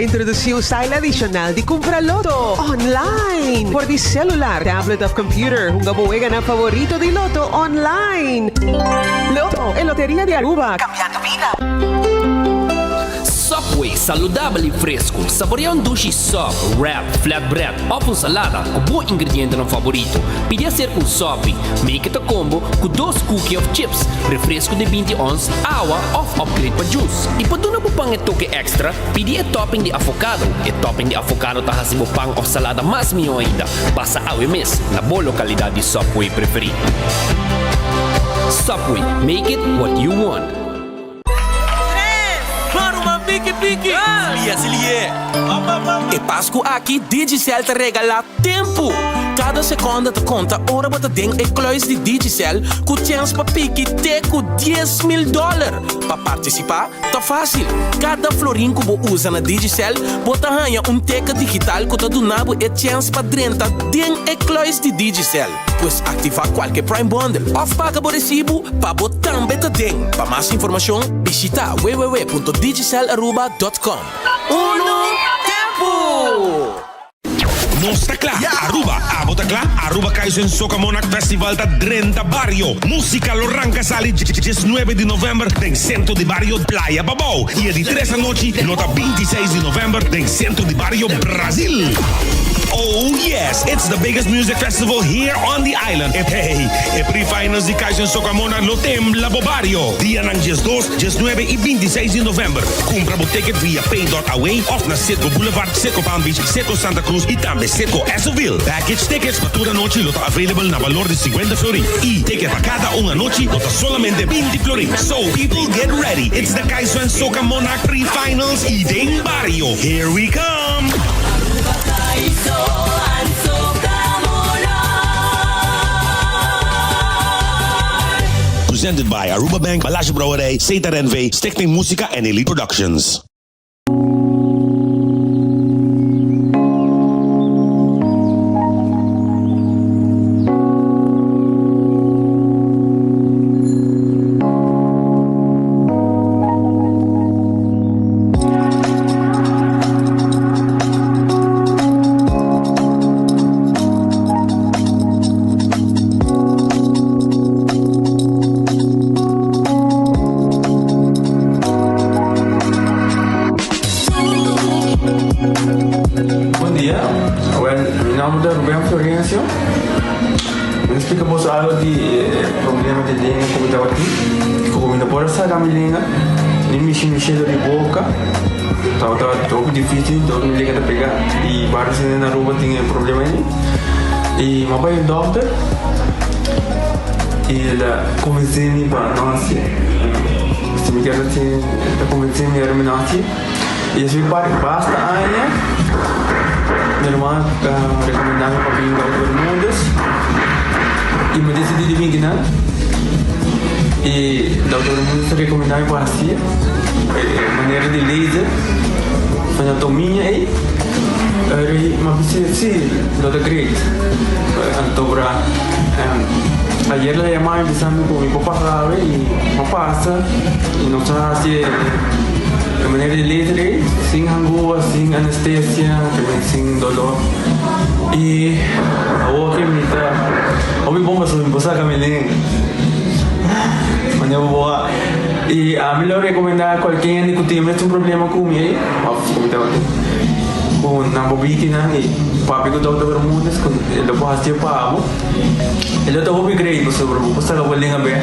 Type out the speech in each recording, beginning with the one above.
introduziu style adicional di Compraloto online. Por di celular, tablet of computer, kung gabuega na favorito di Loto online. Loto, e Loteria de Aruba. Cambiando vida. Subway, saudável e fresco. Saboreia dushi sub, wrap, flatbread ou com salada com bom ingrediente no favorito. Pide a ser com sub, make it a combo com 2 cookies of chips, refresco de 20 ons, água ou upgrade para juice. E para não pang e toque extra, pide a topping de avocado. E topping de avocado tá hasibo pang ou salada mais melhor ainda. Basta awe mes na boa localidade de Subway preferido. Subway, make it what you want. Pique! Se lié! E Páscoa aqui, Digicel te regala tempo! Cada segunda te conta, ora bota ding e kluis de Digicel, com chance pa pique teco $10,000. Pa participar, tá fácil! Cada florim que você usa na Digicel, bota ganha teca digital que tá donado e chance pa drenta ding e kluis de Digicel. Pues ativar qualquer Prime Bundle, of paga bo recibo, pa botar beta ding. Pa mais informação, visita www.digicelaruba.com. Tempo! Mostra Clá, Aruba, Abota Clá, Aruba Kaizen Soca Monarch Festival da 30 Barrio. Música Loranca Sali, 19 de novembro, tem centro de Barrio Playa Babau. E de 3 à noite, nota 26 de novembro, tem centro de Barrio Brasil. Oh yes, it's the biggest music festival here on the island. Hey, e pre-finals de Kaizen Soca Monarch no tem Labo Barrio. Dia ng 12, 19 e 26 de novembro. Compra o ticket via pay.away of na Citgo Boulevard, Citgo Palm Beach, Citgo Santa Cruz e também Citgo Esoville. Package tickets para toda noite lota available na valor de 50 florin. E ticket para cada uma noite lota solamente 20 florin. So people get ready. It's the Kaizen Soca Monarch pre-finals e Ding Barrio. Here we come. Presented by Aruba Bank, Balash Brouwerij, Zeta NV, Stichting Musica en Elite Productions. Cheiro de boca, estava um difícil, todo mundo liga a pegar e vários na Aruba tinha problema aí. E meu pai é doctor e ele convenceu-me para nós, se me quer assim, ele convenceu-me a nascer e eu fui para basta ainda. Minha irmã recomendava para vir para todo mundo e me decidi de vir aqui, e todo mundo recomendava para assim. Maneira de laser, anatomia e mas sim, não é grande. Então ayer le llamaba empezando con mi papá sabe y no pasa y no está así de manera de laser, sin angua, sin anestesia, sin dolor. Y ahora que me está, hoy me pongo sobre mi esposa Camilén. E a mim eu recomendar a qualquer que tem um problema com ele, com na bobina e papi que doutor Bermudes, ele pode fazer para ele está hobby great, você bro, você está bolando bem,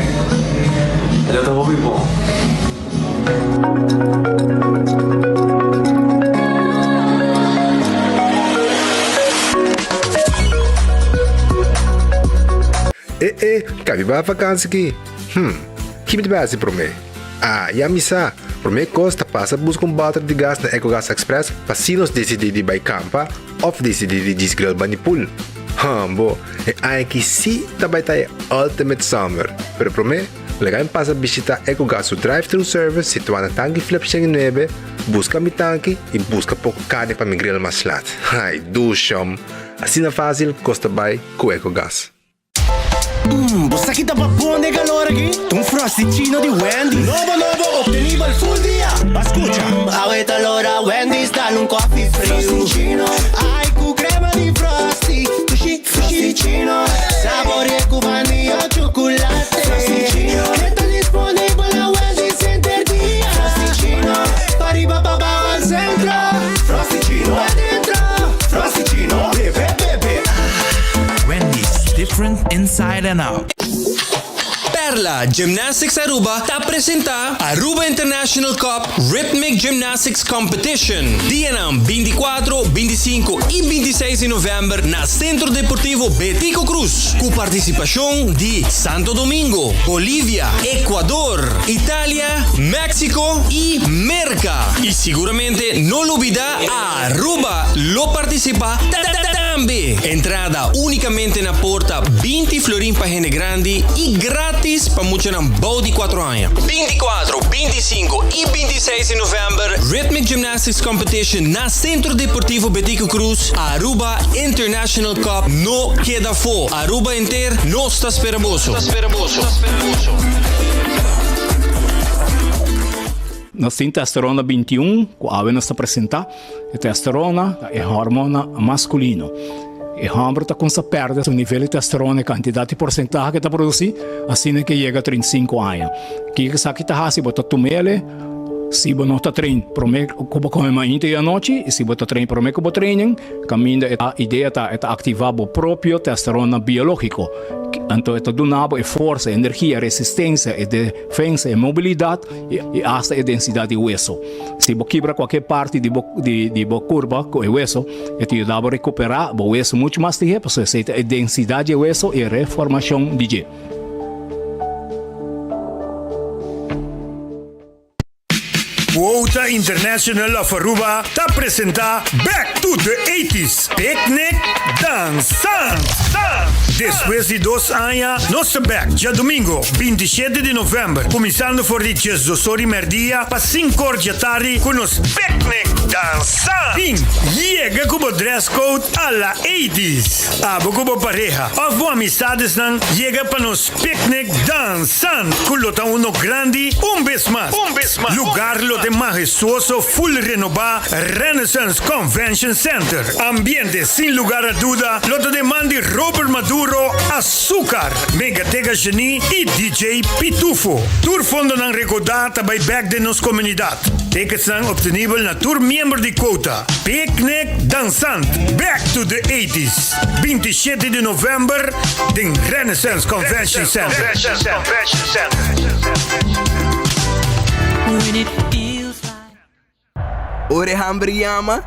ele está hobby bom. Cabe para vacança aqui. Que me deve para mim? E a missa, para mim costa passa buscar bater de gás na EcoGas Express para se nós decidir de ir campa ou decidir de desgrill banipul. Bo, aqui sim também tá Ultimate Summer, pero para mim, legal passa visitar EcoGas o drive-thru service situado na tanque flip 9, busca mi tanque e busca pouco carne para mi grill mais lat. Ai, do chão. Assim é fácil, costa bem com EcoGas. Bosta kita pa buon de calor aqui. Un frosticino di Wendy. Novo, obtenibile full dia. Escucha. Ahorita l'ora Wendy's, dale un coffee frio. Frosticino. Ai, cu crema di Frosty. Frosticino. Sapore cu vanilla o chocolate. Frosticino. Che sta disponibile a Wendy's Center dia. Frosticino. Pariba al centro. Frosticino. Va dentro. Frosticino. Bebe. Wendy's, different inside and out. Perla Gymnastics Aruba ta presenta Aruba International Cup Rhythmic Gymnastics Competition. Dia 24, 25 e 26 de novembro na Centro Deportivo Betico Cruz, com participação de Santo Domingo, Bolívia, Equador, Itália, México e Merca. E seguramente não olvida a Aruba lo participa também. Entrada unicamente na porta 20 florin para gente grande e grátis para muitos na bau de 4 anos. 24, 25 e 26 de novembro, Rhythmic Gymnastics Competition na Centro Deportivo Betico Cruz, Aruba International Cup no queda fo. Aruba inteiro não está esperaboso. Nós temos testosterona 21, que a gente está apresentando. A testosterona é hormona masculino. E o homem está com essa perda, o nível de testosterona, a quantidade de porcentagem que está produzindo, assim que chega a 35 anos. O que está fazendo? Se você toma ele, se você não está treinando, para mim, como come mais inteira a noite, e se você está treinando, para mim, como treino, a ideia é ativar o próprio testosterona biológico. Então, é donado força, energia, resistência, defesa, mobilidade e até a densidade de hueso. Se você quebra qualquer parte de curva com o hueso, te ajuda a recuperar o hueso muito mais tempo, porque a densidade de hueso e a reformação de gelo. Quota International of Aruba te apresenta Back to the 80s Picnic Dançante. Depois de 2 anos, nosso back já domingo, 27 de novembro, começando por de 18 merdia para 5 horas da tarde com os Picnic Dançante. Chega com o dress code a la 80s. Abo com a pareja, ou amizades não, chega para nos Picnic Dançante, com o uno grande, vez mais. Lugar de majestuoso, full renovado Renaissance Convention Center. Ambiente sin lugar a duda, loto de mandi Robert Maduro, Azúcar, Megatega Genie e DJ Pitufo. Tour fondo não recordata by back de nos comunidade. Tickets são obtenível na tour membro de Quota. Picnic Dançante, Back to the 80s. 27 de novembro, em Renaissance Convention Center. Ore hambre yama,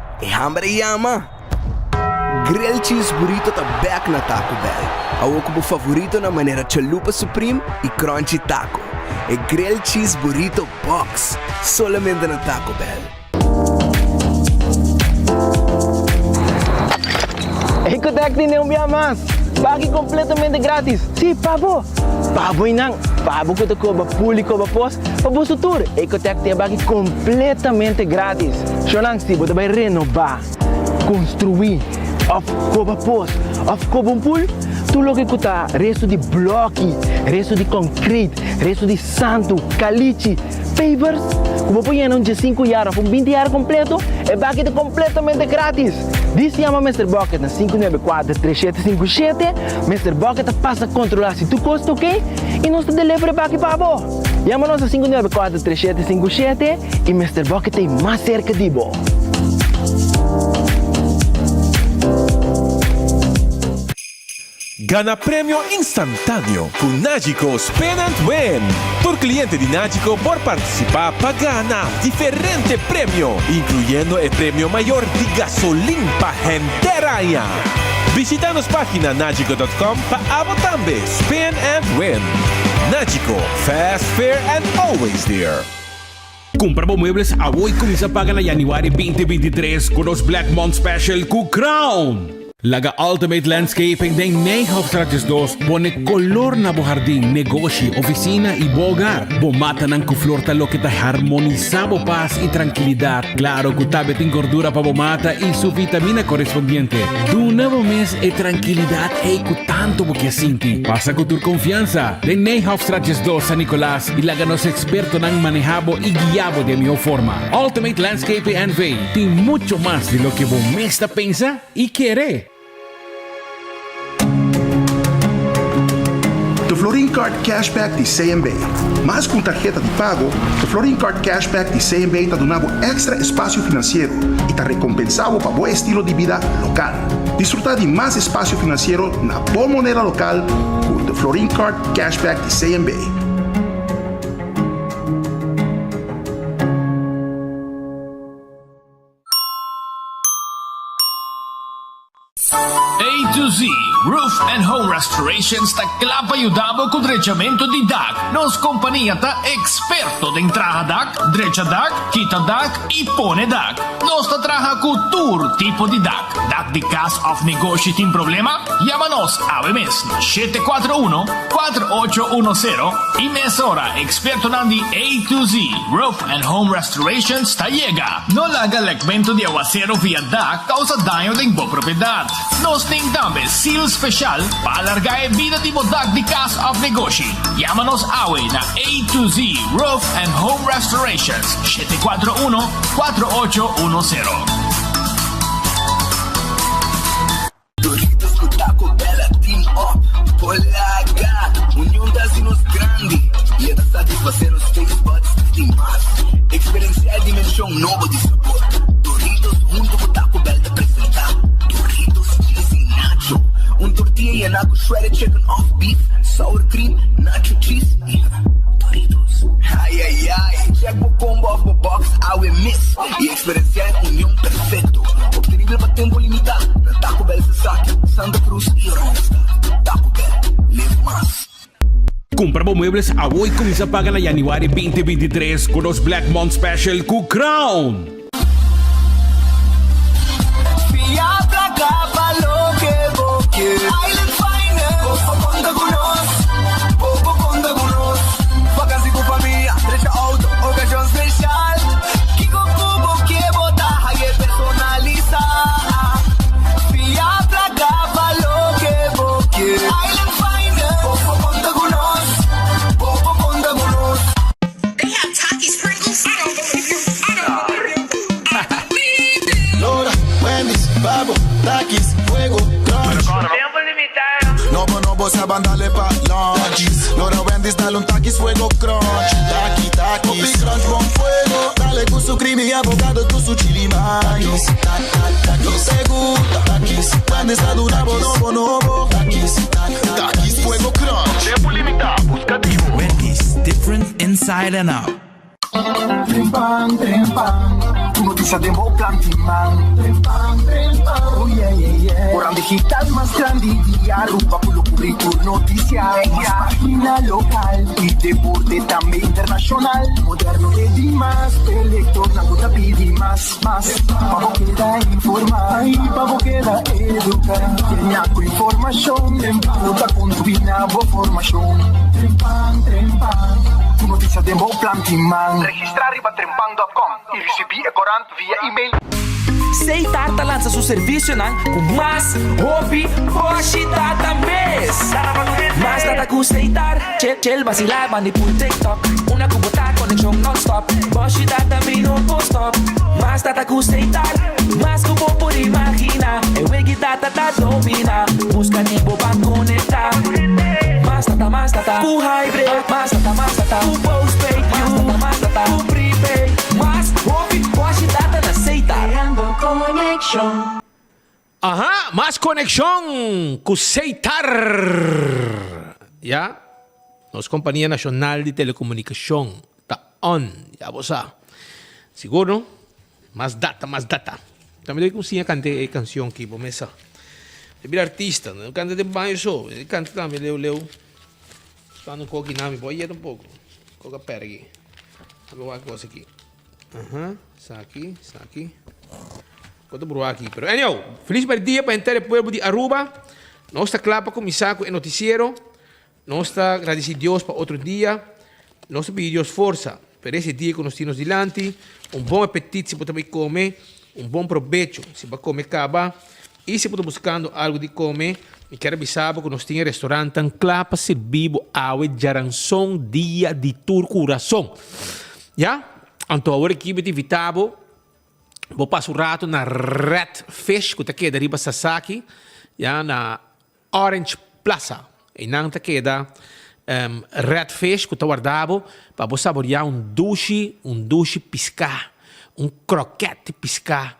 Grill cheese burrito tá back na Taco Bell. Awo como favorito na maneira chalupa supreme e crunchy taco. E grill cheese burrito box, solamente na Taco Bell. Ecotec tem um dia mais. Pague completamente grátis. Sim, pabo. Pabo e não. Pabo que te cobra público, cobra pós. Pabo sutur. Ecotec tem pague completamente grátis. Xonang, se você vai renovar, construir, of cobra pós, of cobra pool, tu logo que tá resto de bloco, resto de concreto, resto de santo, caliche, pavers. Como põe em de 5 anos, com 20 anos completo, é pague completamente grátis. Diz chama Mr. Bucket na 594-3757. Mr. Bucket passa a controlar se tu custa ok e nós te delivery back para você. Chama-nos a 594-3757 e Mr. Bucket tem mais cerca de você. Gana premio instantáneo con Nagico Spend and Win. Por cliente de Nagico por participar para ganar diferente premio, incluyendo el premio mayor de gasolina para gente raya. Visita nuestra página nagico.com para también Spend and Win. Nagico, fast, fair and always there. Compra muebles a hoy comienza a pagar en January 2023 con los Black Month Special con Crown. Laga Ultimate Landscaping deng Nijhoffstraatjes 2 pone color na bo jardín, negosyo, oficina y bogar. Bomata ng kuflor talo kita harmonizabo paz y tranquilidad. Claro, kutabet in gordura pa bomata y su vitamina correspondiente. Tu nuevo mes e tranquilidad e kutanto bo kiasinti. Pasa con tu confianza. Deng Nijhoffstraatjes 2 San Nicolás y laganos experto ng manejabo y guiabo de mejor forma. Ultimate Landscaping and Vey tiene mucho más de lo que bomesta pensa y quiere. The Florin Card Cashback di CMB. Mas com tarjeta de pago, the Florin Card Cashback di CMB está donando extra espaço financeiro e está recompensado para bom estilo de vida local. Disfrutar de mais espaço financeiro na boa moneda local com the Florin Card Cashback di CMB. A to Z Roof and Home Restoration sta clapa aiutavo con drecciamento di DAC. Nos compagnia ta esperto de entraja DAC, dreccia DAC, kita DAC e pone DAC. Nos ta traja con tur tipo di DAC. DAC di cas of negosyo tin problema? Llámanos a mes 741-4810 y mesora experto nandi A to Z Roof and Home Restoration sta llega. No laga lekmento di aguacero via DAC causa daño de bo propiedad. Nos ting tambe seal special para alargar vida de bodak de casa of negosyo. Llámanos awe na A to Z Roof and Home Restorations 741-4810. Doritos com Taco Bella Team Up. Polaga, união das inos grande. E é da satisfazer os taste buds de mais. Experienciar dimensão nova de sabor. Doritos junto com Taco Bell te apresentar. Doritos cheesy nacho. Tortilla and nacho shredded chicken off beef. Sour cream, nacho cheese. Doritos. Ai, ai, ai. Check o combo off the box, I will miss. E experienciar união perfeito. Obtenível para tempo limitado. Na Taco Bell se saque, Santa Cruz e Ronstadt. Taco Bell, live más. Compra muebles a hoy comienza a pagar en January 2023 con los Black Month Special con Crown. Fiatra capa lo que vos quieres. Island Finance. Poco conta con nos. Poco conta con nos. Vacancy con familia. Derecha auto. Ocasión especial. Kiko Kubo que bota. Hague personaliza. Fiatra capa lo que vos quieres. Island Finance. Poco conta con nos. Poco conta con nos. They have Takis Pringles. I don't believe you. I don't believe you. Lora, Wendy's, Babo, Takis, Fuego, Crunch. Tiempo limitado. Nobo, se bandale pa' lunch. Lora, Wendy's, dale un Takis, Fuego, Crunch. Takis, Copi Crunch, bon fuego. Dale con su creamy avocado, con su chili maíz. No te gusta, Takis. Wendy's, está durabo, nobo. Takis, Fuego, Crunch. Tiempo limitado, buscativo. Wendy's, different inside and out. Trempang, noticia de Mo Plantiman. Trempang, oh yeah, yeah, yeah. Orang digital más grande día, rupa pulo currículum noticia. Más página local y deporte también internacional. Moderno de Dimas, elector, Naguta pidi más. Pavo queda informar, pavo queda educar. Tiene con información, puta combina bo formación. Trempang. Noticia de Mo Plantiman. Registrar riba trempang.com e receber corante via e-mail. Seitar lança seu serviço com mais hobby, hoje data mês. Mais data com Seitar, chel vacilar, manipul TikTok. Una cubota conexão non-stop. Hoje data me no post-stop. Mais data com Seitar, mais cubo por imaginar. Eu egi data da domina. Busca tipo para conectar. Mais data, com hybrid. Mais data, com postpaid. Mais data, com prepaid. Mais hobby, hoje data na Seitar. Ajá, más conexión con Seitar. ¿Ya? Nos Compañía Nacional de Telecomunicación. Está on. Ya vos sabes. Seguro. Más data. También doy que cante canción que vos mesa. De artista, no canta de baño só. Canta também, leu. Spano um pouquinho nami, pode ir um pouco. Coca pergi. Vou uma coisa aqui. Aham, isso aqui. Quanto bro aqui. Pero anyhow, feliz dia para entrar o povo de Aruba. Nós está claro para começar com o noticiero. Nós está agradecer a Deus para outro dia. Nós pedir Deus força para esse dia que nós temos diante. Bom apetite se você comer. Bom proveito se você comer acaba. E se você buscando algo de comer, eu quero avisar que nós temos um restaurante tão claro para servir água de jaranção dia de turcuração. Já? Então, agora aqui eu te invitava. Vou passar um rato na Red Fish, que está aqui da Riba Sasaki, já na Orange Plaza. E não está aqui da Red Fish, que está guardado, para você saborear um duche piscar, croquete piscar,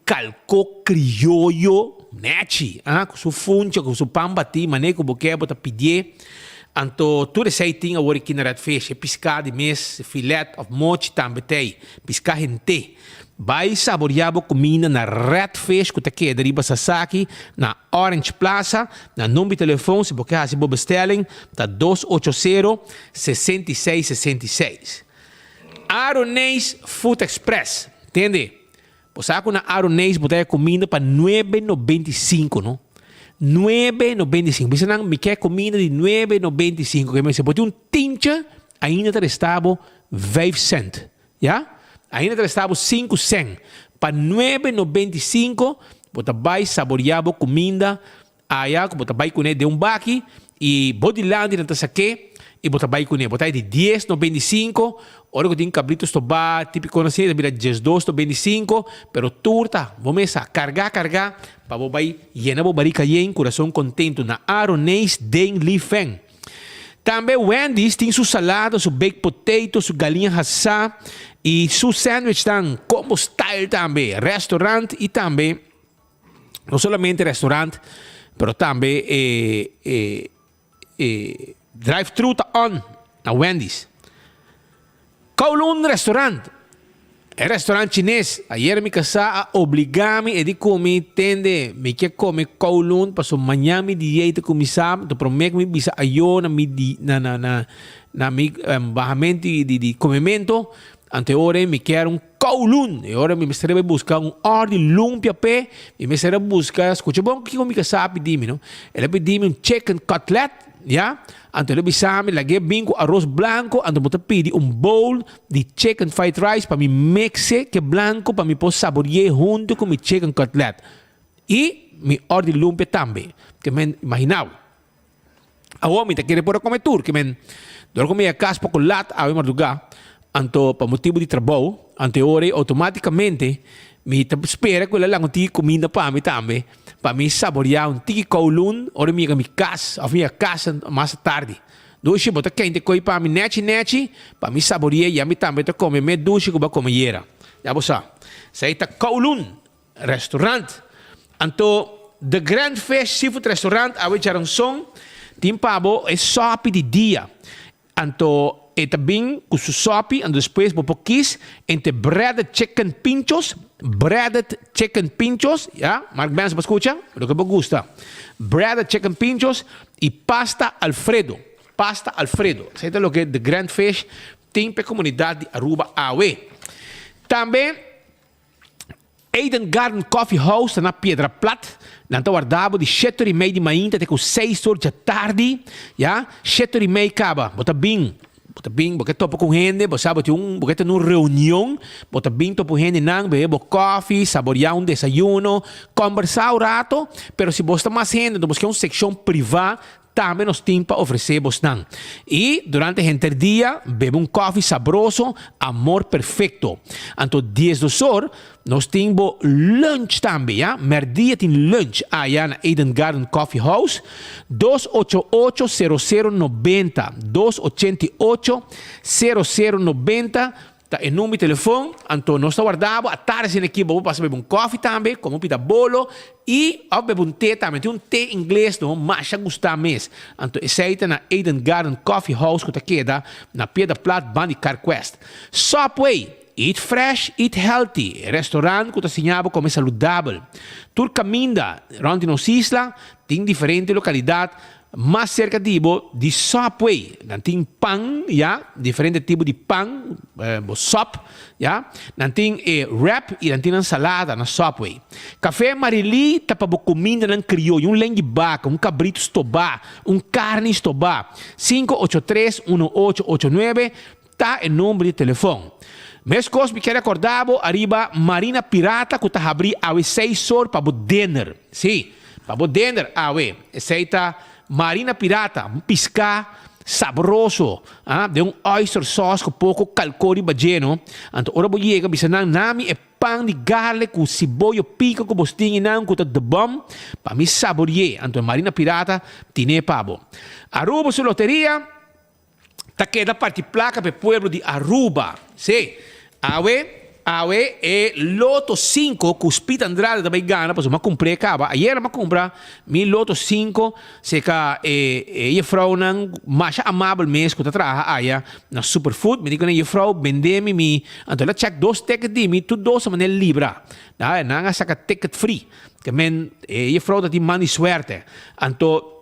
calco criollo, neti, com seu funcho, com seu pão bati, maneco, boquete, bota pedir. Então, tudo isso aí tem agora aqui na Red Fish, piscar de mês, filé of mochi também tem, piscar gente. Vai saborear a comida na Red Fish, que está aqui da Riba Sasaki, na Orange Plaza, na número de telefone, se você fazer boa bestelling, está 280-6666. Aronês Food Express, entende? Você sabe que na Aronês botar comida para 9,95, não? 9,95. Você não me quer comida de 9,95, que você pode um tincha, ainda está 5 cents, já? Ainda estava 5 cents. Para 9,95, você vai saborear a comida. Aí, você vai comer de um baque. E Bodyland não está aqui. E você vai comer. Você de 10,95. Ora que tem cabritos toba, típico assim, de 12,25. Pero turta, vamos a cargar. Para você vai llenar a barriga em coração contento. Na Aronês Den Lifen. Também Wendy's tem sua salada, seu baked potato, sua galinha assada e seu sandwich tam combo style também. Restaurante e também, não somente restaurante, mas também drive-thru tá on na Wendy's. Kowloon Restaurant. É restaurante chinês. Ayer me casa obrigami e de comer tende. Me quer comer Kowloon para manhã me dieta começar. Tu prometo me bisa ayo na mi na mi bahamento de comimento. Anteore me quer Kowloon. E ora me estarei buscar ordem lumpia pe. E me estarei buscar. Escucha bom que comigo casa pedime, não? Ele pedime chicken cutlet. Ja, anto ele bisame lagi bingo arroz blanco, anto mo pidi bowl de chicken fried rice para mi mixe que blanco para mi possa saborear junto com mi chicken cutlet. E mi ordi lumpia também, que men imaginau. A homem tá querendo por comer tour, que men dor comer a casa pouco lat a madruga, anto para motivo de trabalho, ante ore automaticamente mi espera que lang ti comida para mi também. Para mim saborear tiki Kowloon, ora minha casa, a minha casa mais tarde. Doce bota quente coi para mim neti, para mim saborear e a mim também comer me doce que vai comer era. Já você, sai tá Kowloon restaurant. Anto the Grand Fish Seafood Restaurant, a ver jaranção, tem pabo é sopa de dia. Anto e também com su sopa, e depois vou quis entre breaded chicken pinchos, ja, Mark Benz, ¿me escucha? Lo que me gusta. Breaded chicken pinchos y pasta Alfredo. ¿Sabes lo que es The Grand Fish? Tem para comunidade de Aruba AWE. Também, Eden Garden Coffee House na Piedra Plata. Nanto guardavo di 7:30 di manhã até com 6 horas da tarde. Ja, 7:30 acaba. Bota bem. Bota bem, porque topo com gente, você sabe, porque tem uma reunião, bota bem topo gente não, bebe coffee, saborear desayuno, conversar um rato, pero se você mais gente, então busca uma secção privada, também nós temos para oferecer não. E durante o dia, bebe coffee saboroso, amor perfeito. Então, 10 horas, nós temos lunch também, ja? Merdia tem lunch aí na Eden Garden Coffee House, 288-0090, 288-0090, tá em número de telefone, então nós guardamos, à tarde aqui, vamos passar beber coffee também, como pita bolo, e ao beber té também, tem té inglês, não, mas já gostar mesmo. Então, esse aí tá na Eden Garden Coffee House, que tá queda na Piedra Plata, Band de Carquest. Subway, eat fresh, eat healthy, restaurante que tá assinado como saludável. Tur caminda, onde nos isla, tem diferente localidade, mais cerca de Subway. Não tem pão, diferente tipo de pão, sop, não tem wrap e não tem salada na Subway. Café Marili tá para comida na crioulo, lengue vaca, cabrito estobá, carne estobá. 583-1889 tá o número de telefone. Mes cos me quer acordar, arriba Marina Pirata, que tá abrir a 6 horas para o dinner. Sim, para o dinner, aceita Marina Pirata, piscar saboroso, de oyster sauce com pouco calcori bajeno. Então, ora bo chega, bisa nami e pão de garlic com cebola pica com bostinho não com de bom, para me saborear. Então, Marina Pirata, tiene pabo. Aruba su loteria, tá queda parte placa para o pueblo de Aruba. Sim. Awe e Loto 5 cuspita Andrade da Baigana, pois eu comprei acaba. Ayer eu comprei mi Loto 5, se ka e vrouw nang mais amável mês que tá traga aya na Superfood, me digo na vrouw vendeme mi, então ela check 2 tickets de mi, tu 2 maneira libra. Da nanga saca ticket free. Que men e vrouw dat die mani suerte. Então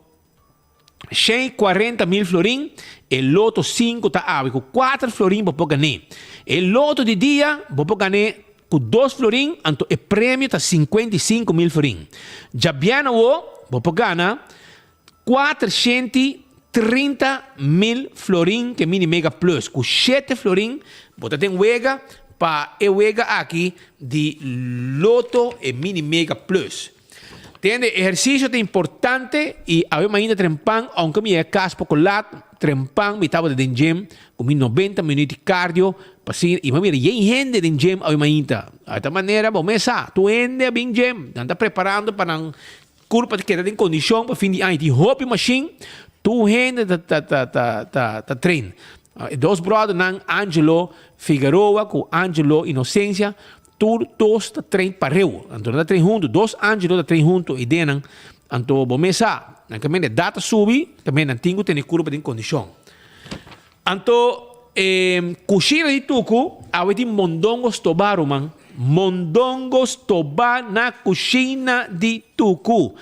140.000 florin, e Loto 5 tá ave com 4 florin para ganhar. E Loto de dia, para ganhar com 2 florin, então o prêmio tá 55.000 florin. Já bem o, para ganhar 430.000 florin que mini mega plus. Com 7 florin, você tem wega para e wega aqui de Loto e mini mega plus. Tiene ejercicio de importante y a veces ainda trempan, aunque mi cas chocolate, trempan, mi estaba de gym, con mi 90 minutos de cardio, pasir, y mira, hay gente de gym a veces ainda. De esta manera, bomesa, tu ende bien gym, anda preparando para un curva que queda en condición para fin de año, y hopi machine, tu gente ta train. Dos brothers, Angelo Figueroa, con Angelo Inocencia, todos da trein pareu. Então da trein junto, 2 anos da trein junto e denan. Então bomesa, na caminho data subi, também não tinha ter curva de condição. Então cozinha de tuco, a de mondongos tobaru man, mondongos toba na cozinha de tuco.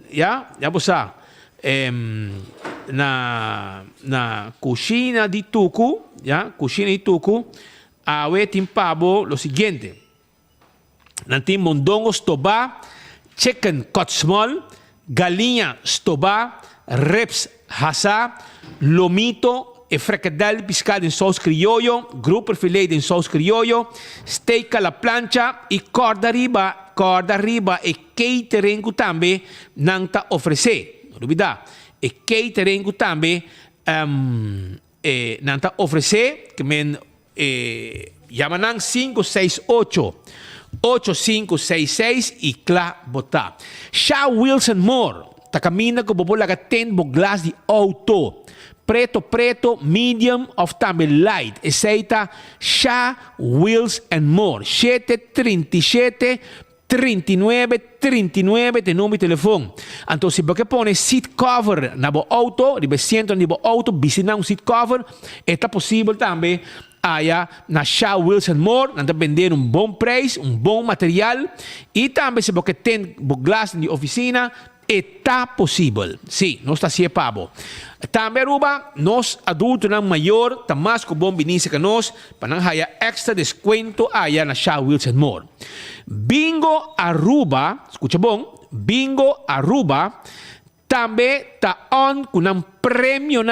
Já você na cozinha de tuco, cozinha de tuco. Awe timpabo lo siguiente. Nanti mondongo stoba, chicken cut small, galinha stoba, reps hasa, lomito e fricadelle piscado em sauce criollo, grouper filet em sauce criollo, steak alla plancha e corda riba e catering também não tá oferecer. Não duvidar. E catering também não tá oferecer, que men llaman 568-8566 y cla bota. Sha Wilson Moore, ta camina ko bobo laga 10 bo glass di auto. Preto, medium of también light. Eseita Sha Wills and More. 737-39 de número de teléfono. Entonces, porque pone seat cover na bo auto, ribesiento na bo auto, visina un seat cover, está posible también allá na Shaw Wilson Moore, nanda vender un bom preço, un bom material, e também se você tem glass na oficina, está possível. Sim, não está se pabo. Também Aruba, nós adultos não maior, tá mais com bom vinisse que nós, para não haya extra descuento allá na Shaw Wilson Moore. Bingo Aruba, escucha bom, Bingo Aruba, também tá on com um prêmio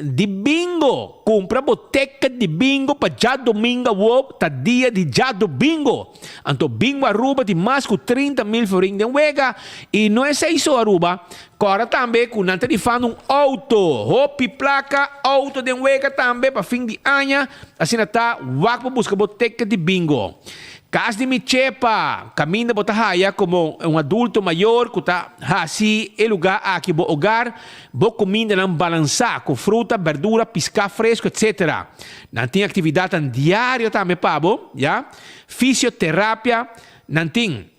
de bingo. Compra boteca de bingo para já domingo, tá dia de já do bingo. Então, Bingo Aruba de mais de 30.000 florin de wega. E não é isso, Aruba. Agora também, com não tarifando um auto. Hopi placa, auto de wega também para fim de ano. Assim, tá, wak para buscar boteca de bingo. Caso de Michepa, caminha botahaya como um adulto maior que está assim, é lugar aqui, bo hogar, bo comida não balançar com fruta, verdura, piscar fresco, etc. Não tem atividade diária também, pabo, já? Fisioterapia, não tem.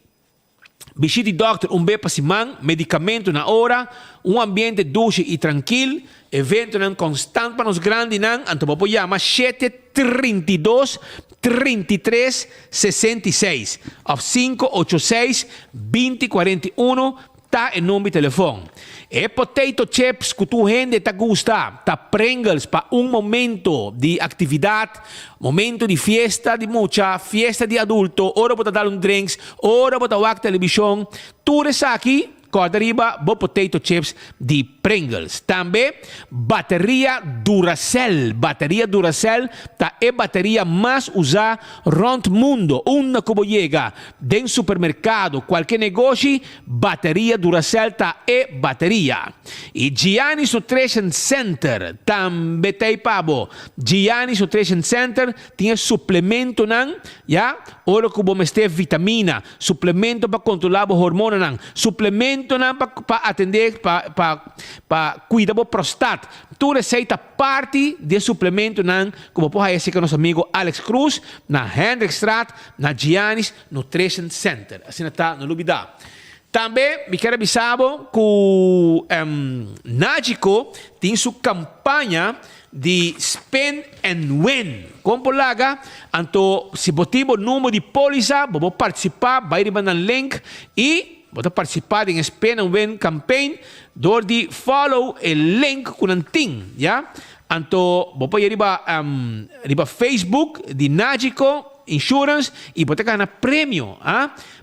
Visite o doctor um vez por semana, medicamento na hora, um ambiente doce e tranquilo, evento não constante para os grandes, não, então vou chamar 732-3366 of 586-2041 tá em nome de telefone. E potato chips que tu gente tá gusta, tá Pringles para momento de atividade, momento de fiesta de mucha, fiesta de adulto, ora para dar drinks, ora para dar televisão, tudo isso aqui. Corda riba, bo potato chips de Pringles. Também bateria Duracell. Bateria Duracell tá é bateria mais usada rond mundo. Uma como chega dentro supermercado, qualquer negócio, bateria Duracell tá é bateria. E Gianni's Nutrition Center também tem pabo. Gianni's Nutrition Center tem suplemento nan, ya? Ora como meste vitamina, suplemento para controlar o hormona nan, suplemento para atender, para cuidar da prostate. Tu receita parte de suplemento como pode ser com nosso amigo Alex Cruz, na Hendrickstraat, na Gianni's Nutrition Center. Assim está, não dúvida. Também me quero avisar que Nagico tem sua campanha de Spend and Win. Como laga, então, se você tiver o número de polícia, vamos participar, vai mandar link e você participar em Spend and Win campaign, door de follow o link com um ting, ya? Então, você ir para Facebook de Nagico Insurance e você ganhar prêmio,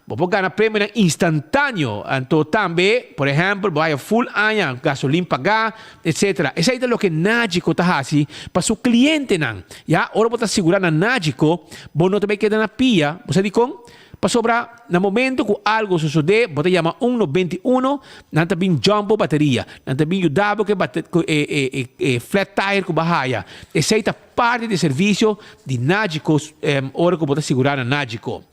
Você ganhar prêmio instantâneo. Então, também, por exemplo, vai a full ano, gasolina pagar, etc. Isso é o que Nagico está fazendo para seu cliente. Ya? Ora, você segurar na Nagico, você não também queda na pia, você diz para sobrar, no momento que algo sucede, você chama 191, não também jumbo bateria, não também o dabo que flat tire que bahaya. Essa é parte do serviço de Nagico, hora que você segurar na Nagico.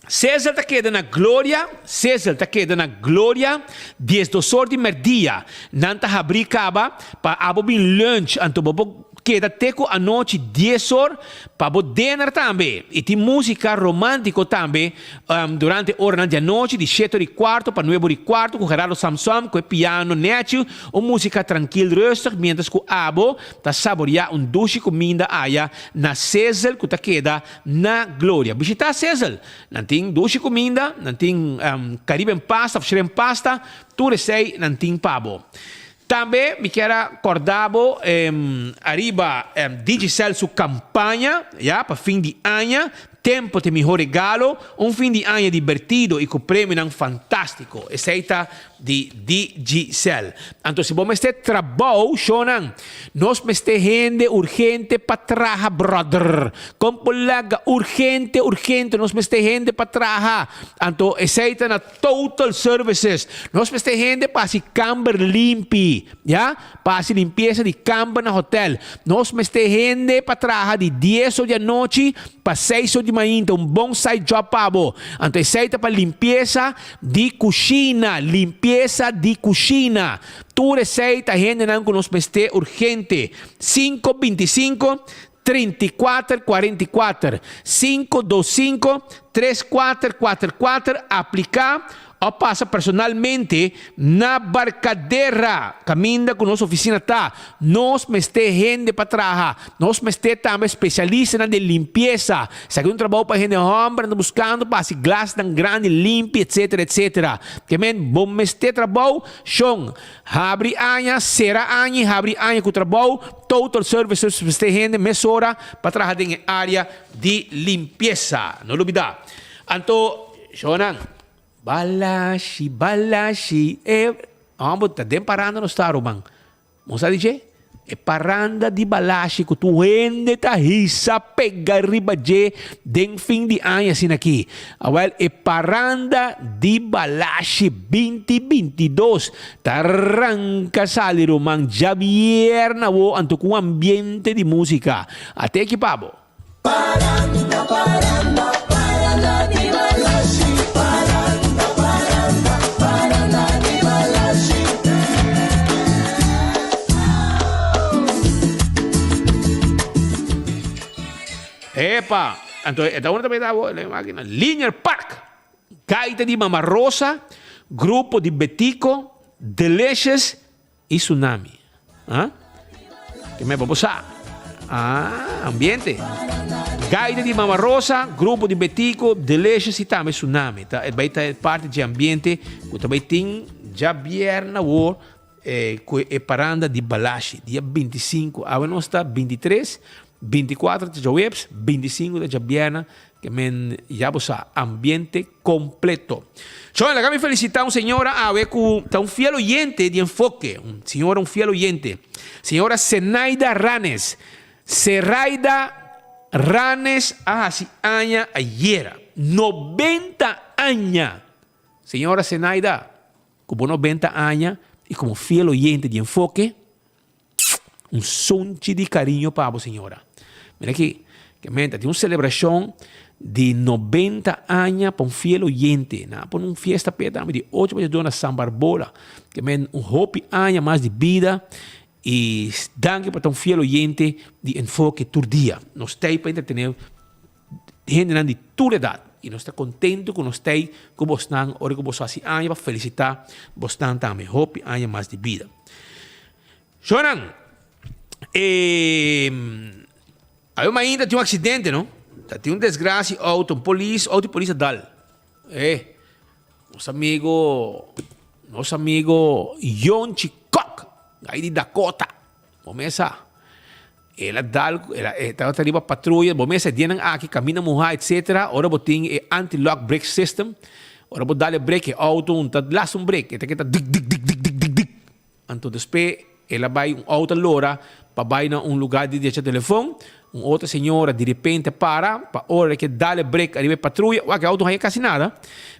César está quedando na glória, César está quedando na glória, 10 horas de merdia, não está abrindo caba para abrir lunch, então queda teco a noite 10 horas para o dinner também. E tem música romântica também durante a hora da noite, de 7h15 para 9h15, com Gerardo Samson, com o piano neto, uma música tranquila, rustig, mientras que o abo está saboreando doce comida aí na César, que está queda na glória. Visita César, não tem doce comida, não tem Caribbean pasta, shrimp pasta, tudo isso aí não tem pabo. Também me quero acordar arriba Digicel sua campanha para fim de ano, tempo de melhor regalo, fim de ano divertido e com prêmio fantástico. Essa é de Digicel. Então, se você está trabalhando, nós estamos gente urgente para trabalhar, brother. Como urgente, nós estamos gente para trabalhar. Então, essa é na Total Services. Nós estamos gente para se camber limpi, ya? Para se limpeza de camber na hotel. Nós estamos gente para trabalhar de 10 horas da noite para 6 horas da manhã. Bom side job para você. Então, essa é para limpeza de cozinha, de cozinha. Tu receita, gente, não conosco, mas é urgente. 525-3444. 525-3444. Aplicar ou passa personalmente na barcadeira. Caminha com nossa oficina. Nós temos gente para trabalhar. Nós temos também especialistas na limpeza. Se alguém trabalha para gente homem, anda buscando para se glass tão grande, limpo, etc, etc. Que men, bom mestre trabalho, chão. Abre anha, será anha, abre anha com trabalho. Total Services, você gente, mesora para trabalhar em área de limpeza. Não dúvida. Então, Shonan, Balashi, tá den paranda no staro, bang. Mo sa dice? E paranda di Balashi que tu hende ta hisa pega riba je den fim de ano assim aqui. Well, e paranda di Balashi 2022 tarranca sali romang Javier na wo anto com ambiente de música. Até aqui, pabo. Paranda di Balashi. Epa, então, esta uma também dá a máquina. Linear Park, Gaita de Mama Rosa, Grupo de Betico, Delicious e Tsunami. Que me vamos a ambiente. Guide di Mama Rosa, gruppo di Betico, Delicious e também Tsunami. Tá? É parte de ambiente que também tem já na war e paranda de Balashi, dia 25, a nós está 23, 24 de Joebs, 25 de Jabiana, que men ya bosa ambiente completo. So, la me felicitar a señora a ver que está un fiel oyente de enfoque, un fiel oyente. Señora Zenaida Ranes. Zeraida Ranes hace años ayer, 90 años. Señora Zenaida, como 90 años y como fiel oyente de enfoque, un sonchi de cariño para vos, señora. Mira aquí, que menta, tiene una celebración de 90 años para un fiel oyente. Por una fiesta de 8 meses de una San Barbola, que men un hopi años más de vida. Y danke para un fiel oyente de enfoque todo día. Nos está para entretener gente de toda edad. Y nos está contento con usted, con vos están, ahora que vos hace años, para felicitar, vos están también, hopi años más de vida. Jonan, hay uma ainda tinha accidente, não? Tinha desgraça, auto polícia dal. Nosso amigo Yon Chikok, aí de Dakota, começa. Ela estava ali para patrulha, começa dentro aqui, caminha morrer, etc. Ora botem anti-lock brake system. Ora botar o brake, auto, laça brake, que está dig. Então depois ela vai auto lora para vai na lugar de deixar telefone. Outra senhora de repente para hora que dá o break arriba patrulha, o auto não é quase nada,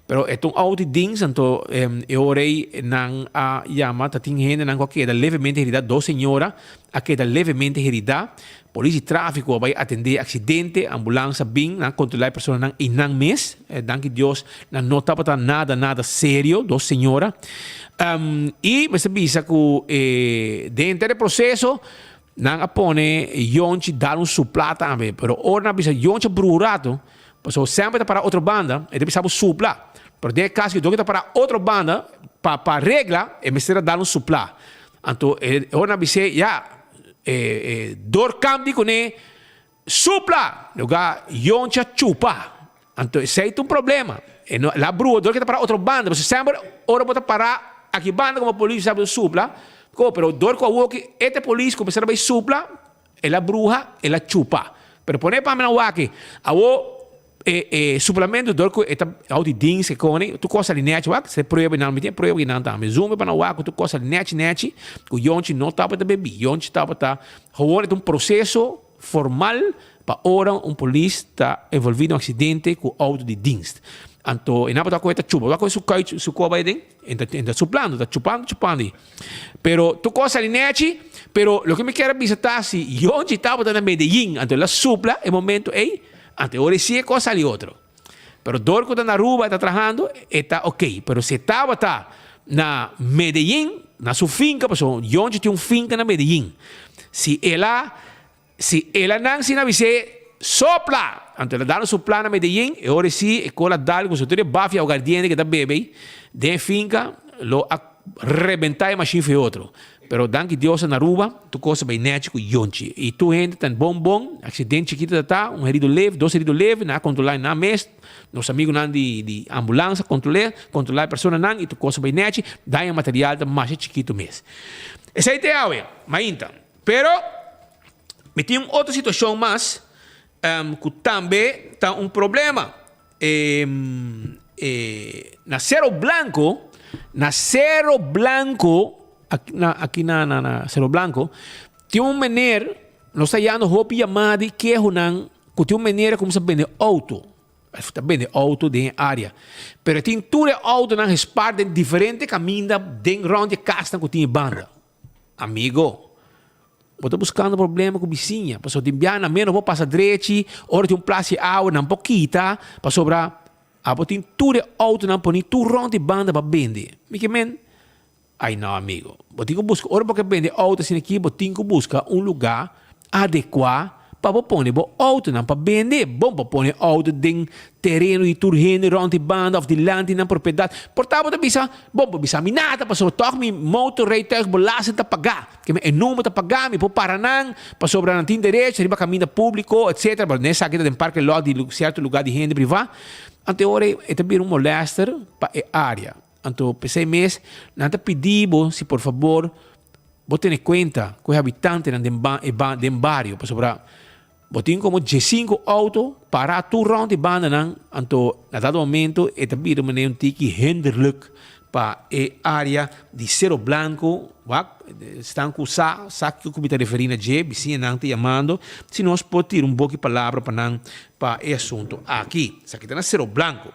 pero é auto dings, então eu orei não a chama, tá tem gente não que levemente herida, duas senhoras a que levemente herida, polícia de tráfico vai atender acidente, ambulância bem, não controlar a pessoa não e não mes, danke Deus, não estava nada sério, duas senhoras, e você visa que dentro do processo não apone Yonchi dar supla também, pero ora bisa Yonchi brurato, passou sempre para outra banda, e precisava supla. Pero de caso que do que para outra banda, para regla, e mestra dar supla. Então, ora bisa dor cambio com supla, lugar Yonchi chupa. Então, esse é um problema. E lá brua, do que para outra banda, você sempre ora bota para aqui banda como a polícia sabe supla. Pero dor com a que esta polícia começaram a supla, ela bruja, ela chupa. Pero pone para mim aqui, a suplemento dor com esta audidins que cone, tu coisa de net, você prova não, me tem prova que não tá, mas zoom para o tu coisa de net, que Yonchi não tá para beber, Yonchi tá para agora é um processo formal para ora polícia está envolvido em acidente com auto de dienst. Então, e não pode coisa chupa, vai coisa su coba aí dentro, suplando, está chupando. Pero tu coisa ali net, pero lo que me quero visitar se Yonchi estava na Medellín, então ela supla em momento ante ahora sí é coisa ali outro. Pero dor que está na Aruba, está trabalhando, está ok. Pero se estava na Medellín, na sua finca, porque Yonchi tem finca na Medellín. Se ela não se avise sopla, então ela dá no supla na Medellín, e agora sim, e cola dá, com o seu bafia ao guardião que está bebê, de finca, lo rebentar a machine foi outro. Pero danke Deus na Aruba, tu coisa bem net com Yonchi. E tu gente tan bom, acidente chiquito tá, herido leve, dois heridos leves, na controlar na mes, nos amigos nan de ambulância, controlar a pessoa nan, e tu coisa bem net, dá um material da mais chiquito mes. Essa é a ideia, mas então. Pero, me tem outra situação mais, que também está problema. Na Cerro Blanco, aqui na Cerro Blanco, tem menino, nós está chamando hopi chamado que tem menino como se vende auto. Está vende auto dentro da área. Pero tem tudo auto na parte de diferente caminho dentro de casa que tem banda. Amigo, eu estou buscando problema com a vizinha. Passou de biana, menos vou passar direito, ora tem place de água, não pouquita, para sobrar. Tem tudo auto, não põe tudo rond de banda para vender. Me men? Ai não, amigo. Vou ter que buscar, ora porque vende auto assim aqui, vou ter que buscar lugar adequado para pôr bo auto não para vender, bom para pôr auto de terreno e turrendo rond die banda of die land in een propriedade. Portanto, dat bisa, bom, bisa minata para toch mi motorrijtuig belasting te pagar, que me enorme te pagar, mi po paranang, para sobre não tem direito, riba caminho público, etc. Mas nessa aqui tem parque lá de certo lugar de gente privada. Ante ora é também molester para a área. Então, pensei mês, não te pedimos, se por favor, vos tenés cuenta que os habitantes del barrio, para sobrar, vos tenés como 5 autos para tu round de banda, anto, na dado momento, é também um tiki hinderlijk para a área de Cerro Blanco, estão com sabe que eu me referindo a Jeb, se não te chamando, se nós podemos ter um pouco de palavra para esse assunto aqui, isso aqui está na Cerro Blanco.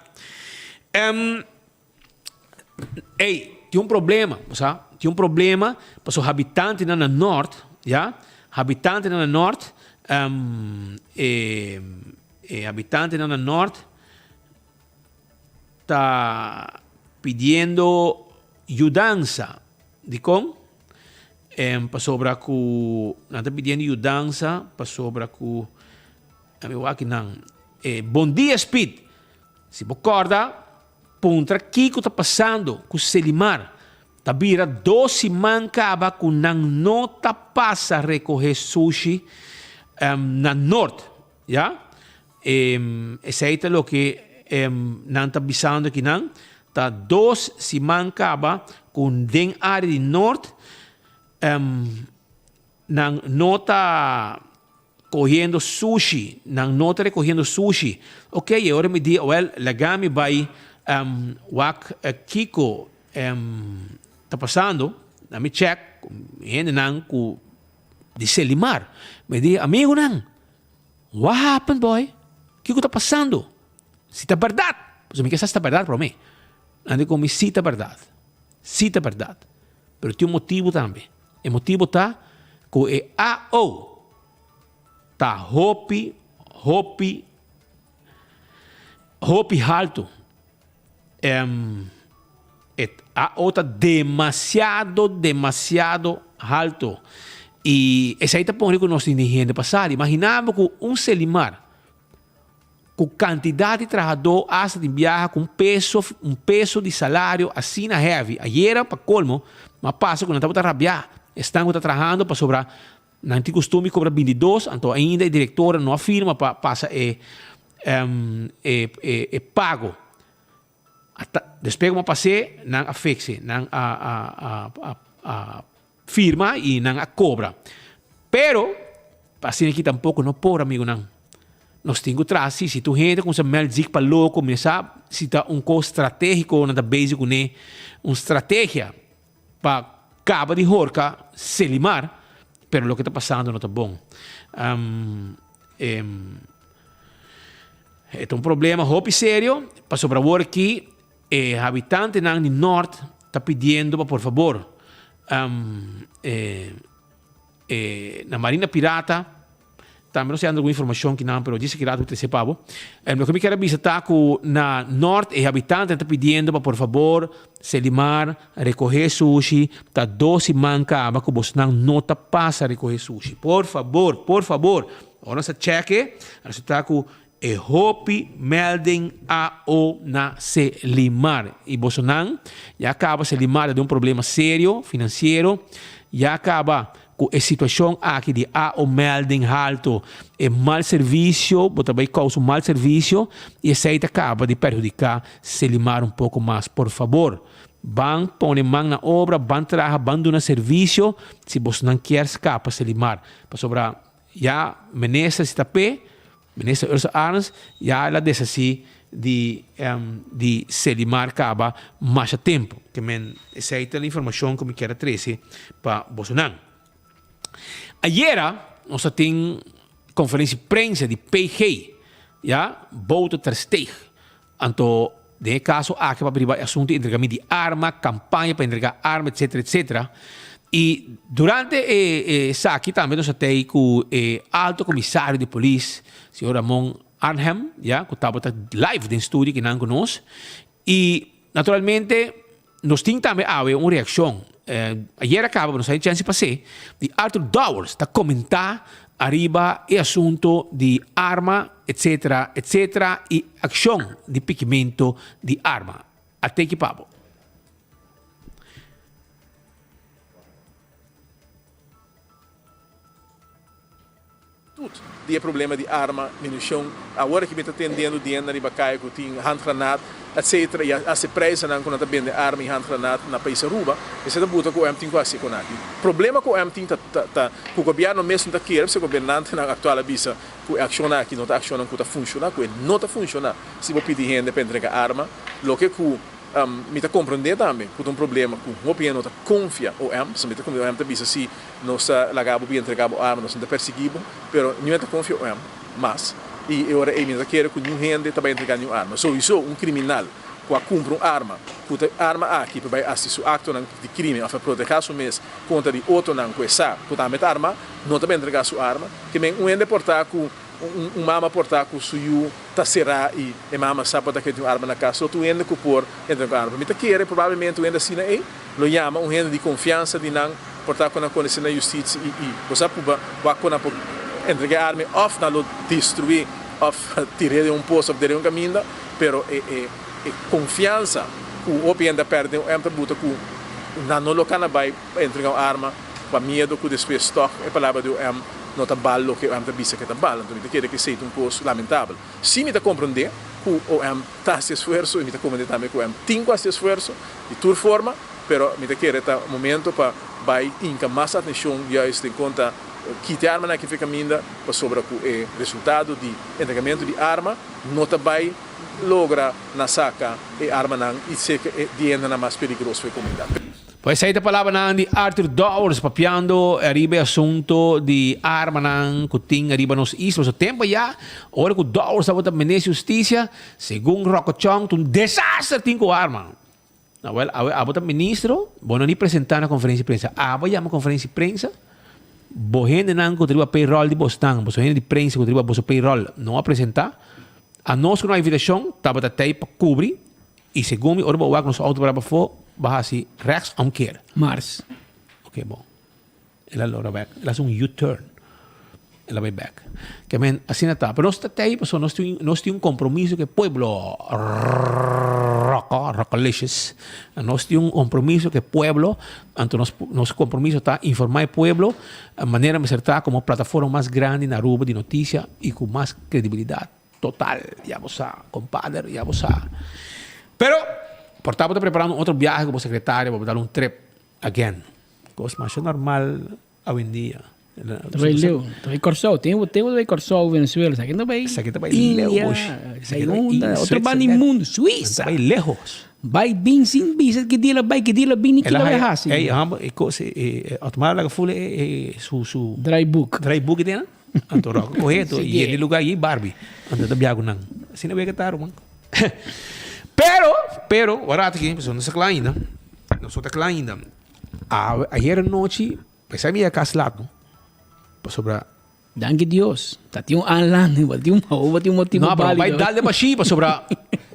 Tem um problema, sabe? Tem um problema para os habitantes no norte, já? Habitantes no norte, habitantes no norte está pedindo ajudança, de com? Para sobre que não está pedindo ajudança para sobre que aqui não. Bom dia, Speed. Se você acorda, pontra aqui que está passando com o Selimar. Tabira 12 mancaba com não tá passa recolher sushi na norte, já? Esse aí é o que não está bisando aqui não. Tá 2 se mancaba com den área de norte não tá correndo sushi, não tá recolhendo sushi. Ok, agora me diz, well, lagami vai wak Kiko está passando, na me check, ainda não com de Selimar. Me diz, amigo não, what happened, boy? O que está passando? Se está verdade, você me quer está verdade para mim. Ande com me cita verdade, mas tem um motivo também. O motivo está que é AO está hopi alto. A outra demasiado alto. E essa aí está pondo que nós indígenas passar. Imaginamos que um Selimar, com quantidade de trabalhador, hasta de viajar com um peso de salário assim na heavy. Ayer era para colmo, mas passa quando estava trabalhando. Estão trabalhando para sobrar. Não tem costume cobrar 22, então ainda a diretora não afirma para passar pago. Depois como passei, não afixe, não a firma e não a cobra. Pero, assim aqui tampouco não pode, amigo, não. Nós temos que trazer, se tu gente com essa melzik para louco, sabe? Se está coisa estratégico, não está básico, né? Uma estratégia para acabar de horca, Selimar, pero o que está passando não está bom. É um problema muito sério, para sobrevoar aqui, habitante no norte está pedindo, por favor, na Marina Pirata, também não sei alguma informação que não, mas disse que lá tu sepavo. O que me quero visitar com na norte, habitante está pedindo, por favor, Selimar, recolher sushi, está 12 mancaba que você não está passa a recolher sushi. Por favor. Agora você cheque, você está com hopi melding AO na Selimar. E você não, já acaba Selimar de um problema sério, financeiro, já acaba com a situação aqui de AO melding alto, mau serviço, você vai causar mau serviço, e isso aí acaba de prejudicar Selimar um pouco mais, por favor. Van põe mão na obra, van trabalhar, van dar serviço, se você não quer escapar Selimar. Para sobrar, já ministra se tapé, ministra Ursa Arns, já ela disse assim de Selimar acaba mais a tempo. Que essa é a informação que me quero trazer para Bolsonaro. Ayer nós temos conferência de prensa de PG, já, volta tersteig. Então, nesse caso, aqui para abrir assunto de entregamento de arma, campanha para entregar arma, etc. E durante essa aqui também nós temos com o alto comissário de polícia, o senhor Ramon Arnhem, já, que estava live no estúdio que não conosco. E, naturalmente, nós temos também uma reação. Ayer acaba, não sei se passei, de Arthur Dowers está comentar arriba e assunto di arma, eccetera, eccetera, e azione di picchimento di arma. A te, Papo. Die problema di arma, munição, agora que me está atendendo dentro de Bacaia, que tem handgranat, etc. E a se presa não quando está vendo arma e handgranat na país Aruba, e se dá buta com o MT quase com aqui. Problema com o MT tá o governo mesmo tá querendo, se o governante na atual avisa que aciona aqui não tá acionando que tá funcionando, que não tá funcionando. Se vou pedir renda para entregar arma, lo que me está compreender também, porque um problema que o governo não confia o se me está confia o está bisa se não está lagado bem entregar arma, não está perseguido, pero não está confia o mas e agora ele está querendo que nenhum rende também entregar nenhuma arma. So isso criminal que compra uma arma, que arma aqui para assistir o acto de crime, a proteger o mês contra de outro não que sabe, que também arma, não também entregar sua arma, que bem um rende portar com mama portar com suyu tá será e mama sabe que tem arma na casa, tu ainda que por entregar arma, me tá querer provavelmente ainda assim aí, lo chama rende de confiança de não portar com a condição da justiça e você pode com a entregar arma off na lo destruir off tirar de posto de caminho, pero confiança que o ainda perde o tá buta que não lo cana vai entregar arma para medo que depois stock é palavra do não está ballo que o está bisa que está ballo, então me quer que seja coisa lamentável. Se me está compreender que o está se esforço e me está compreender também que o tem esse esforço de toda forma, pero me quer estar momento para vai inca mais atenção já em conta que a arma na que fica minda para sobre o resultado de entregamento de arma não está vai logra na saca e arma não e se de ainda mais perigoso para a comunidade. Poi sai da palavra nang di Arthur Dowers papiando arriba assunto di arma nang kuting arriba nos islas so tempo ya ora ku Dowers avota menes justicia según Rocco Chong un desastre tinko arma. Na well avota ministro bono ni presentar na conferência de prensa. Aba ya conferência de prensa bohende nang ko triba payroll di Boston, bohende di prensa ko triba boso payroll não apresentar. A nós com a invitação tava da tei para cobrir e segundo ora bo wak nos auto para fo bahasi rechtsomkeer. Mars. Oké, bon. Ela lora back. Ela is een U-turn. Ela vai back. Que men, assim não tá. Pero nós tá aí, pessoal, nós temos compromisso que o pueblo rocalicious. Nós temos compromisso que o pueblo, então nosso compromisso está informar o pueblo de maneira acertada como plataforma mais grande na Aruba de notícia e com mais credibilidade total. Já você, compadre, já você. Pero portava preparando outro viagem como secretário para dar um trip again. Coisa mais normal hoje em dia. Também leu, também Corsol, tem o Corsol Venezuela, isso aqui também. Isso aqui também leu. Segunda, outro banho mundo, Suíça. Vai lejos. Vai bem sem visa que dila bem que nem que vai assim. É, automático lá que fule su dry book tem, então correto e ele lugar aí Barbie, anda da viagem não. Assim não vai que tá, mano. Pero, agora aqui, pessoal, não está ainda. Não está claro ainda. Ayer noite, pensei me ia caslado. Sobre danke Deus. Tá tinha anlang, tinha um motivo não, válido. Vai dar de machipa sobre a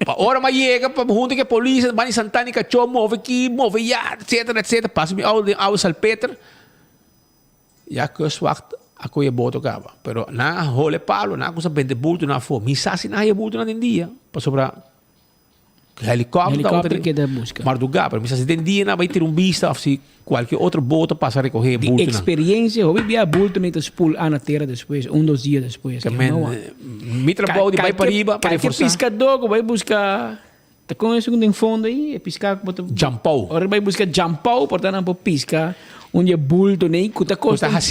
hora mais chega para junto que a polícia, Bani Santana que chama move aqui, move já, etc. Passa me ao Salpeter. Já que os wacht a coisa boto cava. Pero na role palo, na coisa bem de bulto na fo. Misa se na ia bulto na dia. Para sobre helicóptero que dá busca. Mardugar, para mim se tem dia na vai ter vista ou se qualquer outro boto passa a recolher bulto. Experiência, houve via bulto nem spool na terra depois, 2 dias depois. Me trabalho de vai para riba para reforçar. Pescador vai buscar tá com isso tem fundo aí, pescar boto jampau. Ora vai buscar jampau, portanto não pesca. Onde bulto nem custa mas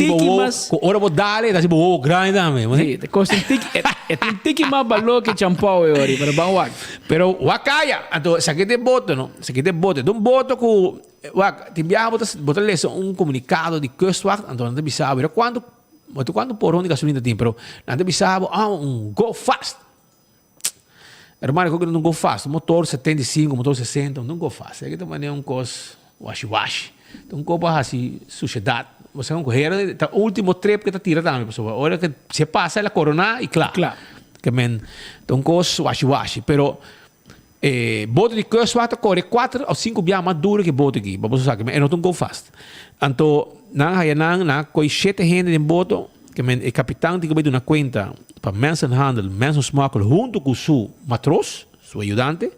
ora vou dar dá tipo grande também. Sim, custa um tiki mais valor que champão ori para bawag. Pero wakaya, então sakit de boto, não? Sakit de boto, um boto com te viaja botar les comunicado de Kustwacht, então não te bisava, quando por onde gasolina tem, pero não te bisava, go fast. Hermano, que não go fast, motor 75, motor 60, não go fast. Aqui também é coisa wash. Então, como assim, sociedade, você não correr, o último trip que está tirando também, pessoal. Agora que se passa, ela corona e claro. Que men, então, coisa washi. Pero, boto de Kustwacht corre 4 ou 5 dias mais duro que boto aqui. Vamos usar que é não go fast. Então, na coisa 7 gente em boto, que o capitão tem que dar uma conta para mensenhandel, mensensmokkel, junto com o matros, seu ajudante,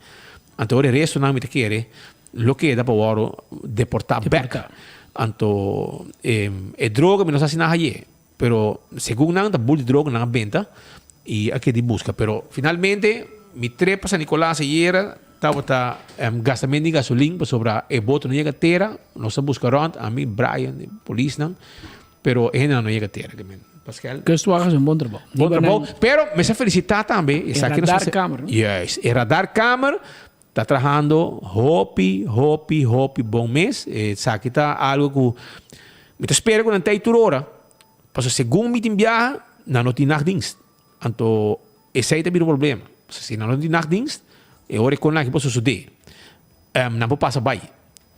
então o resto não me quer, lo que dá para o deportar back. Então, droga, não sei se não é, pero segundo não, da bully droga na venda e aqui de busca, pero finalmente mi trepa San Nicolás ayer estava gastamento de gasolina para sobrar e boto não chega a terra, nós busca rond, a mim Brian, polícia não, pero ainda não chega a terra, Pascal. Que tu hagas um bom trabalho. Bom trabalho, pero me se felicitar também. É radar câmara. Yes, é radar câmara. Está trabalhando hopi, bom mês. Sabe está algo que me espera que não tem hora. Porque segundo me enviar, não tem nachtdienst. Então, esse é o problema. Se não tem nachtdienst, é hora que não posso suceder. Não pode passar bem.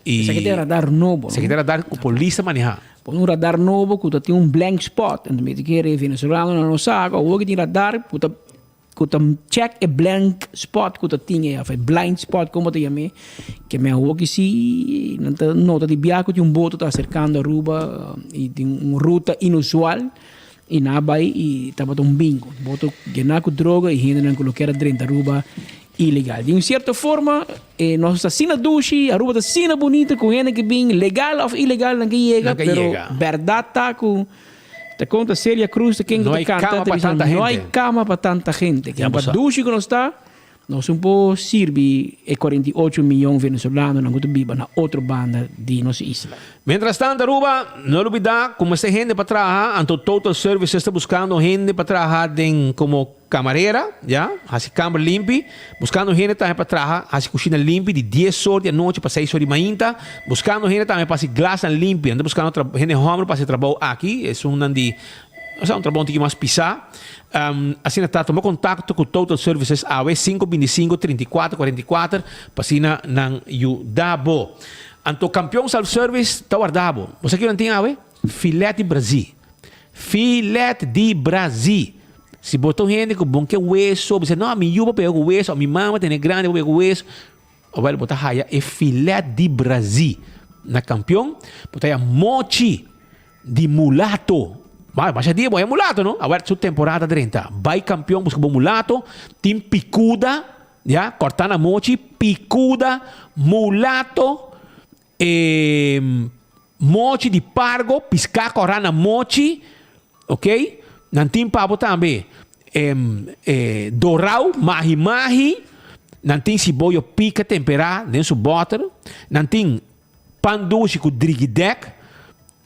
Isso aqui tem radar novo. Isso aqui tem radar que a polícia maneja. Um radar novo que tem um blank spot. Então, me diz venezuelano não sabe, ou que tem radar, que check é blank spot que tinha, é blind spot como te chama, que me o que se nota de biaco de boto está cercando a Aruba e tem uma ruta inusual e na Bahia e estava bingo, boto que com droga e gente não colocar dentro da Aruba ilegal. De uma certa forma, nós está sina dushi, Aruba está sina bonita com gente que vem legal ou ilegal não que chega, pero verdade tá com te conta Celia Cruz, quem não canta, não há cama para tanta gente. Que para dushi que não está, nós um pouco serve 48 milhões de venezolanos não viva na outra banda de nossa isla. Mientras tanto, Aruba, não olvidar como essa gente para trabalhar, então Total Service está buscando gente para trabalhar como camareira, já, assim câmara limpa, buscando gente também para trabalhar, assim cozinha limpa de 10 horas da noite para 6 horas de manhã, buscando gente também para fazer glaça limpa, anda buscando gente homem para fazer trabalho aqui, é um trabalho que mais pisar. Assim está tomou contato com Total Services AW 525-3444 para assim não ajudar. Então, campeão self-service está guardado. Você que não tem AW? Filete de Brasil. Filete de Brasil. Se botou gente com bom que hueso, você não, me yuba pega o hueso, minha mama tem grande pega o hueso. Ou vai botar raia é filete de Brasil. Na campeão, botar mochi de mulato. Mas já dia é mulato, não? Agora sua temporada 30. Vai campeão, busca bom mulato, tem picuda, já, cortando a mochi, picuda, mulato, mochi de pargo, piscar corrana mochi, ok? Não tem pavo também. Dorau, mahi, não tem cebola pica temperada, dentro do butter, não tem pão doce com driguidec,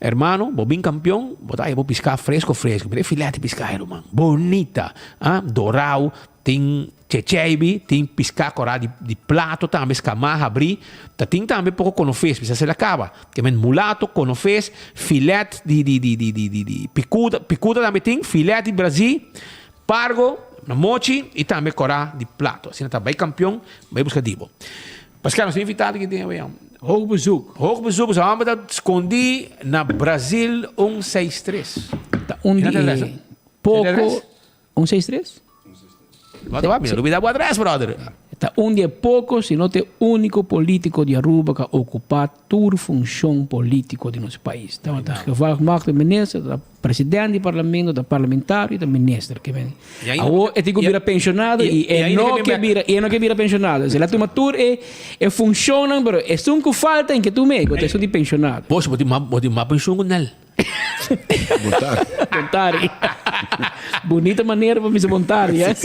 hermano, bobin campeão, botar aí, vou piscar fresco, é filete piscar, irmão, bonita, dorau, tem chechebe, tem piscar corado de plato, também escamarra, abrir, tem também pouco conofês, precisa se acaba, que men mulato, conofês, filete de picuda também tem, filete de Brasil, pargo, na mochi e também corado de plato, assim tá bem campeão, bem buscar dibo. Pascal, nós temos invitado que tem aí, Hoog bezoek, ze hebben dat escondi na Brasil 163. Onde pouco 163? Wat vai, me olvidar o adres, brother. Está onde é pouco, se não tem único político de Aruba que ocupa toda função política de nosso país. Então, está gemaakt de minister, de presidente do parlamento, de parlamentário e de minister. Agora, é que vira pensionado e não que vira pensionado. Se a tua tour é funciona, mas é só que falta em que tu me, que é só de pensionado. Poxa, vou ter uma pensão com ele. Montar. Bonita maneira para me se montar, yes?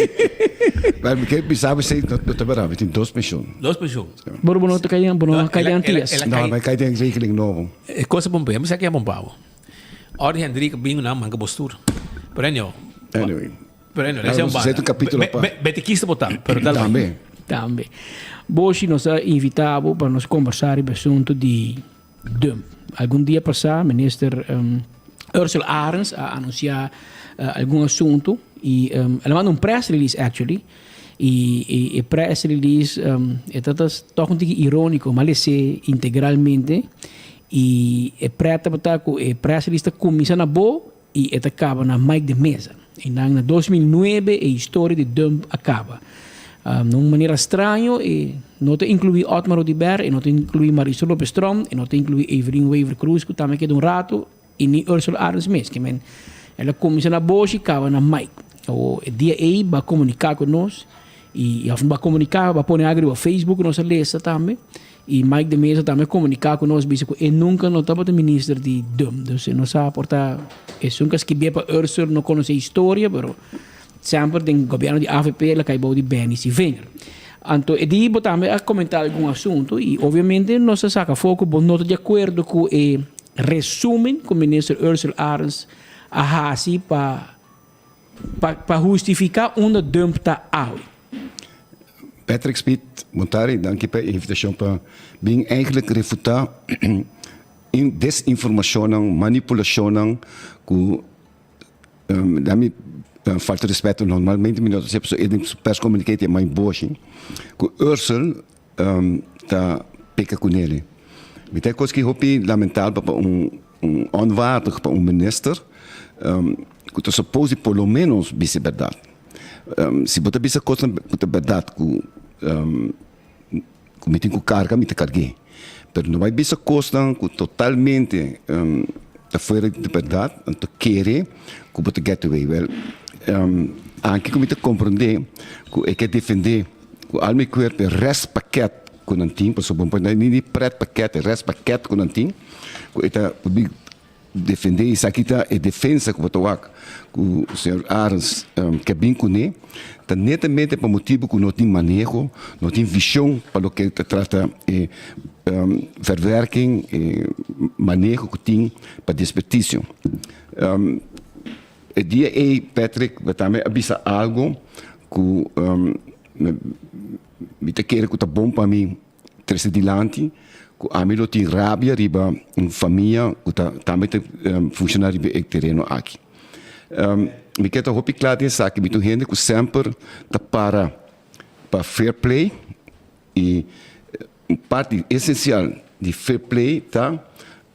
Mas me pensava se eu tenho duas pensões. Duas pensões. Bora não te caiam tias. Não, mas cai tem rekening novo. É coisa bom, mas aqui é bom pau. Ora Hendrik bingo na manga postura. Perenio. Anyway. Perenio, esse é um certo capítulo para. Betequista botar, pero também. Também. Hoje nós invitamos para nos conversar sobre o assunto de dump. Algum dia passado, o ministro Ursula Arens a anunciar algum assunto e ela mandou press release, actually, e press release é todo um pouco irônico, mas é integralmente e é preta para que a press release começa na boa e acaba na mais de mesa. E em 2009 a história de dump acaba. De uma maneira estranha, e não te inclui Otmar Odiber, e não te inclui Marisol Lopes-Strom, e não te inclui Evelyn Weaver Cruz, que também queda rato, e nem Ursula Arens mesmo. Ela comissão na Bosch cava na Mike. O dia aí vai comunicar conosco e vai comunicar, vai pôr agri no Facebook nossa lista também. E Mike de Mesa também comunicar conosco, e nunca não estava o ministro de DUM. Então, não sabe portar, é nunca que bem para Ursula não conhece a história, mas sempre tem governo de AFP, ela caiu de Benis e Wenger. Então, e daí também a comentar algum assunto e, obviamente, não se saca foco, mas não estou de acordo com o resumo que o ministro Ursula Arens a assim para justificar onde DUM está out. Patrick Smith, Montari, dank je per invitatie para bem eigenlijk refutar desinformação, manipulação, que dá-me falta de respeito normalmente, mas eu sempre sou perscomunicate é mais boa, que Ursula está peca com ele. Mas tem coisa que é lamentável para onwaardig para minister, que tu suppose pelo menos bisa verdade. Se você bisa coisa que verdade que me tem que carga, me tem carguei. Mas não vai bisa coisa que totalmente está fora de verdade, então querer que você get away. Well, anche que me tem compreender que é que defender que al meu corpo o rest paquete que não tem, por exemplo, não é pret paquete, rest paquete que não tem, que está defender isso aqui tá é defesa que o senhor Arens que é bem com ele, tá netamente por motivo que não tem manejo, não tem visão para o que trata verwerking, manejo que tem para desperdício. O dia aí, Patrick, vai também avisar algo que me te quer que tá bom para mim, trazer adiante. Que a mim tem rabia riba em família que também funciona riba o terreno aqui. Me quero hopi claro isso aqui, me tu gente que sempre tá para fair play e parte essencial de fair play tá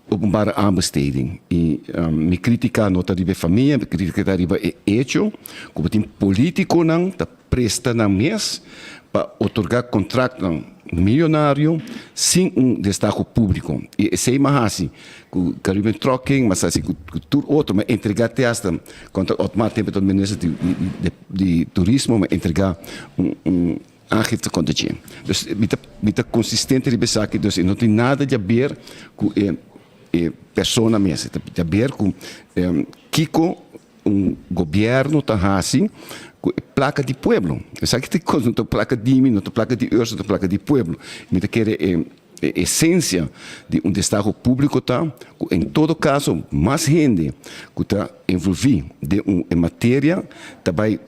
openbare aanbesteding. E me criticar não tá riba família, me criticar riba hecho, como tem político não tá presta na mês para otorgar contrato milionário sem destaque público. E sei mais assim, que Caribbean Trucking, mas assim, que tudo outro, mas entregar testa contra o tempo do ministro de turismo, mas entregar aangifte contra ti. Dus me tá consistente de pensar que dus não tem nada de ver com persona mesmo, de ver com Kiko governo tá assim placa de pueblo. Sabe que tem coisa, não tem placa de mim, não tem placa de Ursula, não tem placa de pueblo. Me quer essência de destaque público tá, em todo caso, mais gente que está envolvido em matéria, também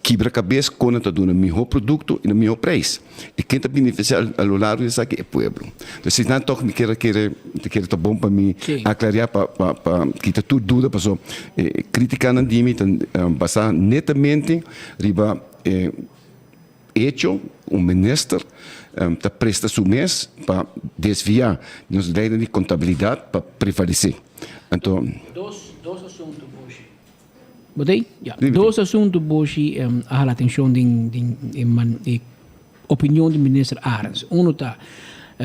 quebra-cabeça quando está dando o melhor produto e o melhor preço. E quem está beneficiando ao largo disso aqui é o povo. Então, se não toca, me quer tá bom para mim aclarar para que está tudo dúvida, para criticar não dime, passar netamente riba hecho ministro está presta seu mês para desviar nos leis de contabilidade para prevalecer. Então, Dois assuntos, Boshi. Botei? Ja. Dois assuntos, Boshi, a atenção de opinião do ministro Arens. Um está,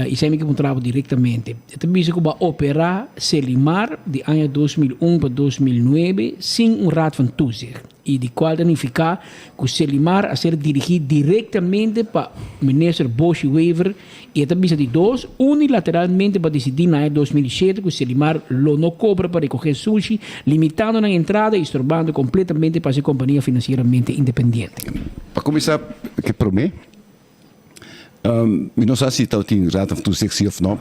e sempre que encontrava diretamente, também se vai operar Selimar de ano 2001 para 2009 sem raad van toezicht. E de qual significa que o Selimar a ser dirigido diretamente para o ministro Boshi Wever e também de dois, unilateralmente para decidir na 2007 que o Selimar não cobra para recoger sushi, limitando a entrada e estorbando completamente para ser companhia financeiramente independente. Para começar, que promete? Não sei se está em raad van toezicht of não,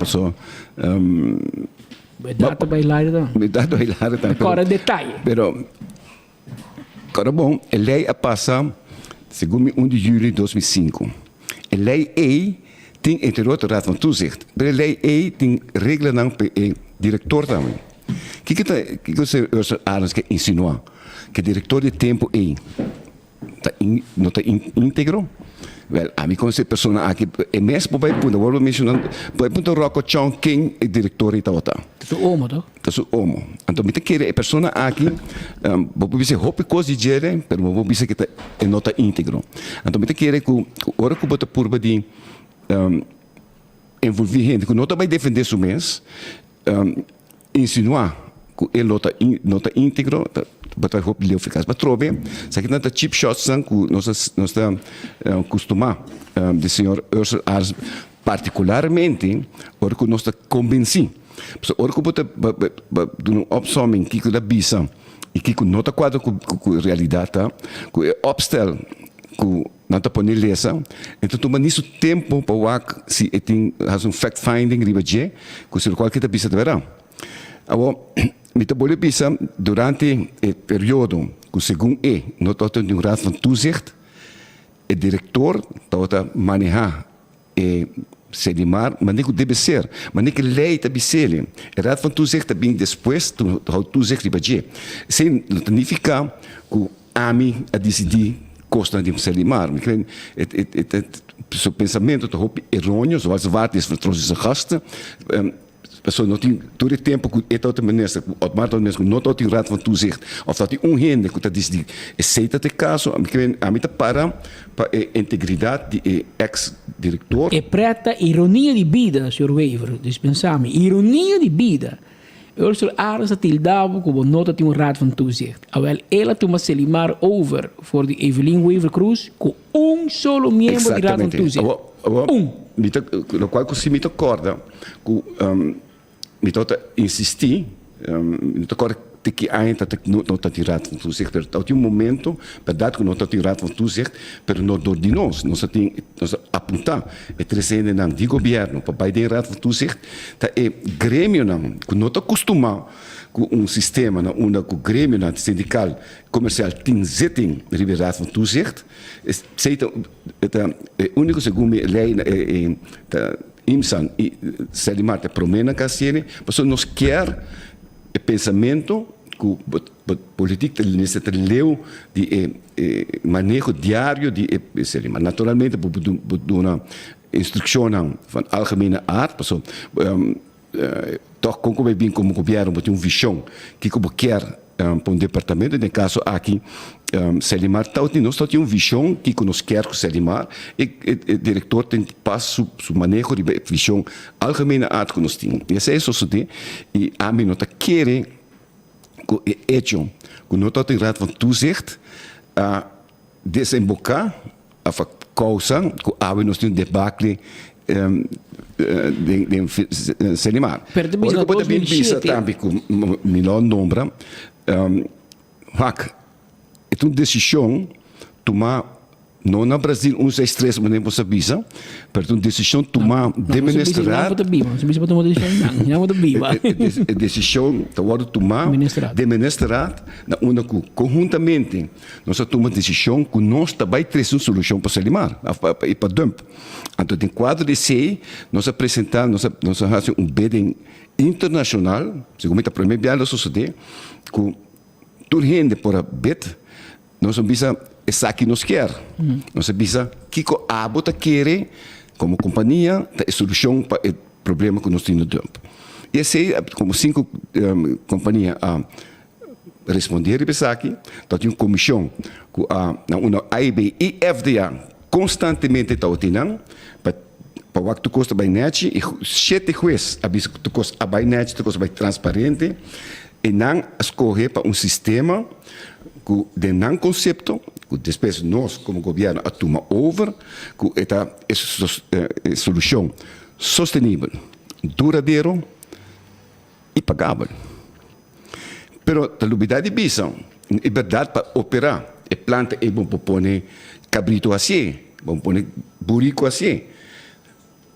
mas data bailar também. Data bailar também. Agora detalhe. Agora, bom, a lei a passar, segundo 1 de julho de 2005. A lei E tem, entre outros, raad van toezicht. Mas a lei E tem regra não para o diretor também. O que você quer insinuar? Que o diretor de tempo E não está íntegro? Well, a mim conhece pessoa aqui, é mesmo para o vou mencionando, para o Rocco Chong, quem é diretor da OTA. Isso é homo, tá? Isso é homo. Então, me quer a pessoa aqui, vou dizer, roupa coisa de gere, mas vou dizer que é nota íntegro. Então, me quer que a hora que você purba de envolver gente, que não vai defender seu mês, insinuar que ele nota íntegro, botar roupa de eficaz. Mas trove, se aqui não tá chip shots que nós está costumar de senhor Ursula Ars particularmente, porque nós está convencido. Porque bota um opsomming que da bisa e que não está quadro com realidade, com opstel que não está por lesa, então toma nisso tempo para se tem has fact finding ribaje, que se qualquer tá bisa de verão. Agora, me tá boleh bisa durante o período que segundo não está tendo raad van toezicht, o diretor está manejar Selimar, mas nem que deve ser, mas nem que lei está bicele. O raad van toezicht está bem depois do toezicht ribaje. Sem significa que a mim a decidir costa de Selimar. Seu pensamento é errôneo, zoals waard is voor onze gasten. Pessoal não tem todo o tempo que é outra ministra, automaticamente ministro não tem raad van toezicht, of dat die onhende que está decidindo. Aceita de caso, a mim para a integridade de ex-diretor. É preta ironia de vida, Sr. Wever, dispensame. Ironia de vida. Ursula Ars had tildavo como nota tem raad van toezicht. Alhoewel ela toma Selimar over voor die Evelien Wever Cruz com solo membro de raad van toezicht. No qual você me acorda que me toca insistir, me toca que ainda não está tirado van toezicht, pero há um momento, verdade que não está tirado van toezicht, pero não door de nós tem apontar, é trazendo não de governo para vai de raad van toezicht, tá é grêmio não, que não está acostumado com sistema na onde o grêmio na sindical comercial tem zitting de raad van toezicht, sei é único segundo lei IMSAN e Selimar te promena cassiere, mas nós quer o pensamento que a política está leu de manejo diário de Selimar. Naturalmente, por uma instrução van algemene aard, toch como bem como governo tem uma visão que como quer para um departamento, no caso aqui Selimar nós temos uma visão que nós quer com Selimar e o diretor tem passo o manejo de visão algemene aard que nós temos. E é isso que e a mim não quer que o hecho que não tem raad van toezicht a desembocar a causa que a nós temos debacle de Selimar. Porque eu também penso também que melhor nombra é uma decisão tomar não no Brasil 163 mas nem você visa, mas uma decisão tomar de ministrar decisão tomar de ministrar na onde conjuntamente nós tomamos decisão que nós também temos uma solução para Selimar e para dump. Então em quadro de sei nós apresentamos nós fazemos bidding internacional, segundo a primeira vez sucede que tudo rende por a bid nós visa essa que nos quer. Nós visa que a bota quer como companhia a solução para o problema que nós temos no dump. E esse como 5 companhias a responder e pensar aqui, então tem uma comissão que uma AIB e FDA constantemente está utilizando para o que custa bem net e 7 juízes a visa que custa bem net, custa bem transparente e não escolher para um sistema que de não conceito que depois nós como governo atuma over que é solução sustentável, duradouro e pagável. Pero a novidade de visão é verdade para operar a planta é bom para pôr cabrito assim, bom pôr burico assim.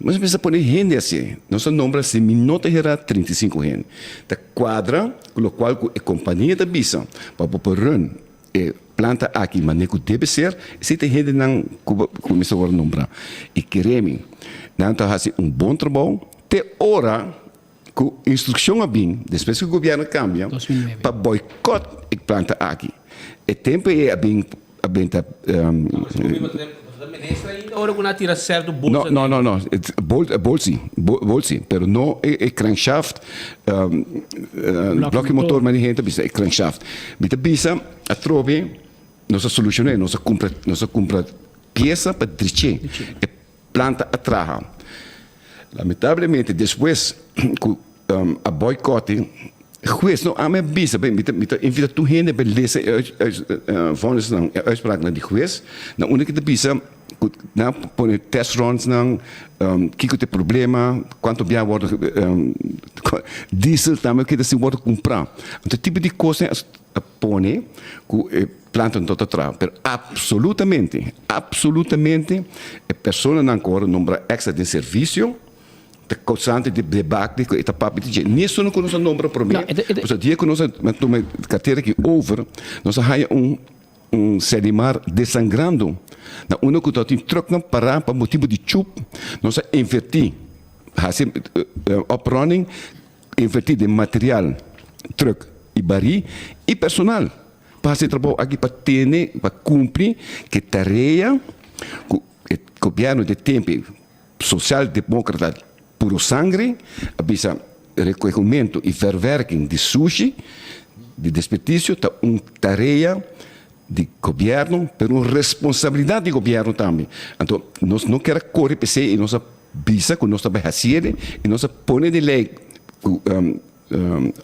Mas precisa pôr rende assim. Nossa nombra se minuto era 35 rende. Da quadra, com o qual a companhia da bisa para pôr run planta aqui, mas nem que deve ser, se tem rende não começou a nombrar. E queremos, não está fazendo bom trabalho, até hora que a instrução é bem, depois que o governo cambia, para boicote a planta aqui. O tempo é bem Ora que não tira certo bolsa. Não. Bolsi, pero não é crankshaft, bloco motor, mas ninguém está é crankshaft. Mas a bisa a trove, nossa solução é nossa compra peça para dirigir, é planta atraja. Lamentavelmente, depois que a boicote Juez, não há mais bisa, bem, invita tu gente para ler vonnis não uitspraak na die juez, na única que bisa na põe test runs não que tem problema, quanto bem wordt diesel também que se wordt comprar, então tipo de coisa põe que plantam todo atrás, pero absolutamente a pessoa não agora nombra extra de serviço de causante de debate que está papo de nisso não conosco nombra para mim porque dia que nós tomamos carteira aqui over nós há sedimar desangrando na única que tem troca não parar para motivo de chup nós invertir assim off-running invertir de material truck e baril e personal para fazer trabalho aqui para ter para cumprir que tarefa que o governo de tempo social-democrata puro sangue, avisa recolhimento e verwerking de sushi, de desperdício, tá tarefa de governo, mas uma responsabilidade de governo também. Então, nós não queremos correr para si e nós visa que nós também fazemos e nós põe de lei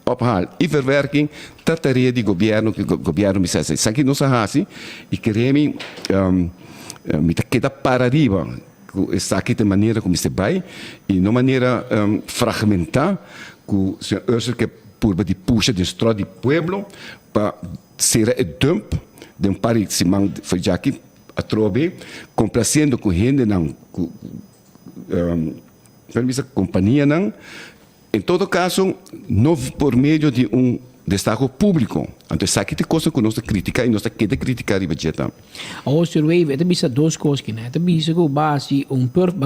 ophal e verwerking da tarefa de governo que o governo me faz. Isso aqui nós fazemos e queremos me queda para arriba. Está aqui de maneira como se vai e não maneira fragmentar que o senhor Ursula que por de puxa destrói do pueblo para ser dump de pari se man foi já aqui a trobe complacendo com gente não permissa companhia não em todo caso não por meio de destaque público. Então, isso aqui é coisa que nós criticamos e nós queremos criticar e budgetar. O senhor Wave, é bisa duas coisas que né, é bisa que o base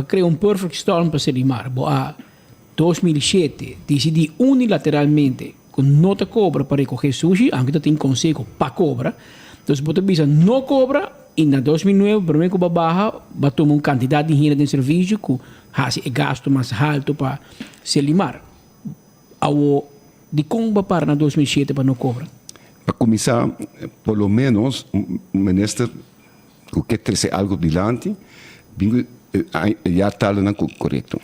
criar perfect storm para se limar. Boa, 2007 decidi unilateralmente que não te cobra para recolher sushi, aunque tem conselho para cobra. Então, você bisa não cobra e na 2009 primeiro que baja, tomar uma quantidade de dinheiro de serviço que faz gasto mais alto para se limar. De como para na 2007 para não cobrar? Para começar, pelo menos, o ministro que quer trazer algo adiante, já está não correto.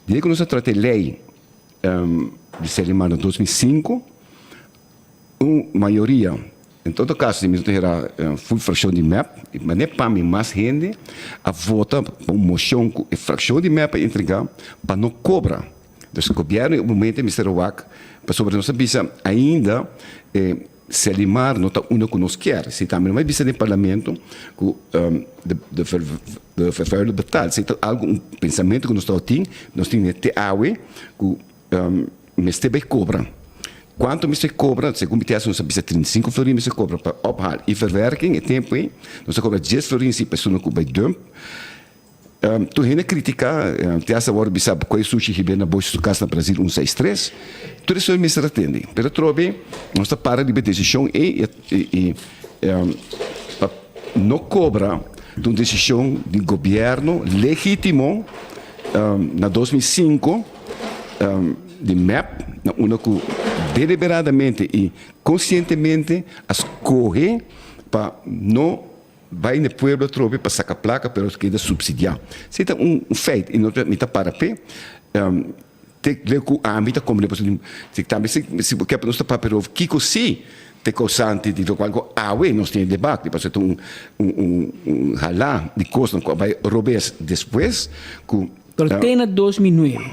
Desde que nós tratamos a lei de Selimar em 2005, uma maioria, em todo caso, se me era full fração de map, mas nem para mim mais gente, a vota para uma moção com fração de map para entregar, para não cobrar. Então, o governo, no momento, Mr. Wack, para sobre nossa visa, ainda se alimar não está único que nós quer. Se também vai visa no parlamento, de ferver batalha. Se tem algum pensamento que nós temos, nós temos que ter água, que Mr. vai cobrar. Quanto Mr. cobra, segundo a nós visa 35 florins, Mr. cobra para ophal e verwerking, e tempo, nós cobra 10 florins se a pessoa que vai dump. Tu ainda criticar, te essa hora sabe qual é o sushi que vem na bolsa do casa no Brasil 163, tudo isso me se atende. Pero trobe, nós está para de decisão e não cobra de uma decisão de governo legítimo na 2005 de MAP, uma que deliberadamente e conscientemente escolhe para não vai no pueblo trobe para sacar placa pero queda subsidiar. Se tem feito e não está para pé, tem leco a mita como depois se também se quer para nós para pero que cosi te causante de qual awe nós tem debate depois tem halá de coisa que vai robes depois que tem na 2009,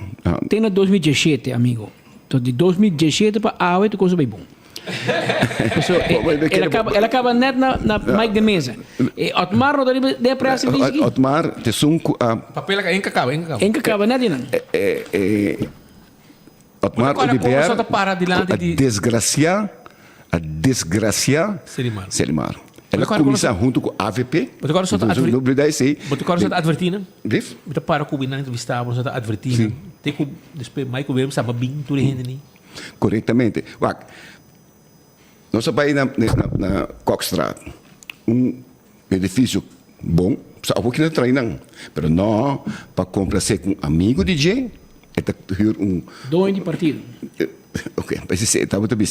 tem na 2017, amigo. Então de 2017 para awe tu coisa bem bom. Ela acaba net na mic de mesa. Otmar não dá para assim dizer. Otmar te sunco a papel que acaba. Net não. Otmar Oliveira a desgraciar Selimar. Ela começa junto com a AVP. Mas agora só está advertindo. Diz? Mas para o na entrevista, você está advertindo. Tem que depois Michael Williams sabe bem tudo ainda. Corretamente. Nós vamos na Cockstraat, edifício bom, só um pouquinho de treinão, mas não para complacer com um amigo DJ, dono de partido. Ok, mas isso está muito bem.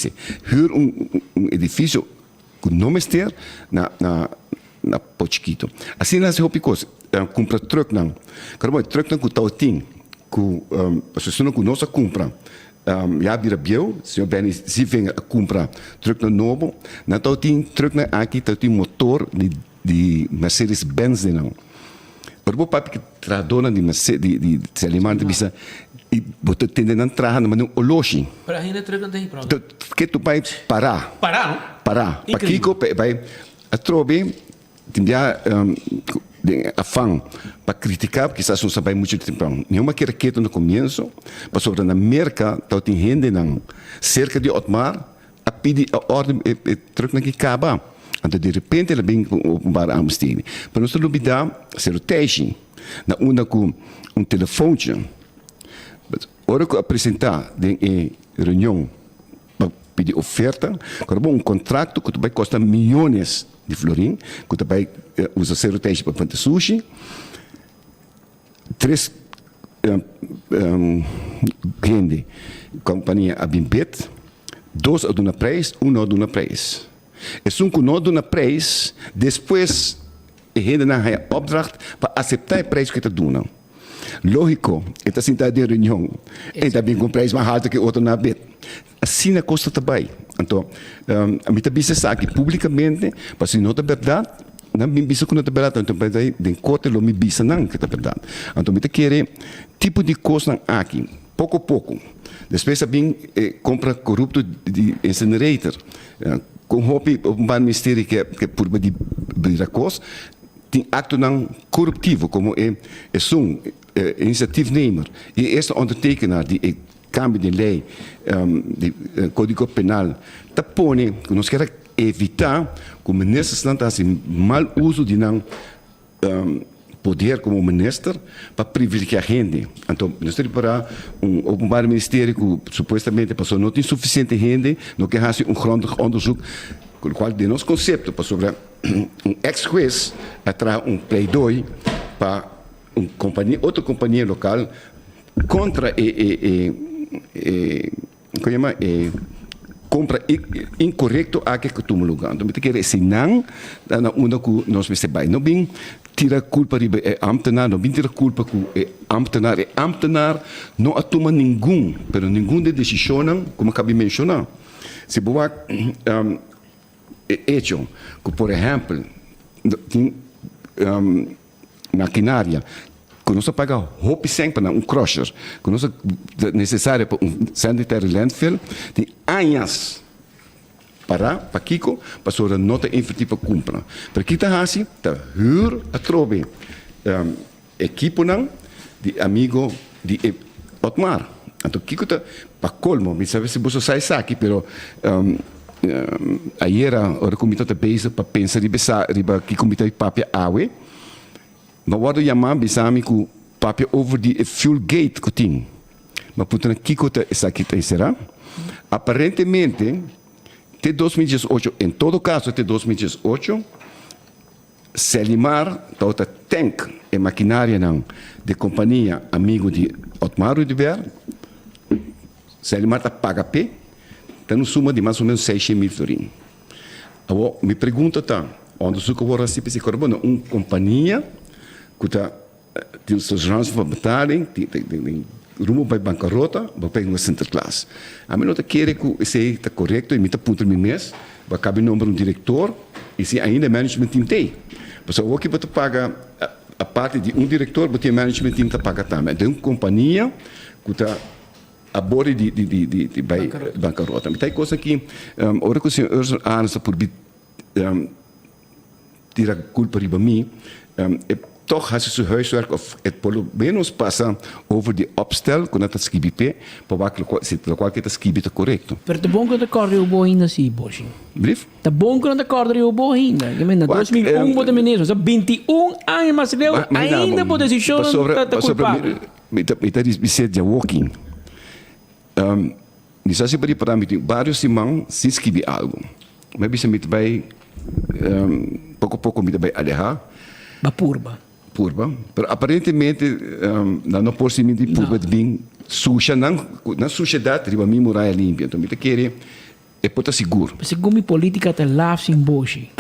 Hur edifício com nome ter na Pochiquito. Assim nós temos compra truck não, caramba truck não com tautim, com a pessoa que nós compra ja, vira bieu, senhor Benny, se vem a comprar truck no novo, na tal tem truck na aqui, tal tem motor de Mercedes-Benz não. Orbo papi que tradona de Mercedes de se alimenta bisa e botar tende na entrada mas não oloshi. Para ainda truck não tem problema. Que tu vai parar. Parar, não? Parar. Para Kiko vai a trobe tinha afã para criticar porque isso não sabe muito tempo. Nenhuma queira no começo, para sobre na merca, tal tem gente não cerca de Otmar a pedir a ordem truck na que acaba. Então, de repente, ele vem com o bar Amsterdã. Para nós não dar certeza, na uma com telefone, hora que apresentar em reunião para pedir oferta, quando contrato que vai custar milhões de florim, que vai usar certeza para fazer sushi, 3 gente, companhia a Bimbet, 2 a dona preço, 1 a dona preço. É um que não dá preço, depois a gente não tem opdracht para aceitar o preço que está dando. Lógico, está sentado de reunião, e também com preço mais alto que outro na bet. Assim na costa também. Então, a minha bisa aqui publicamente, para se não é verdade, não me bisa que não é verdade, então para daí de corte não me bisa não que é verdade. Então, me quer tipo de coisa aqui, pouco a pouco. Depois também compra corrupto de incinerator. Com hobby um mistério que é por de Biracos tem acto não corruptivo como é iniciative-nemer e este ondertekenaar de cambio de lei de código penal tá põe que nós queremos evitar que o ministro não faça mal uso de não poder como ministro para privilegiar a gente. Então, nós temos para um ministério que supostamente a pessoa não tem suficiente gente, não quer fazer grondig onderzoek, com o qual de nosso conceito para sobre ex-juez atrás pleidói para outra companhia local contra compra incorreto a que tu me lugar. Então, quer dizer, não, na onda que nós percebemos, não bem tira culpa de ambtenaar, não bem tira culpa que ambtenaar não toma nenhum de decisão, como acabei de mencionar. Se boa hecho que, por exemplo, tem maquinária que nós paga roupa sempre para crusher, que nós necessário para sanitary landfill, tem anos para Kiko, para sobre nota efetiva compra. Para que está assim, está huur a trobe equipo não de amigo de Otmar. Então Kiko está para colmo, me sabe se você sai aqui, pero ayer hora comita está base para pensar riba que comita de papel awe. Mas wat chamar bisami ku papel over die fuel gate que tem. Mas puta Kiko está aqui será? Aparentemente até 2018, em todo caso até 2018, Selimar, toda tank e maquinária não de companhia amigo de Otmar Rudiver, Selimar está paga P, está no suma de mais ou menos 600 mil florins. Agora, me pergunta tá, onde se cobra assim para se cobrar uma companhia que está tem os chances para batalhem, tem rumo para bancarrota, vai pegar uma center class. A mim não quer que isso está correto, e me está ponto no mês, vai caber o número do diretor, e se ainda management team tem. Porque o que você paga a parte de diretor, você management team está paga também. Tem uma companhia que está a bordo de bancarrota. Mas tem coisa que, hora que o senhor Arns por tirar a culpa para mim, toch has je huiswerk of het polo menos passa over de opstel quando está escrito para se qualquer está escrito correto. Per te bom que de corda o boa ainda sim, Boshi. Brief? Te bom que de corda o boa ainda. Que men 2001 pode ministro, so 21 anos mas deu ainda pode decidir tá culpado. Me dizer de walking. Nisa se para mim vários simão se escrever algo. Mas bisa me vai pouco me vai alejar. Bapurba. Pero aparentemente não por cima de purba de bem suja na sociedade riba mi muralha limpa então me querer é porta seguro seguro política te lava sem boche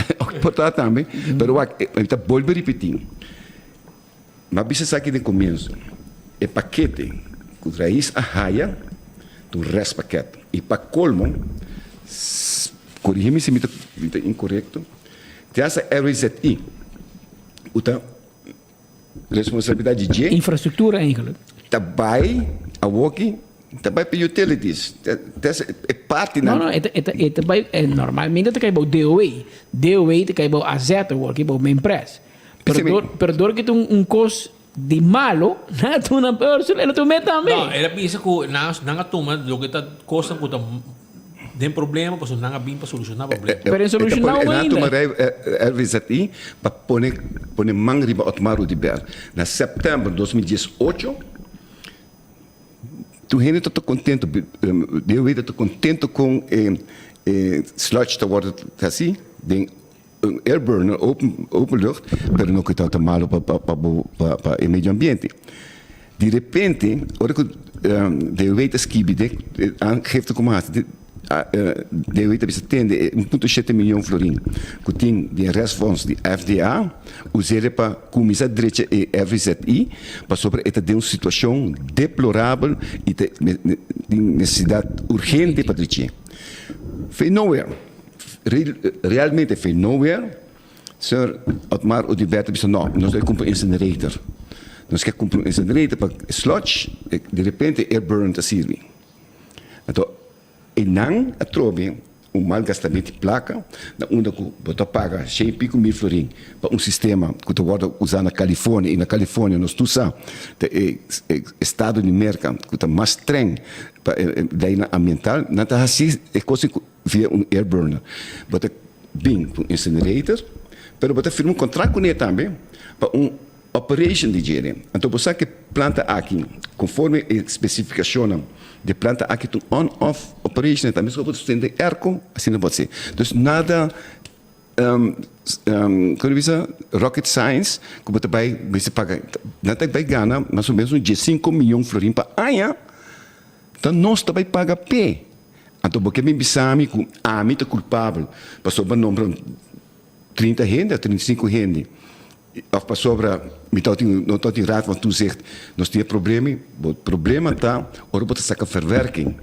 porta também pero está volve repetir mas bisa aqui de começo é paquete com raiz a raia tu respakket. E para colmo, corrige-me se me está incorreto, tem essa RZI, outra responsabilidade de infraestrutura eigenlijk. Também a walking, também para utilities. É parte não. Normalmente te krijg je DOE. DOE te krijg je AZ, work je main press. Pero que tu cost di malo, na tu na person, ela tu meta me. No, era pensa ko na tuma do que tá costa ko tem problema, pois não há bem para solucionar o problema. Para solucionar o ainda. Na RZI para pôr mão riba Otmar Udiber. Na setembro de 2018, tu ainda está contente, eu ainda estou contente com sludge te worden assim, den airburner, open lucht, pero não que está tão malo para o meio ambiente. De repente, ora que de weet as kibide aangeeft como de weet dat tende 1,7 miljoen florin. Que tem de response de FDA, usere para começar direito e RZI, para sobre esta de uma situação deplorável e de necessidade urgente para direito. Foi nowhere. Realmente foi nowhere. Sir Otmar Udiberto disse não, nós vamos comprar incinerator. Nós queremos comprar incinerator para sludge, de repente airburn está servindo. Então, e não a trove malgastamento de placa, onde você paga 100 mil florin para sistema que você pode usar na Califórnia, e na Califórnia nós usamos o estado de merca que está mais streng para a ambiental, não está assim, é coisa via airburner. Você bem com incinerator, mas você firma contrato com ele também para operation de gênero. Então você que planta aqui, conforme a especificação de planta aqui, tu on-off operation, também só pode estender erco, assim não pode ser. Então nada, como diz, rocket science, que você paga, não vai ganhar mais ou menos de 5 milhões de florim para ano, então nós também paga P. Então porque me bisami com a mim é culpável, para sobre o número 30 renda, 35 renda. Of para sobra, não estou tirado, mas tu zegt, nós temos problema. O problema está, ora você saca verwerking.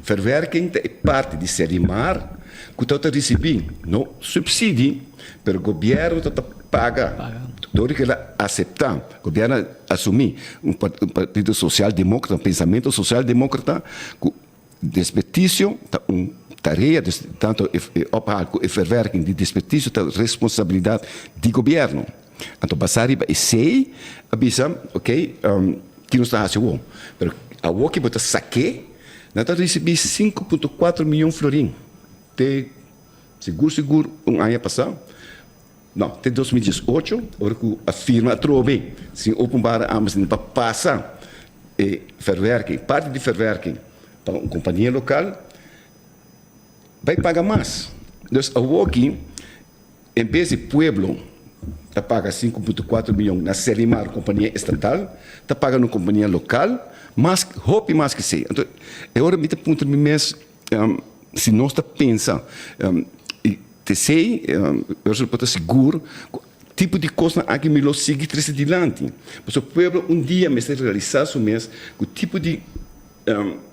Verwerking é parte de Serimar, que está recebendo no subsídio, mas o governo está paga. Dori que ela aceitar, o governo assumir partido social-democrata, pensamento social-democrata, que desperdício está tarefa, tanto o verwerking de desperdício, está responsabilidade do governo. Então, passar e sei, avisa, ok, que não está assim, mas a o que você saque, não está recebendo 5,4 milhões de florim. Tem seguro, ano passado. Não, até 2018, hora que a firma trove, se open bar Amazon para passar verwerking, parte de verwerking para uma companhia local, vai pagar mais. Então, a Woki, em vez de pueblo, está paga 5,4 milhões na Serimar, companhia estatal, está paga na companhia local, mas roupa mais que sei. Então, é hora de ponto de mês, se nós está pensando, te sei, eu sou para seguro, tipo de coisa que me lo sigue três adiante. Mas o povo dia me está realizando o mês, o tipo de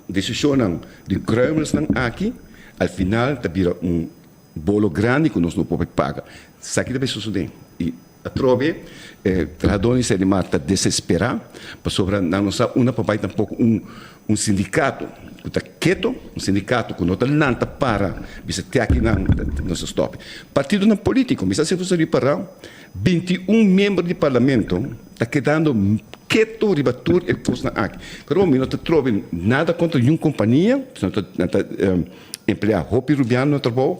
decisão de grumas aqui, al final está vira bolo grande que nós não podemos pagar. Isso aqui deve suceder. E a trove, trabalhadores de mata desesperar, para sobrar não só uma papai tampouco um sindicato que está quieto, um sindicato que não está nada para, você tem aqui não se stop. Partido não político, mas se você reparar, 21 membros do parlamento está quedando quieto, ribatur e coisa aqui. Pero não está trove nada contra nenhuma companhia, não está emplear roupa rubiano no trabalho,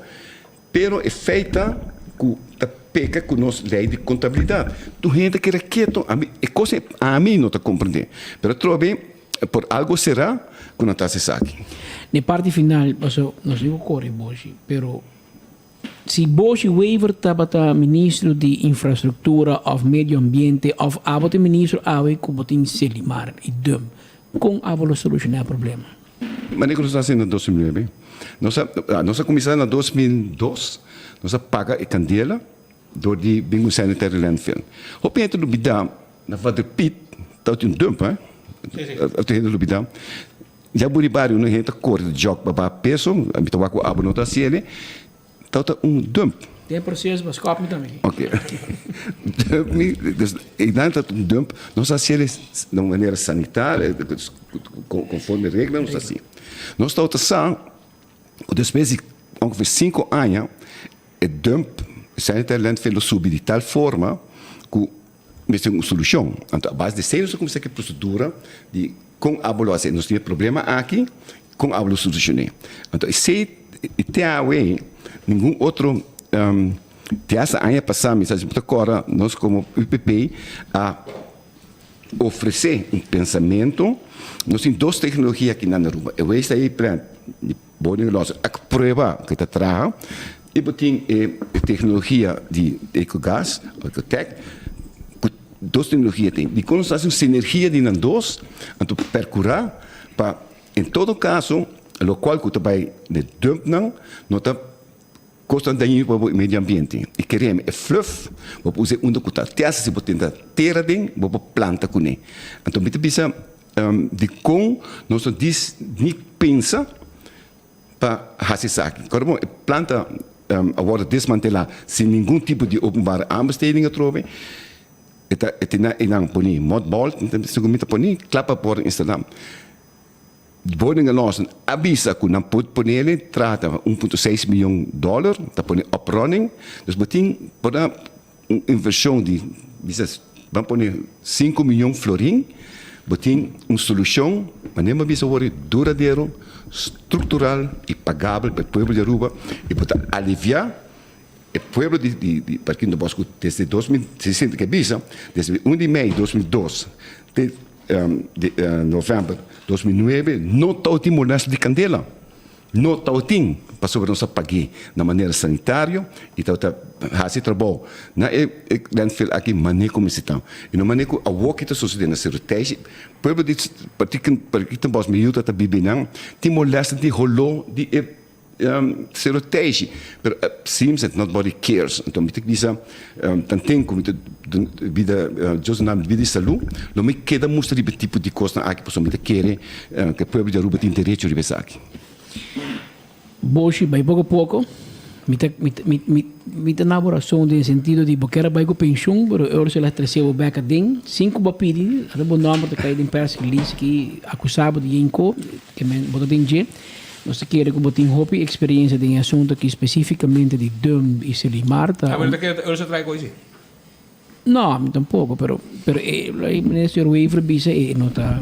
pero é feita com peca com nossa lei de contabilidade. Tu gente que era quieto, é coisa a mim não está compreendendo. Pero trove por algo será que não está se saque. Na parte final, não sei o corre Boshi, pero se Boshi waiver estava ministro de infraestrutura ou meio ambiente ou abote ministro awe como tem Selimar e dum, com avolo solucionar o problema. Mas nem que nós está sendo em 2009. Nós começamos em 2002, nós paga a candela do de bingo sanitary landfill. O pente do bidá na Vader Pit, tá um dump, Tem no Lubidão. já buribário não gente cor de jogo para peso, a mim toca a bonota ciele, tá dump. Tem processo, mas copy também. Ok. E dentro um dump, nós fazemos de maneira sanitária, conforme regra, nós assim. Nós estamos assim, depois de ongeveer 5 anos, o dump sanitário landfill subir de tal forma que nós temos uma solução. Então, a base de 6 nós começamos a procedura de com a bolsa, nós temos problema aqui, com a bolsa solucionar. Então, se tem a way, nenhum outro essa ano passada, agora, nós como UPP, a oferecer um pensamento, nós temos 2 tecnologias aqui na Aruba. Eu estou aí para a prova que está atrás, e tem a tecnologia de ecogás, ecotec, 2 tecnologias tem. E quando nós fazemos sinergia de nós 2, então percurar, para, em todo caso, o qual que vai de dump não está costando daño para o meio ambiente. E queremos fluff, para usar onde que está terra, se pode tentar terra dentro, para planta com ele. Então, me pensa de como nós não pensa para fazer isso aqui. Quando a planta agora desmantelar sem nenhum tipo de openbare aanbesteding trove, é não põe modball, então se começa a pôr clapa por Instagram. Woningen lossen avisa que não pode pôr ele trata $1.6 milhão, está pôr up-running, dus betekent para uma inversão de, vamos pôr 5 milhões florim, betekent uma solução, mas nem bisa ser duradouro, estrutural e pagável para o povo de Aruba e para aliviar o povo de Parquinho do Bosco desde 2060 que bisa, desde 1 de maio de 2002 de novembro de 2009, não está molesta de candela. Não está para sobre nós pagar de maneira sanitária e está fazendo trabalho. Não é landfill aqui, maneira como está. E não maneira a walk está sucedendo na certeza. Povo de Parquinho do Bosco meio está bebendo, tem molesta de rolô de certeza, pero seems that nobody cares. Então, me tem que dizer, tanto como vida, vida de saúde, não me queda mostrar o tipo de coisa aqui, porque me quer que o povo de Aruba tem direito de ver aqui. Boshi, vai pouco a pouco, me tem elaboração no sentido de porque era vai com pensão, pero eu se lá trazia o beca ding, 5 bapidi, era bom nome de cair em perto que acusado de inco, que me botou dinheiro. Nós queremos que botem roupa e experiência de assunto que especificamente de dump e selimar. A verdade é que eu já trago isso. Não, tampouco, pero o ministro Weaver disse não está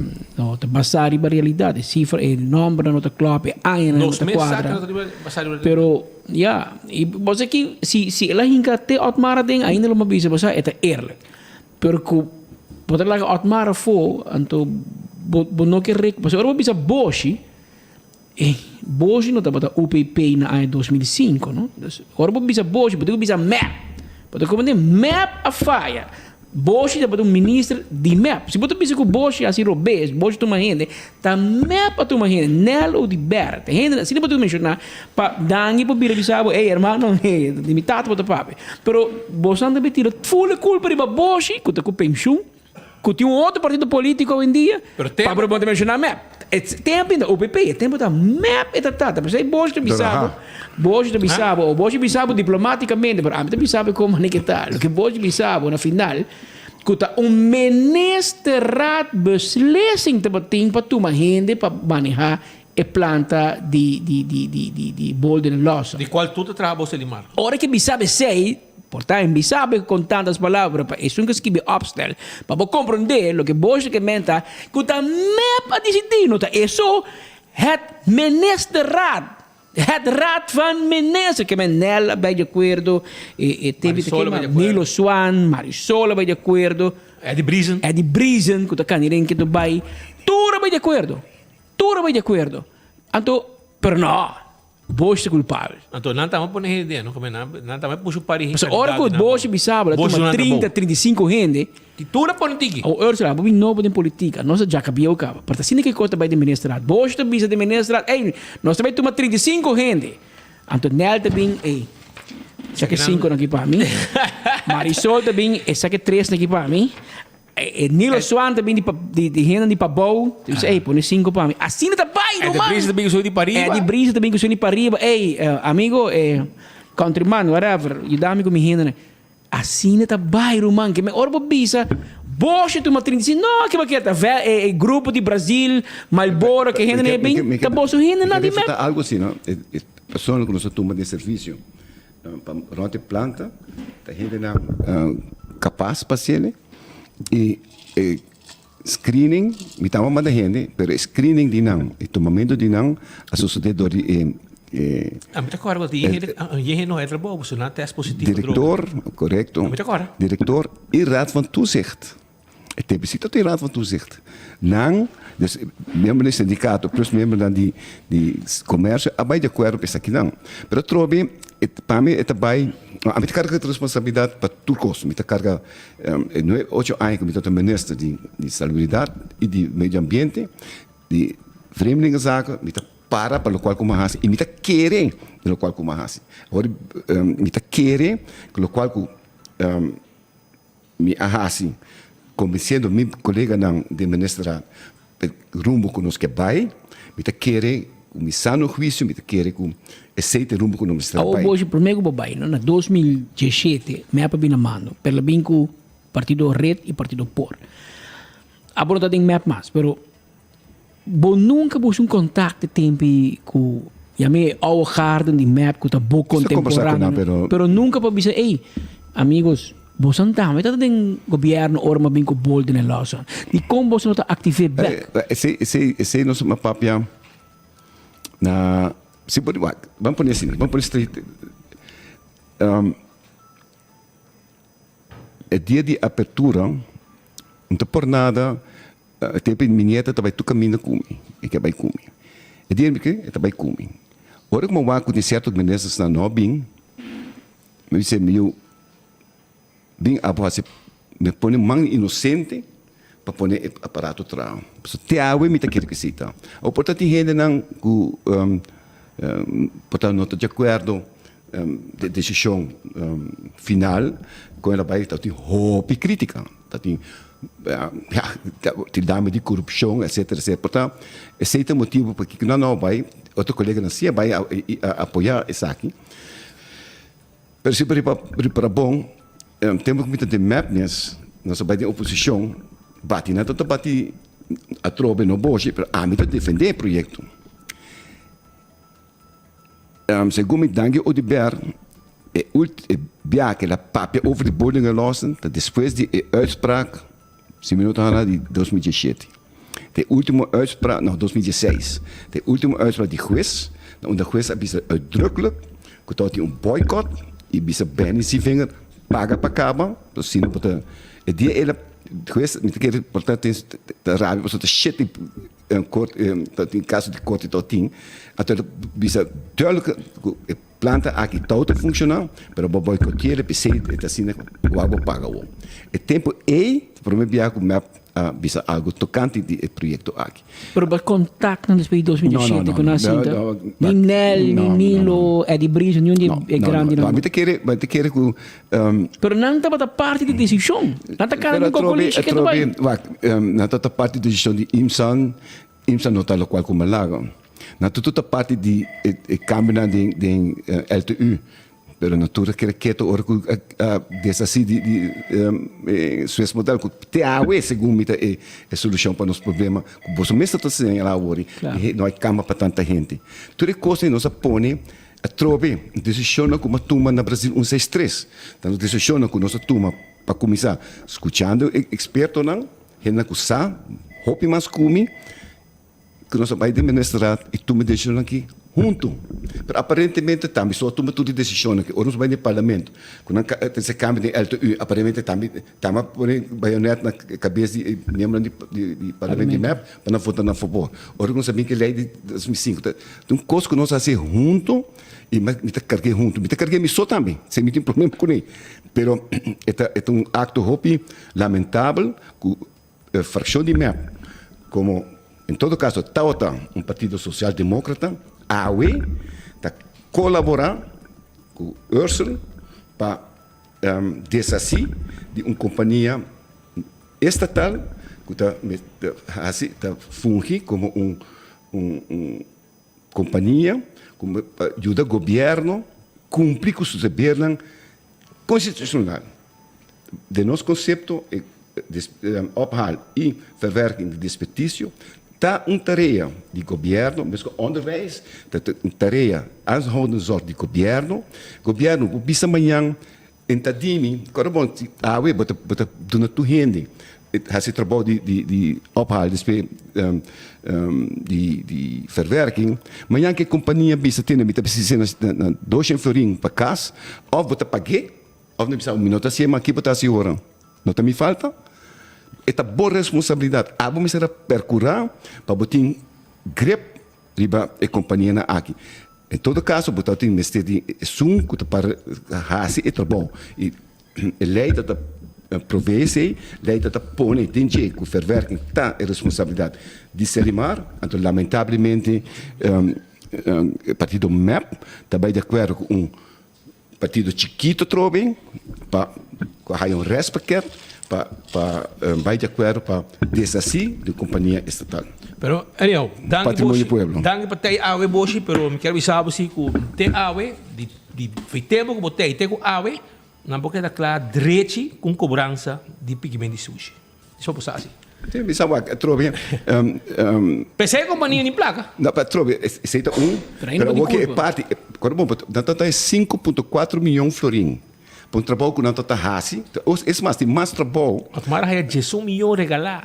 basado na realidade, cifra, o número não está claro, anos não está quadra. Pero e você que se ela hinca te otmara ding ainda não bisa basa é eerlijk. Pero que pode lá otmara for, então não quer rec, mas agora bisa boshi. Boshi não está para UPP na ano 2005, não? Agora bisa Boshi, porque bisa map, porque como tem map a falha, Boshi está para ministro de map. Se você pensa que Boshi assim robês, Boshi toma gente, tá map a toma gente, nelo de berta, gente, se não pode mencionar, para dangi para vir bisabo, irmão, limitado para papi. Pero Boshi não deve tirar full culpa de Boshi, que está com pensão. Que tem outro partido político hoje em dia, para poder mencionar map. Tempo ainda, o PP, tempo da map e tratata. Mas aí Bosch de Bissabo, ou Bosch de Bissabo diplomaticamente, para a Bissabo como nem que tal. Que Bosch de Bissabo, na final, que está ministerrat beslissing te bating para tomar gente para manejar a planta de bol de losa. De qual tu trabalha você limar? Ora que Bissabo sei, portanto, me sabe com tantas palavras, para isso que escrevi obstel, para compreender o que Bosch que menta, que está mep a decidir, não está? Isso é ministerrat, é rat van minister, que nela vai de acordo, e teve que Nilo Swan, Marisola vai de acordo, Eddie Brisen, que está canirem que tu vai, tudo vai de acordo, então, pero não. Bosch é culpável. Então, não estamos por ideia, não estamos por chupar isso. Mas ora que o Bosch bisaba, toma 30, 35 gente. Que tudo é política. Ou eu sei lá, não novo em política. Nós já cabia o cabo. Para assim que coisa vai administrar. Bosch também bisa administrar. Ei, nós também toma 35 gente. Então, nela também, ei, saque 5 aqui para mim. Marisol também, saque 3 aqui para mim. Nilo Suante bem de renda de pabou. Tu sei, põe 5 para mim. Assim tá bem, É de brisa também que eu sou de Pariba. É de brisa também que eu sou de Pariba. Ei, amigo, countryman, whatever. E dá amigo me renda, né? Assim tá bem, man. Que me orbo bisa. Bocha tu matrin diz, não, que baqueta, grupo de Brasil, Malboro, que renda bem, tá bolso renda nada de algo assim, não? Pessoas que nós tomamos de serviço para a planta, a gente não capaz para ser e screening, me estava mandando gente, pero screening de não, e tomamento de não, a sociedade Amita agora, je não é trabalho, você não tem positivo. Diretor, correto. Diretor e raad van toezicht. Het heeft tot de raad van toezicht. Não, dus membro do sindicato, plus membro de comércio, abai de acordo com isso aqui não. Pero trobe, para mim, é também, a minha carga de responsabilidade para turcos, minha carga, não é 8 anos que eu estou ministro de salubridade e de meio ambiente, de vreemdelingenzaken, para o qual como hasi, e me querem pelo qual como hasi. Agora, me querem pelo qual me hasi. Convencendo meu colega de ministra rumbo que nos que vai, me querem com sano juízo, me querem com aceite rumbo que nos vai. Hoje primeiro babai, no 2017, me apa bina mano, pela binco partido Red e partido Por. Agora tem map mais, pero bo nunca bus um contato tempo com a minha ao garden de map com a boa contemporânea, pero nunca para dizer, ei, amigos, vos andam, mas tem governo orma bem com bol de nelosa. E como vos não tá ativar back? Esse não uma papia na se pode vamos por assim, vamos por street. É dia de apertura, não tá por nada. Tempo minha nieta também tu caminha comigo, e que vai comigo. É dia que também comigo. Ora como vai com certo ministros na nobin, me disse meu bem após me põe mão inocente para pôr aparato trau. So te awe me taquele que cita. O portanto gente não com portanto não de acordo de decisão final com ela vai estar tem hope crítica, tem te dá de corrupção, etc, etc. Portanto, esse é o motivo porque não vai outro colega não se vai apoiar isso aqui. Mas se para bom temos que ter mapness, nós vai ter oposição, bate na toda bate a trobe no boche, para a mim defender o projeto. Segundo danke o de Ber, que a papel over de boarding gelossen, depois de uitspraak, se minutos de 2017. De última uitspraak, não, 2016. De última uitspraak de juez, onde juez is uitdrukkelijk, dat hij een boycott, e bisa bem se vinger paga para acaba, assim para o dia ele juez, me quer portanto tem rábia, portanto shit em caso de corte totin, até bisa duidelijk planta aqui todo funcional, pero o boicotear ele precisa assim o água paga o. O tempo para mim viajar com map bisa algo tocante de projeto aqui. Pero o contato desde 2017 com a cinta, nem Nilo, é de brisa, nenhum é grande não. Mas te quer com pero não estava da parte de decisão, não está cara com política que vai. Não está parte de decisão de IMSAN não está local como lago. Na toda parte de câmara de LTU, pero natura que quieto orgo dessa assim de Suez modelo que te awe segundo a solução para nosso problema que você mesmo está sendo lá hoje não é cama para tanta gente tudo coisa nós põe a trobe decisão como toma na Brasil 163 então decisão que nós toma para começar escutando experto não gente que sabe hope mais come que nós vai administrar e toma decisão aqui junto. Pero aparentemente também só toma tudo decisão aqui. Ou nós vai no parlamento. Quando se cambia de LTU, aparentemente também põe baionete na cabeça de membro de parlamento de MEP para não votar a favor. Ou nós sabemos que a lei de 2005. Então, coisa que nós fazemos junto e me carreguei junto. Me carreguei só também. Sem ter problema com ele. Pero é um acto lamentável que a fração de MEP, como em todo caso, Tauta, um partido social-democrata, AUE, está colaborar com o Ursula para desassi de uma companhia estatal que está funge como companhia como ajuda o governo cumprir com seus deveres constitucionais. De nosso conceito ophal e verwerking de desperdício está uma tarefa de governo, mas o onderwijs está uma tarefa aanhoudende zorg de governo bisa amanhã entadimi, corabon, bota dona tu rende. Esse trabalho de ophal, de verwerking, amanhã que a companhia bisa tem, precisa na 200 florin para casa, ou bota paguei, ou não precisa minuto assim, mas aqui bota assim hora. Não tem me falta? É a boa responsabilidade. Abo me será percurar para botar grip riba a companhia na aqui. Em todo caso, botar tem mestre de sum que para fazer o trabalho. E lei da provesse, lei da põe dinheiro que o verwerking tá a responsabilidade de Selimar. Então, lamentavelmente, o partido MEP também de acordo com partido chiquito trove para ter respeito vai de acordo para desassi de companhia estatal. Pero, Ariel, patrimônio pueblo. Danke para ter awe boshi, pero me quero avisar se que ter awe de tempo que botei ter com awe, não porque da clara direito com cobrança de pigmento de sushi. Isso pode ser assim. Tem bisa wak trove. PC companhia em placa. Não, para trove, aceita pero o que é parte, quando bom, é 5.4 milhões florim. Para um trabalho que não está fácil, é mais, tem mais trabalho. A tomara é 18 milhões regalar.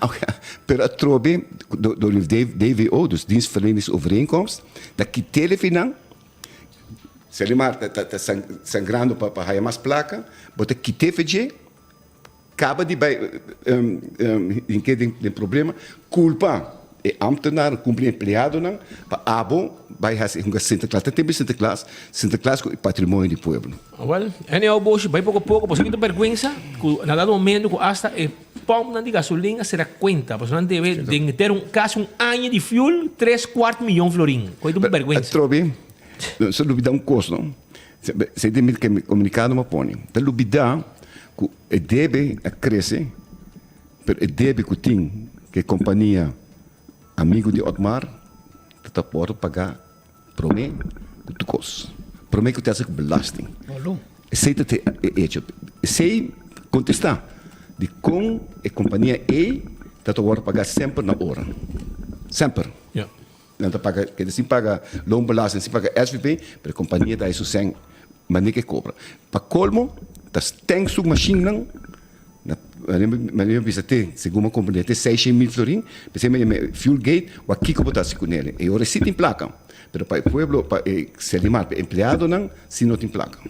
Pero a trove do DVO, dos dienstverleners overeenkomst, dat que telefinan, Selimar está sangrando para ganhar mais placa, bota que TVG, acaba de em que tem problema, culpa é ambtenaar, cumprir empregado não, para abo vai fazer uma Santa Claus, tem Santa Claus com patrimônio do povo. Well, anyhow, boss, vai pouco a pouco, porque tem vergonha, que na dado momento que hasta o pão de gasolina será conta, porque não deve ter caso ano de fuel 3/4 milhão florim, coisa de vergonha. Trobe, se duvida custo, não? Se tem que comunicado uma põe, da duvida que deve crescer, mas deve que tem que companhia amigo de Otmar, está pode pagar para mim o custo. Para mim que tem essa belasting. Sei que sei contestar de como a companhia está pode pagar sempre na hora, sempre. Não está paga, que se paga loonbelasting, se paga SVP, para a companhia da isso sem, mas nem que cobra. Para colmo, das tem sua machine mas eu pensei ter, segundo uma companhia, ter 600.000 florim, pensei que fuel gate, o aqui que botasse com ele. E eu recito em placa, mas para o povo, para Selimar, para empregado, não, se não tem placa.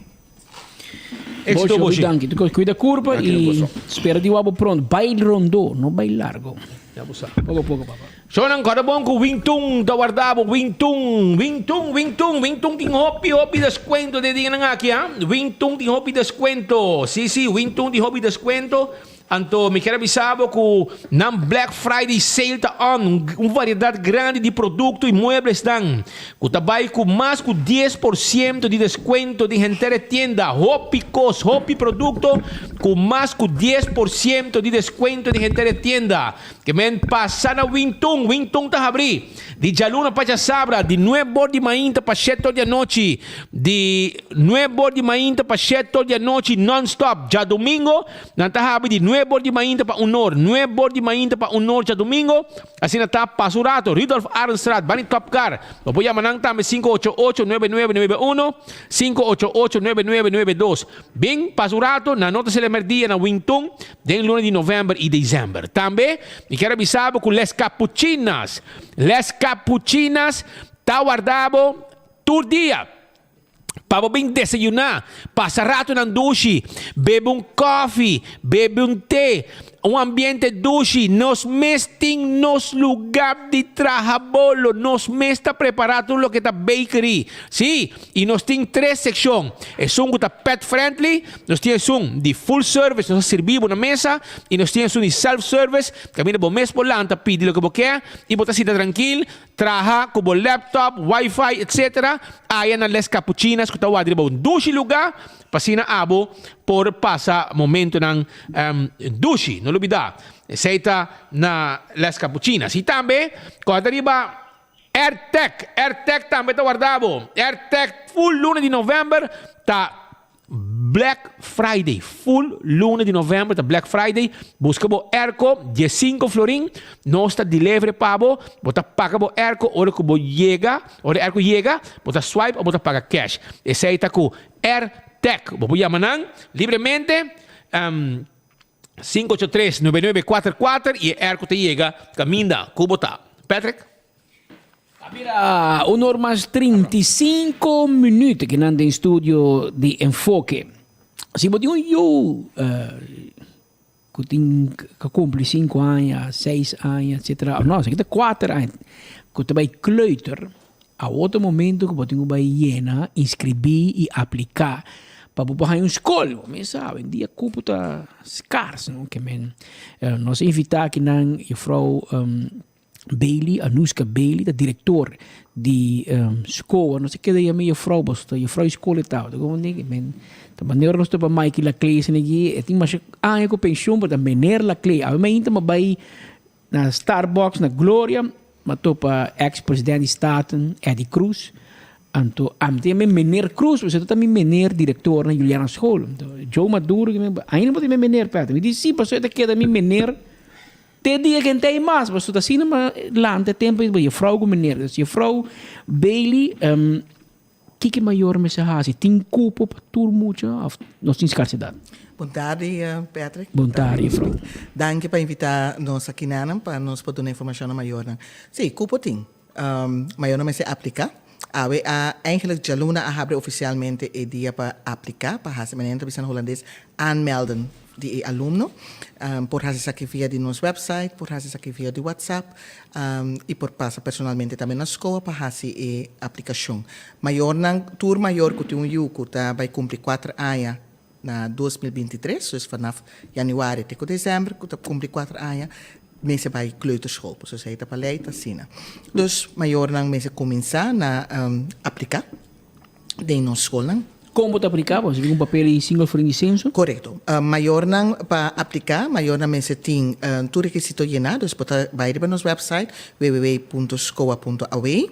Boshi, danke. Tu cuida curva e espera de wabo pronto. Baile rondô, não baile largo. Pouco a pouco, papá. Sono ancora buon con Wingtung da guardavo, Wingtung tem hobby descuento de digan aqui, Wingtung tem hobby descuento. Sì, Wingtung tem hobby descuento. Anto, me quero avisar que na Black Friday sale tá on, uma variedade grande de produtos e muebles dan. Que trabalha com mais que 10% de desconto de inteira tienda. Hopi produto com mais que 10% de desconto de inteira tienda. Que men passa na Wingtung tá abrir. De Jaluna para Sabra, de 9 de manhã para 7 da noite, de 9 de manhã para 7 da noite non-stop. Já domingo, não tá abrir de 9 de manhã para 1 hora, 9 de manhã para 1 hora já domingo. Assim está Pasurato, Rudolf Arnstrat, Bani Top Car. Lo voy a mandar também 588-9991, 588-9992. Bem, Pasurato, na nota se dia na Wingtung, den lunes de novembro e dezembro. Também, me quero avisar com Les Capuchinas tá guardado todo dia. Para bem desayunar, passar rato na duche, bebe coffee, bebe té, ambiente duche, nos mesting nos lugar de trabalho, nos mesta preparado lo que está bakery. Sí, e nos tem 3 secções. É um que está pet friendly, nos tem um de full service, nos servimos na mesa, e nos tem um de self-service, camina por mês por lá, pide lo que você quer, e você está tranquilo, trabalha com o laptop, wifi, etc. Aí na Les Capuchinas, que está guardado um duche lugar, pasina abo, por passa momento ng dushi, no lubida. Seita na les cappuccina. Si tambe, quando arriba AirTech também está guardado. AirTech full luna de novembro tá Black Friday, full luna de novembro tá Black Friday. Busca bo Erco 15 florin, não está delivery pabo, bota paga bo Erco, ora que bo chega, ora Erco chega, bota swipe ou bota paga cash. Esse aí tá com AirTech, bo chamar nang livremente 583-9944 e Erco te chega, caminda, kubota. Patrick? Mira, honor mais 35 minutos que nanda em estúdio de enfoque. Se você que cumpre 5 anos, 6 anos, etc. Não, se você 4 anos, que você vai kleuter, a outro momento que você vai llenar, inscrever e aplicar para você uma escola. Mas sabe, dia cupo tá escasso, não? Que nós invitar que não a Frau Bailey, Anuska Bailey, da diretor de escola, não sei o que daí a minha Frau basta, a Frau escola e tal. Da maneira nós para Mike la classe aqui, tem mais eu com pensão para maneira la classe. A mim então vai na Starbucks na Gloria, mas tô para ex-presidente de Staten, Eddie Cruz. Então, tem meneer Cruz, você também meneer diretor na Juliana School. Joe Maduro, ainda não tem meneer perto. Me disse, sim, pastor, é que também meneer. Tem dia que tem mais, mas tu assim mas lá tem tempo e Frau com meneer. Se Frau Bailey, que maior me se tem culpa para tudo muito, nós temos escassidade. Boa tarde, Patrick. Boa tarde, Frau. Danke para invitar nós aqui para nós poder dar informação maior. Sim, culpa tem. Maior não se aplica. Eigenlijk Jaluna abre oficialmente o dia para aplicar para a semana de holandês aanmelden de alumno por fazer aqui via de nosso website, por fazer aqui via de WhatsApp e por passar personalmente também na escola para fazer a aplicação. Maior na tour maior que tem vai cumprir 4 anos na 2023, dus vanaf januari tot dezembro, que cumprir 4 anos. Mensen bij kleuterschool, zoals hij het beleid zien. Dus, maior nang mensen começar na aplicar de nossa escola. Como te aplicar? Você tem papel single for licença? Correto. Maior nang para aplicar, maior nang mensen tem tu requisito llenar, dus pode vai para nosso website www.scoa.aw.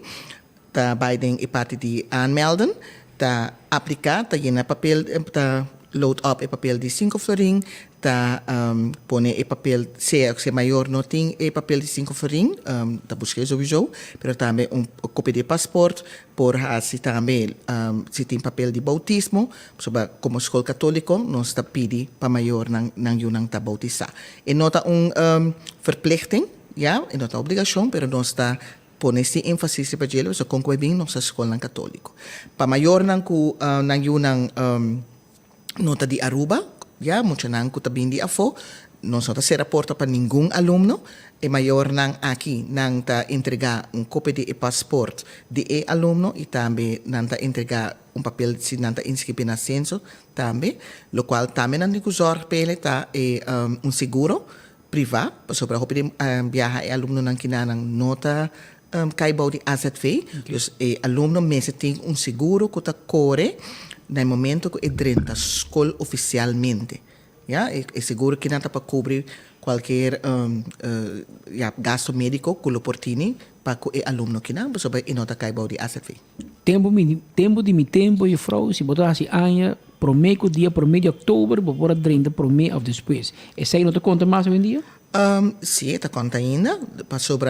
Tá vai den e parte de aanmelden, tá aplicar, tá llenar papel, tá load up e papel de 5 florin, tá pone e papel se maior não tem e papel de 5 florin, tá busquei sowieso, pero também cópia de passaporte, por assim também se tem papel de bautismo, sobre como escola católica, nós tá pedi para maior nang yunang tá bautizar. E nota verplichting, ja, e nota obrigação, pero nós tá pone esse ênfase para ele, so conclui bem nossa escola católica. Para maior nang yunang nota de Aruba, ya, mucho nang kutabin di afo, não só se reporta para nenhum aluno, e maior nang aqui, nang ta entregar cópia de passaporte de aluno e também nang ta entregar papel se nang ta inscrever na censo também, lo qual também nang digo zorg pele ta seguro privado, sobre a roupa de viajar aluno nang kinanang nota kaibau de AZV, dus aluno mese tem seguro que ta corre no momento que entra na escola oficialmente, ja, é seguro que não está para cobrir qualquer gasto médico que o portini para o aluno que não, mas não está caibau de AZV. Tempo de mi tempo e Frau, se botar assim anos, prometo dia de outubro, por 30 prometo of depois. Esse aí não te conta mais hoje em dia? Sim, está conta ainda, sobre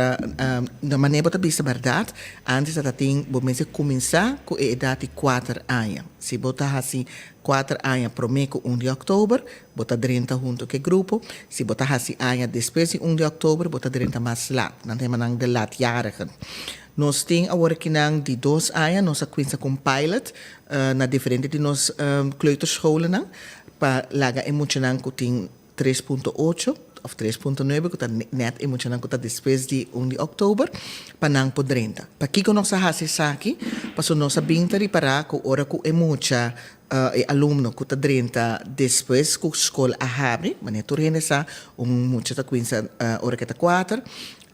da maneira que você verdade, antes da tem, você começar com a idade de 4 anos. Se botar assim 4 anos prometo 1 de outubro, botar 30 junto com o grupo. Se botar assim anos depois de 1 de outubro, botar 30 mais lá, não tem mais de laatjarigen. Nós temos agora que de 2 anos, nós começamos com pilot na diferente de nós kleuterscholen, para laga emocional que tem 3.8 of 3.9, que está net emocional que está depois de 1 de outubro, para não por 30. Para que nós fazemos aqui, para nós bintari para que hora que emocha aluno que está 30 depois que a escola abre, mas tu renesa mucha está começa hora que está 4.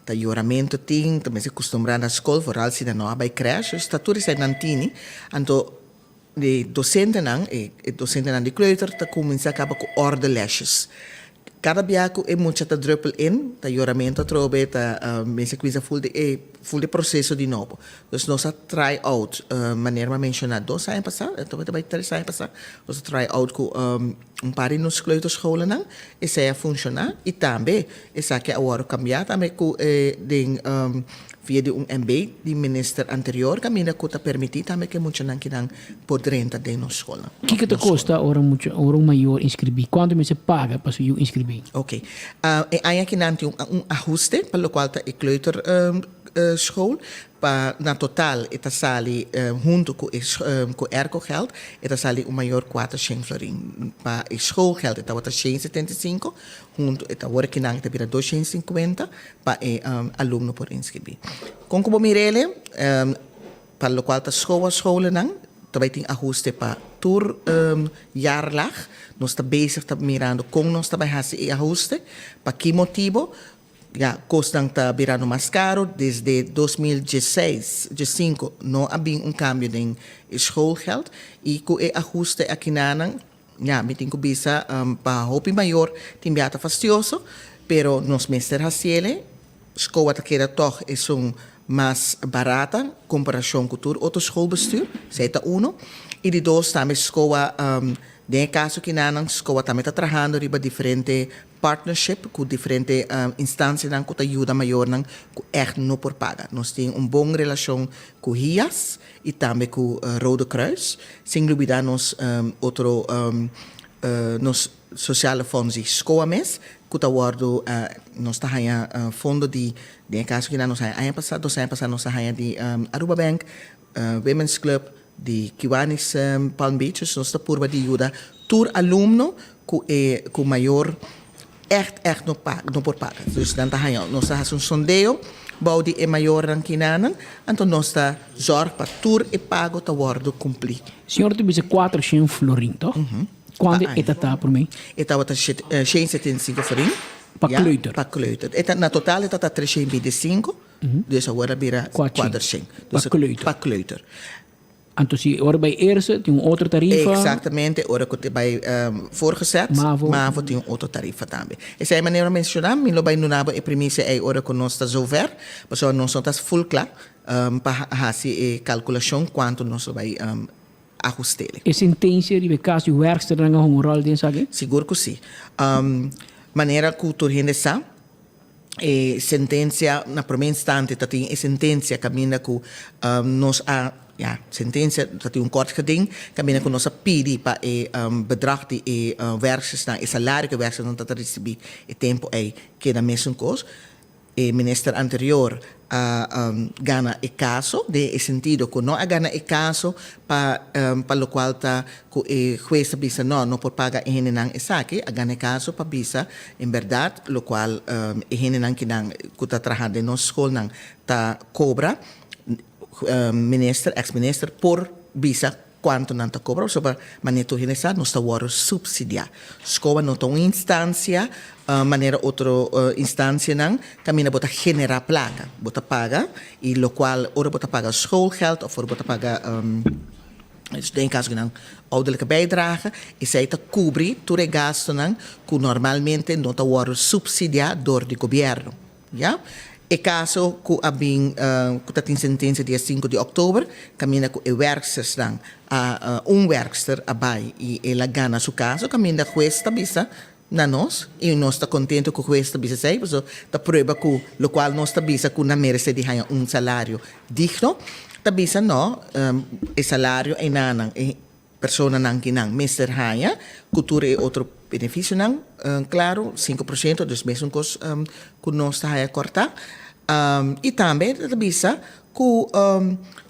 Tá juramento também se acostumbrar na escola, vooral se não há creche, está tudo isso nantini, então de docenten aan de kleuter te começar acaba com ordelesjes. Cada biaco é muito te druppel in, ta juramento trobe, ta mensen quiza full de processo de novo. Dus nós try out, maneira mencionar 2 anos passar, então vai 3 anos passar, nós try out com par de nos kleuterscholen não, e se a funcionar, e também, essa que agora cambiar também com via de MB, de minister anterior, caminha que permitir também que muito não queiram por renta de nossa escola. O que te custa ora maior inscrever? Quanto me se paga para se inscrever? Ok. Aí aqui não tem ajuste, para o qual está a kleuter school, para na total está sali junto com o ergo-geld, está sali o maior 400 florin. Para o schoolgeld está outra 175, junto está agora que não está vira 250 para aluno por inscrever. Com como mirele, para o qual está school não, também tem ajuste para tour jaarlag. Nós está bezig tá mirando como nós também fazer ajuste, para que motivo? Ja, costam está virando mais caro. Desde 2016, não havia cambio de schoolgeld. E com o ajuste aqui na me tenho que bisa para roupa maior, tem biata fastioso, pero nos meester hasiele, escola que toch é mais barata, comparação com o outro schoolbestuur, zeta 1. E de 2 também escola, de caso que na escola também está trabalhando riba diferente partnership com diferentes instâncias que ajuda maior que echt não por paga. Nós temos boa relação com RIAS e também com Rode Kruis. Sem dúvida, nós outro nos sociale fonds de escola mes, que nós temos fundo de caso que nós ano passado, 2 anos passados nós temos de Aruba Bank, Women's Club, de Kiwanis Palm Beach, nós estamos por de ajuda tur aluno com maior echt não por paga. Dus dan nós temos sondeo, bouwdi é maior dan kinanan, então nós está zorg para tur e pago ta worden cumprir. Senhor, tu disse 400 florin, toch? Quando é tá por mim? Eta wata 175 florin. Para kleuter. Para kleuter. Eta na total eta 325. Dus agora vira 400. Para kleuter. Então, se agora bij eerste tem outra tarifa. Exatamente, agora que bij voorgezet, MAVO tem outra tarifa também. Essa é a maneira de mencionar, milo bij nunabo e premissa é agora que nós está zover, mas nós estamos full claro para fazer a calculação quanto nós vai ajustar. E sentença de caso de werkster dan een rol din sage? Seguro que sim. Maneira que o turhende sa sentença na primeira instante tem a sentença caminha que nós sentença tem kort geding, caminha com nossa pedi para bedrag die werkers na salário que werkers não está receber e tempo que da mesma coisa. O ministro anterior gana o caso, de sentido que não gana o caso para o qual tá o juez bisa não por pagar e henenang esaki, gana o caso para bisa, em verdade, o qual e henenang que está trabalhando em nossa escola nang tá cobra minister, ex-minister, por bisa quanto não está cobrado, sobre maneira que nós não está subsidiar. Escola não tem uma instância, maneira outra instância não, caminha bota generar placa, bota paga, e lo qual ora bota paga schoolgeld, of ora bota paga em caso que não ouderlijke bijdrage, e zij te cobrir tudo gasto não, que normalmente não está subsidiar door de governo, ja? E caso que abin que tem sentença dia 5 de outubro, caminha com o werksters dan werkster abai e ela gana seu caso, caminha juez tabisa na nós e nós está contente com o juez tabisa sei, porque da prova que o qual nós tabisa que na merece de ganhar salário digno, tabisa no o salário é nanan e persona nang kinang Mr. Haya, cultura e outro benefício nang, claro, 5%, dus mesmo que nós está a cortar. E também, bisa, que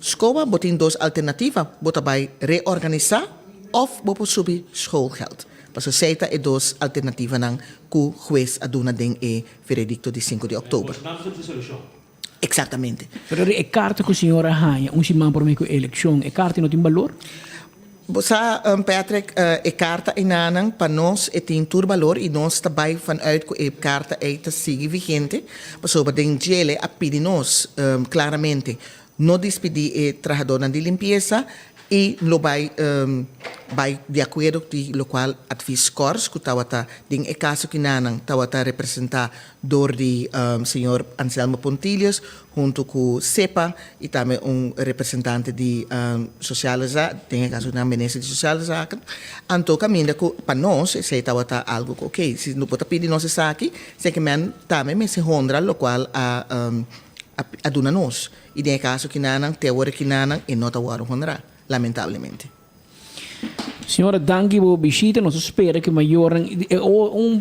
escola botem 2 alternativas, bota vai reorganizar ou bota subir schoolgeld. Porque seita é 2 alternativas nang que o juez aduna den e veredicto de 5 de outubro. Exatamente. Pero a carta que a senhora Haya, semana por mim com a eleição, a carta não tem valor? Bosa Patrick, a carta é nanang para nós tem todo valor e nós também vanuit que a carta é sigue vigente, mas sobre den gele a pedir nós claramente no despedir o trabajador de limpieza e lo vai de acordo com o qual advis scores que estava em caso que não estava representar door de senhor Anselmo Pontilhos junto com CEPA e também representante de sociale zaken, tem caso na ministra de sociale zaken. Então caminha para nós, se estava algo ok, se não pode pedir nossa saque, se que men também me se hondra lo qual a dona nós. E tem caso que não teoria que não e não está hondra, lamentavelmente. Senhora, danke por visita. Nós espera que maior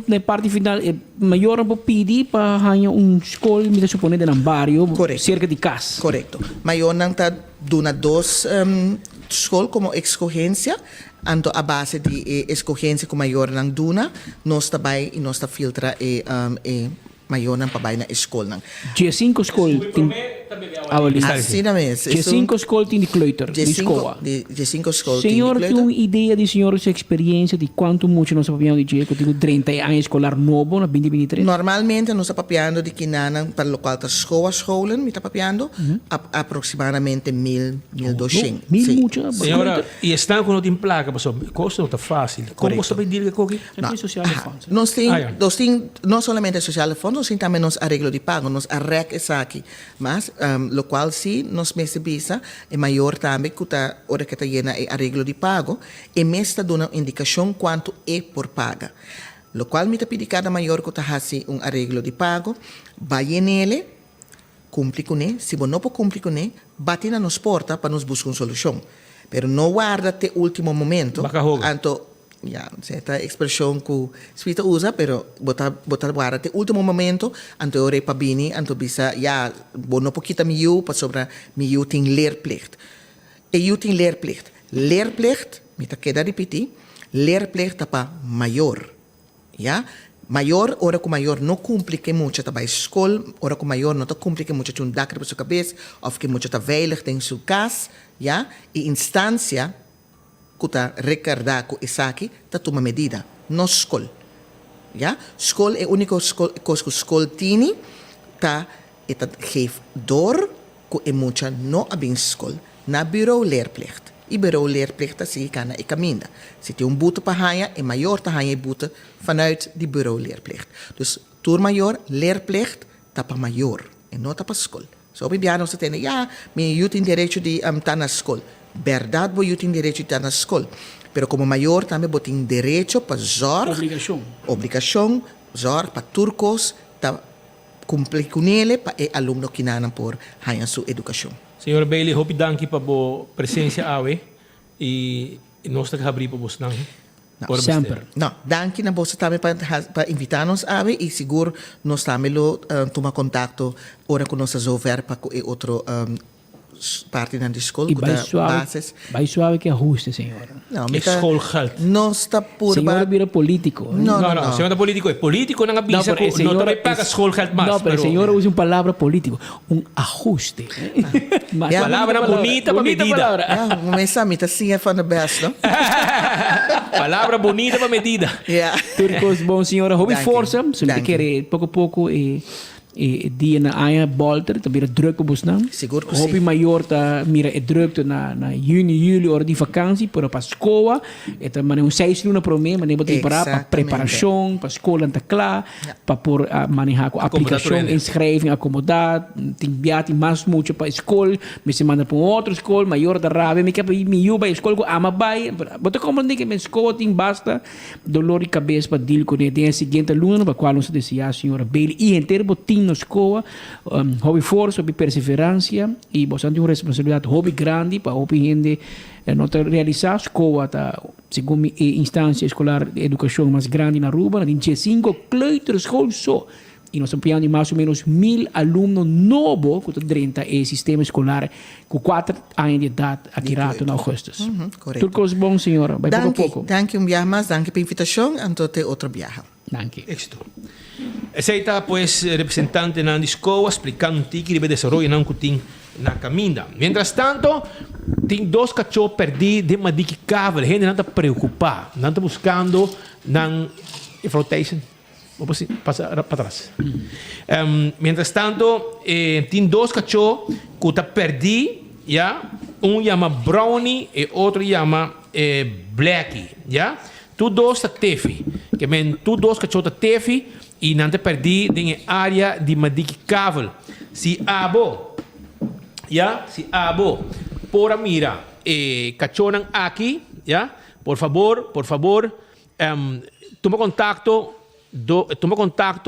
na parte final maior por pedir para ganhar escola, me supone de bairro, cerca de casa. Correto. Maior não está dando duas escolas como escorrência. Então a base de escorrência que maior não duna, nós também e nós está filtra maior não para na escola. Dia 5 escola assim mesmo. Dia 5 escola tem de kleuter, de escola. Dia 5 escola. Senhor, tem uma ideia de senhor sua experiência de quanto muito nós papiando de que tenho 30 anos escolar novo na 2023? Normalmente nós papiando de que para o qual está escola, me está papiando aproximadamente 1.200. Mucho. Senhora, e estão com tem placa, pessoal, custa não está fácil. Como você vai dizer que aqui? Nós temos não somente social fondos, nós temos também nos arreglo de pago, nós arreg essa aqui, mas lo qual sim, nós meses bisa é maior também que a hora que está llena é arreglo de pago e me está dando indicação quanto é por paga. Lo qual me está pedindo cada maior que está fazendo arreglo de pago, vai nele, cumpre com ele, se não pode cumprir com ele, bate na nos porta para nos buscar uma solução. Pero não guarda até o último momento. Então, esta expressão que o Espírito usa, pero botar guarda até o último momento, então eu para bini, então bisa, não pode quitar meu, para sobre meu tem leerplicht. E eu tenho leerplicht. Leerplicht, me está queda repetir, leerplicht para maior. Maior, hora que maior não cumpre muito, está para a escola, hora que maior não cumpre muito, tem dak para sua cabeça, ou que muito está veilig em sua casa, e instância que está recordar com isso aqui, está tomando medida, não escola. Escola é a única coisa que a escola tem, está geef door, que é muito não a bem escola, na bureau leerplicht. E bureau leerplicht assim kan e caminha. Se tem boete para ganhar, é maior te ganhar boete vanuit die bureau leerplicht. Dus toer maior leerplicht tá para maior e não tá para escola. So bibiano se tem, me eu tenho direito de estar na escola. Verdade, eu tenho direito de estar na escola. Pero como maior também eu tenho direito para zorg. Obrigação, zorg para turcos, tá cumprir com ele para o aluno que não por ganhar sua educação. Senhor Bailey, hope danke para a presença awe e nós estamos abrir para você não? Sempre. Não, danke na você também para invitar-nos awe e seguro nós também tomar contato ora com nós resolver para outro parte da escola com bases. Vai suave que ajuste, senhora. Não, escola não está por senhora vira político. Não, senhora político é político não avisa que não também paga escola mais. Não, pero senhora usa uma palavra político, ajuste. Palavra bonita para medida. Mas a mita sim é van de best, não? Palavra bonita para medida. Turcos bom senhora, hobby força, se me quer pouco a pouco dia na aia bolter, tá mira druk op ons naam. Seguro que Hobby maior tá mira druk na junho, julho, hora de vakantie, para a escola, tá mané 6 luna pro mês, mané botar para preparação, para escola tá claro, para por manejar com aplicação, inscreving, acomodar, tem viagem mais muito para escola, me se manda para outra escola, maior da rave, me quer me iu para escola com ama bai, botar como que me escola tem basta dolor de cabeça para deal com ele, tem a seguinte luna, para qual nós decía a senhora Bailey, e inteiro botin na escola, hobby força, hobby perseverança, e você tem uma responsabilidade hobby grande para hobby gente não realizar a escola, tá, segundo a instância escolar de educação mais grande na Aruba, tem 5 kleuterschool só. E nós estamos mais ou menos 1.000 alunos novos que estão no sistema escolar com 4 anos de idade atirado em agosto. Correto. Tudo coisa bom, senhora. Vai pouco a pouco. Danke viaje mais, danke pela invitação, então tem outro viaje. Danke. Esto. Essa está, pues, representante na escola explicando um tique de desenvolvimento que tem na caminha. Mientras tanto, tem 2 cachorros perdidos de uma dica. A gente não está preocupada, não está buscando na flotation. Vamos para atrás. Mientras tanto, tem dois cachorros que está perdido, ya. Um chama Brownie e outro chama Blackie, ya. Tu dois está tefi, que men tu dois cachorros está tefi e não te perdi na área de Madiki Kavel. Se abo, ya, se abo, por mira, cachorro aqui, ya. Por favor, toma contato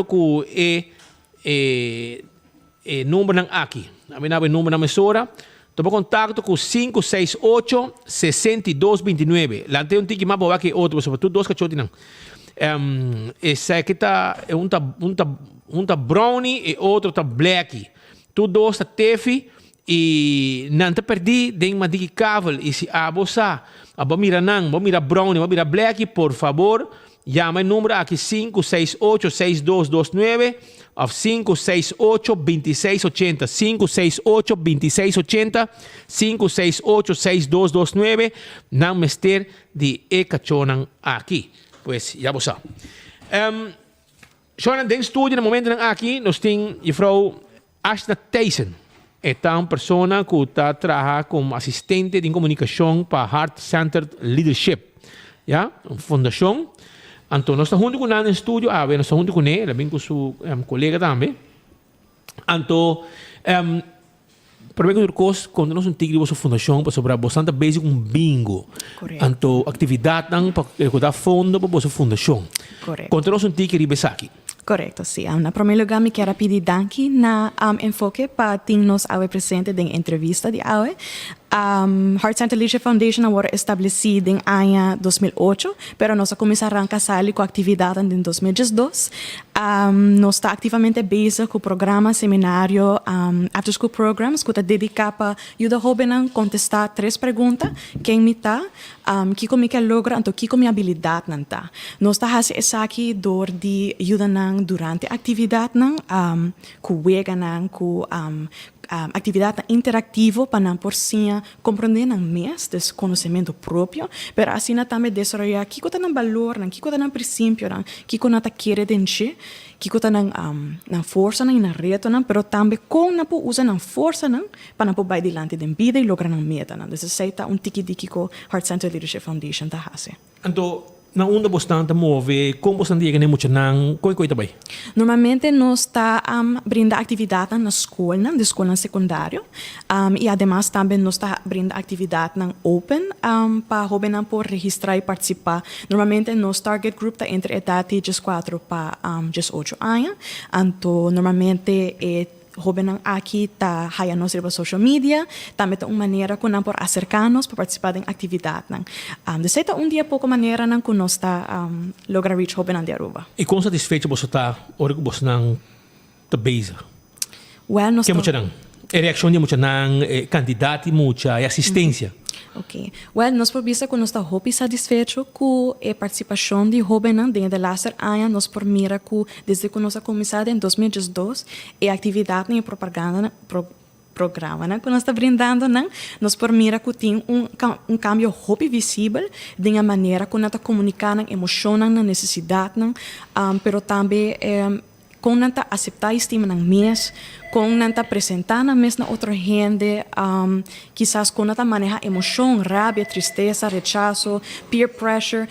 com o número aqui. A minha número na emissora. Toma contato com 568-6229. Lá tem tiki mais boa que outro, sobretudo dois cachorros. Esse aqui é um tá Brownie e outro tá Blackie. Tu dois tá Tefi e não te perdi de uma dica cavel. E se abosa, mira Brownie, mira Blackie, por favor, chama o número aqui 568-6229 ou 568-2680, 568-2680, 568-6229, não mister de cachorro aqui. Pois, já você. Schon den estúdio no momento aqui, nós temos a mevrouw Ashna Tyson. É uma pessoa que está trabalhando como assistente de comunicação para Heart Centered Leadership. Ja? Uma fundação. Então, nós estamos juntos com ela no estúdio. Nós estamos juntos com ela, também com seu colega também. Então, primeiro coisa, quando nós temos uma fundação para sobre bastante basic bingo. Correto. Então, atividade para dar fundo para a fundação. Correto. Quando nós temos aqui. Correcto, sí. Na primeiro lugar, me quero pedir danke na enfoque para termos awe presente em entrevista de awe. Heart Center Leadership Foundation agora estabelecida em ano 2008, pero nós começamos a sair com a atividade em 2012. Nós está ativamente bezig com o programa, seminário, after school programs, que está dedicado para ajudar jovens a contestar 3 perguntas. Quem me está, que como que logra, então que como habilidade não está. Nós está fazendo isso aqui door de ajudar durante a atividade, com wega, com atividade interativa para não por si compreender mais desse conhecimento próprio, pero assim também desenvolver que coisa não valor, que coisa não princípio, que coisa não querer denche, que coisa não força não reto, pero também com não usa não força para não vai dilante da vida e lograr não meta, Desse seita tiki que Heart Center Leadership Foundation tá fazendo. Então, na onda bastante move, como bastante chega nem muito não, coi também. Normalmente nós está brinda atividade na escola, de escola secundária, e además também nós está brinda atividade na open para jovens por registrar e participar. Normalmente nós target group está entre idade de 4 para 18 anos, então normalmente jovens aqui está haya nos sobre social media, também tem uma maneira que nós por acercar-nos para participar da atividade. De certa dia pouco maneira que nós está lograr reach jovens de Aruba. E quão satisfeito você está, hora que você não está bem? Well, nós que muito não? A reação de muito não, candidato e muita assistência. Ok. Well, nós por vista que nós está muito satisfeito com a participação de jovens dentro da laser ano, nós por mira que desde que nós começamos em 2012 a atividade e propaganda programa que nós está brindando, nós por mira que tem um cambio muito visível de maneira que nós está comunicando emoção, necessidade, pero também com não tá aceitar estima na mês, com não tá apresentar na mês na outra gente, quizás com não tá manejar emoção, rabia, tristeza, rechazo, peer pressure,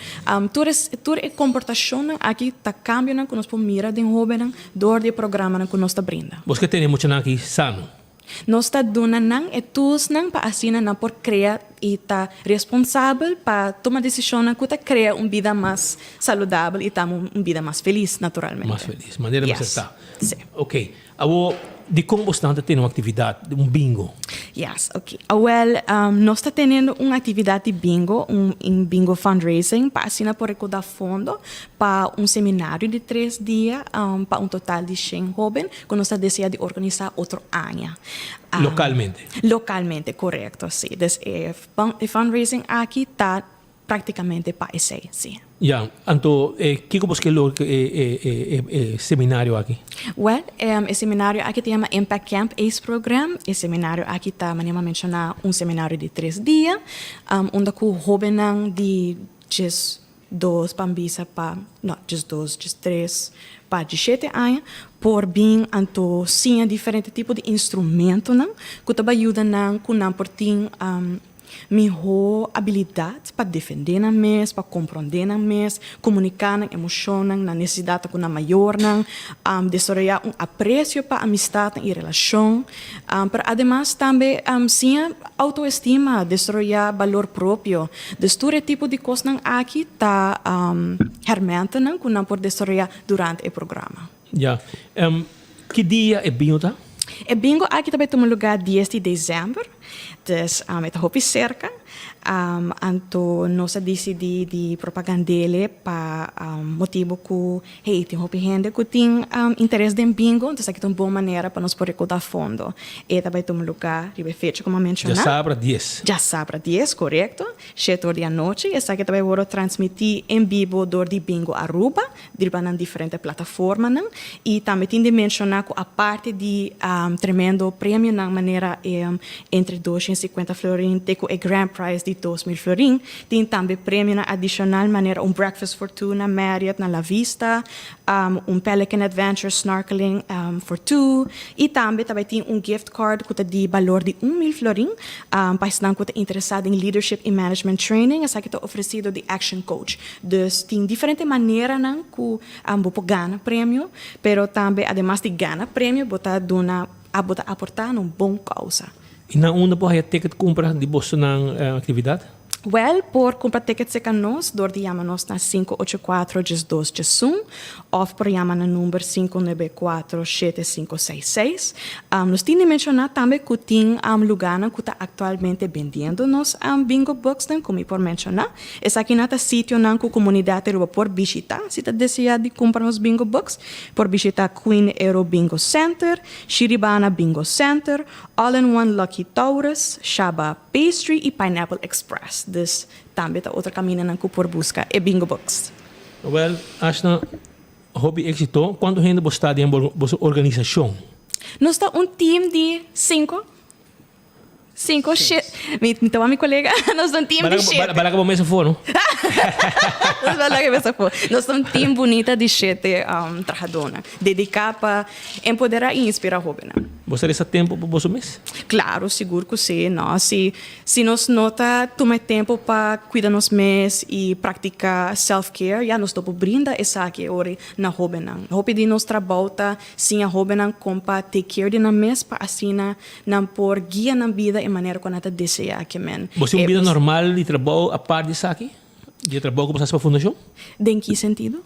toda a comportação aqui tá cambiando que nós podemos mirar de jovem dor de programa que nós tá brinda. Você tem muito aqui sano. Nós está dando tools para assim por criar e tá responsável para tomar decisão que tá criar uma vida mais saudável e tá uma vida mais feliz naturalmente. Mais feliz, maneira mais certa. Sim. Ok. Agora, de como você está tendo uma atividade, um bingo? Yes, ok. Well, nós está tendo uma atividade de bingo, um bingo fundraising, para assim por recaudar fundo para um seminário de 3 dias, para um total de 100 jovens, que nós está desejando de organizar outro ano. Localmente? Localmente, correto, sim. O fundraising aqui está praticamente para esse, sim. Ja, então, que você seminário aqui? Well, o seminário aqui tem o Impact Camp ACE Program. O seminário aqui está, manima mencionar, um seminário de 3 dias, onde o jovem de 2 pambisa pa, no, just 2, just 3, pa 17 anos, por bem anto sim diferente tipo de instrumento não, que te ajuda não com não por ting melhor habilidade para defender na mes, para compreender na mes, comunicar na emoção na necessidade com a maior não, desarrollar apreço para amistade e relação, para además também sim autoestima, desarrollar valor próprio, desture tipo de coisa não aqui tá herramienta não, que não por desarrollar durante o programa. Ja. Que dia é bingo, tá? E bingo aqui também tem lugar 10 de dezembro, dus het hoop is cerca. Anto nós decidi de propagandele para motivo que tem hoop gente que tem interesse em bingo, então aqui tem uma boa maneira para nós poder recordar fundo. E também tem lugar, ribe fecha como mencionar. Já sabe 10. Já sabe 10, correto. 7 horas da noite. E aqui também vou transmitir em vivo do de bingo Aruba, em diferentes plataformas. E também tem de mencionar que a parte de tremendo prêmio na maneira entre 250 florin, tem o Grand Prize de 2.000 florin, tem também prêmio na adicional maneira breakfast for two na Marriott na La Vista, Pelican Adventure snorkeling for two, e também tem gift card que tem valor de 1.000 florin, para estar interessado em leadership e management training, essa que está oferecido de Action Coach. Dus tem diferentes maneiras que você ganha prêmio, pero também, además de ganhar prêmio, você aportar uma boa causa. E na onda por aí ticket compra de bolsa na atividade? Well, por comprar tickets com nós, door de chama nós na 584-1261 ou por chama na número 594-7566. Nós temos mencionar também que tem lugar que está atualmente vendendo nos bingo books, como eu por mencionar. Esse aqui é o sítio que a comunidade por visitar, se está desejando de comprar os bingo books, por visitar Queen Aero Bingo Center, Shiribana Bingo Center, All-in-One Lucky Taurus, Shaba Pastry e Pineapple Express. Dus também tá outra caminho na que por busca é bingo box. Well, acho que hobby éxito. Quanto gente você está em vossa organização? Nós está time de 5. 5, então a minha colega, nós somos um time de 7. Para que você mesa for, não? Nós somos um time bonita de 7 trabalhadores, dedicado para empoderar e inspirar a jovem. Você tem tempo para você mesmo? Claro, seguro que sim. Não? Se nós nota, toma tempo para cuidar nos mesmos e praticar self-care, já nós estamos brindando essa aqui hora na jovem. A jovem de nós trabalha, sim, a jovem para take care de nós mesmos, para assim, não por guia na vida e maneira como a gente deseja que men. Você tem uma vida normal de trabalho a parte disso aqui? De trabalho com você para a fundação? De que sentido?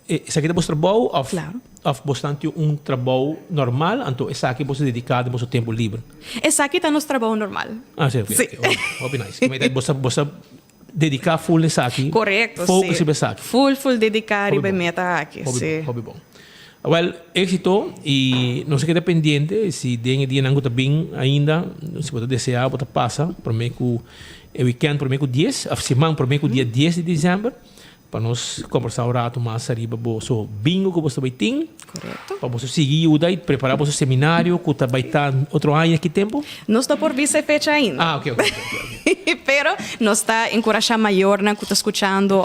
Esse aqui é o trabalho ou claro. Bastante trabalho normal, então esse aqui você dedicado ao seu tempo livre? Esse aqui está no trabalho normal. Sim, ok. Hobby nice. Você dedicar full nesse aqui? Correto, focus sim. Nesse aqui? Full dedicar e meta aqui, sim. Hobby bom. Well, éxito e não se queda pendente se tem dia não está bem ainda, se você desejar, você passa para mim que o weekend para mim que 10, a semana para mim que dia 10 de dezembro, para nós conversar um rato mais arriba so bingo que você vai ter. Correto. Para você seguir o daí preparar para o seminário que vai estar outro ano aqui tempo. Não está por vir ser fecha ainda. Ok. Pero nós está encorajar maior na que está escutando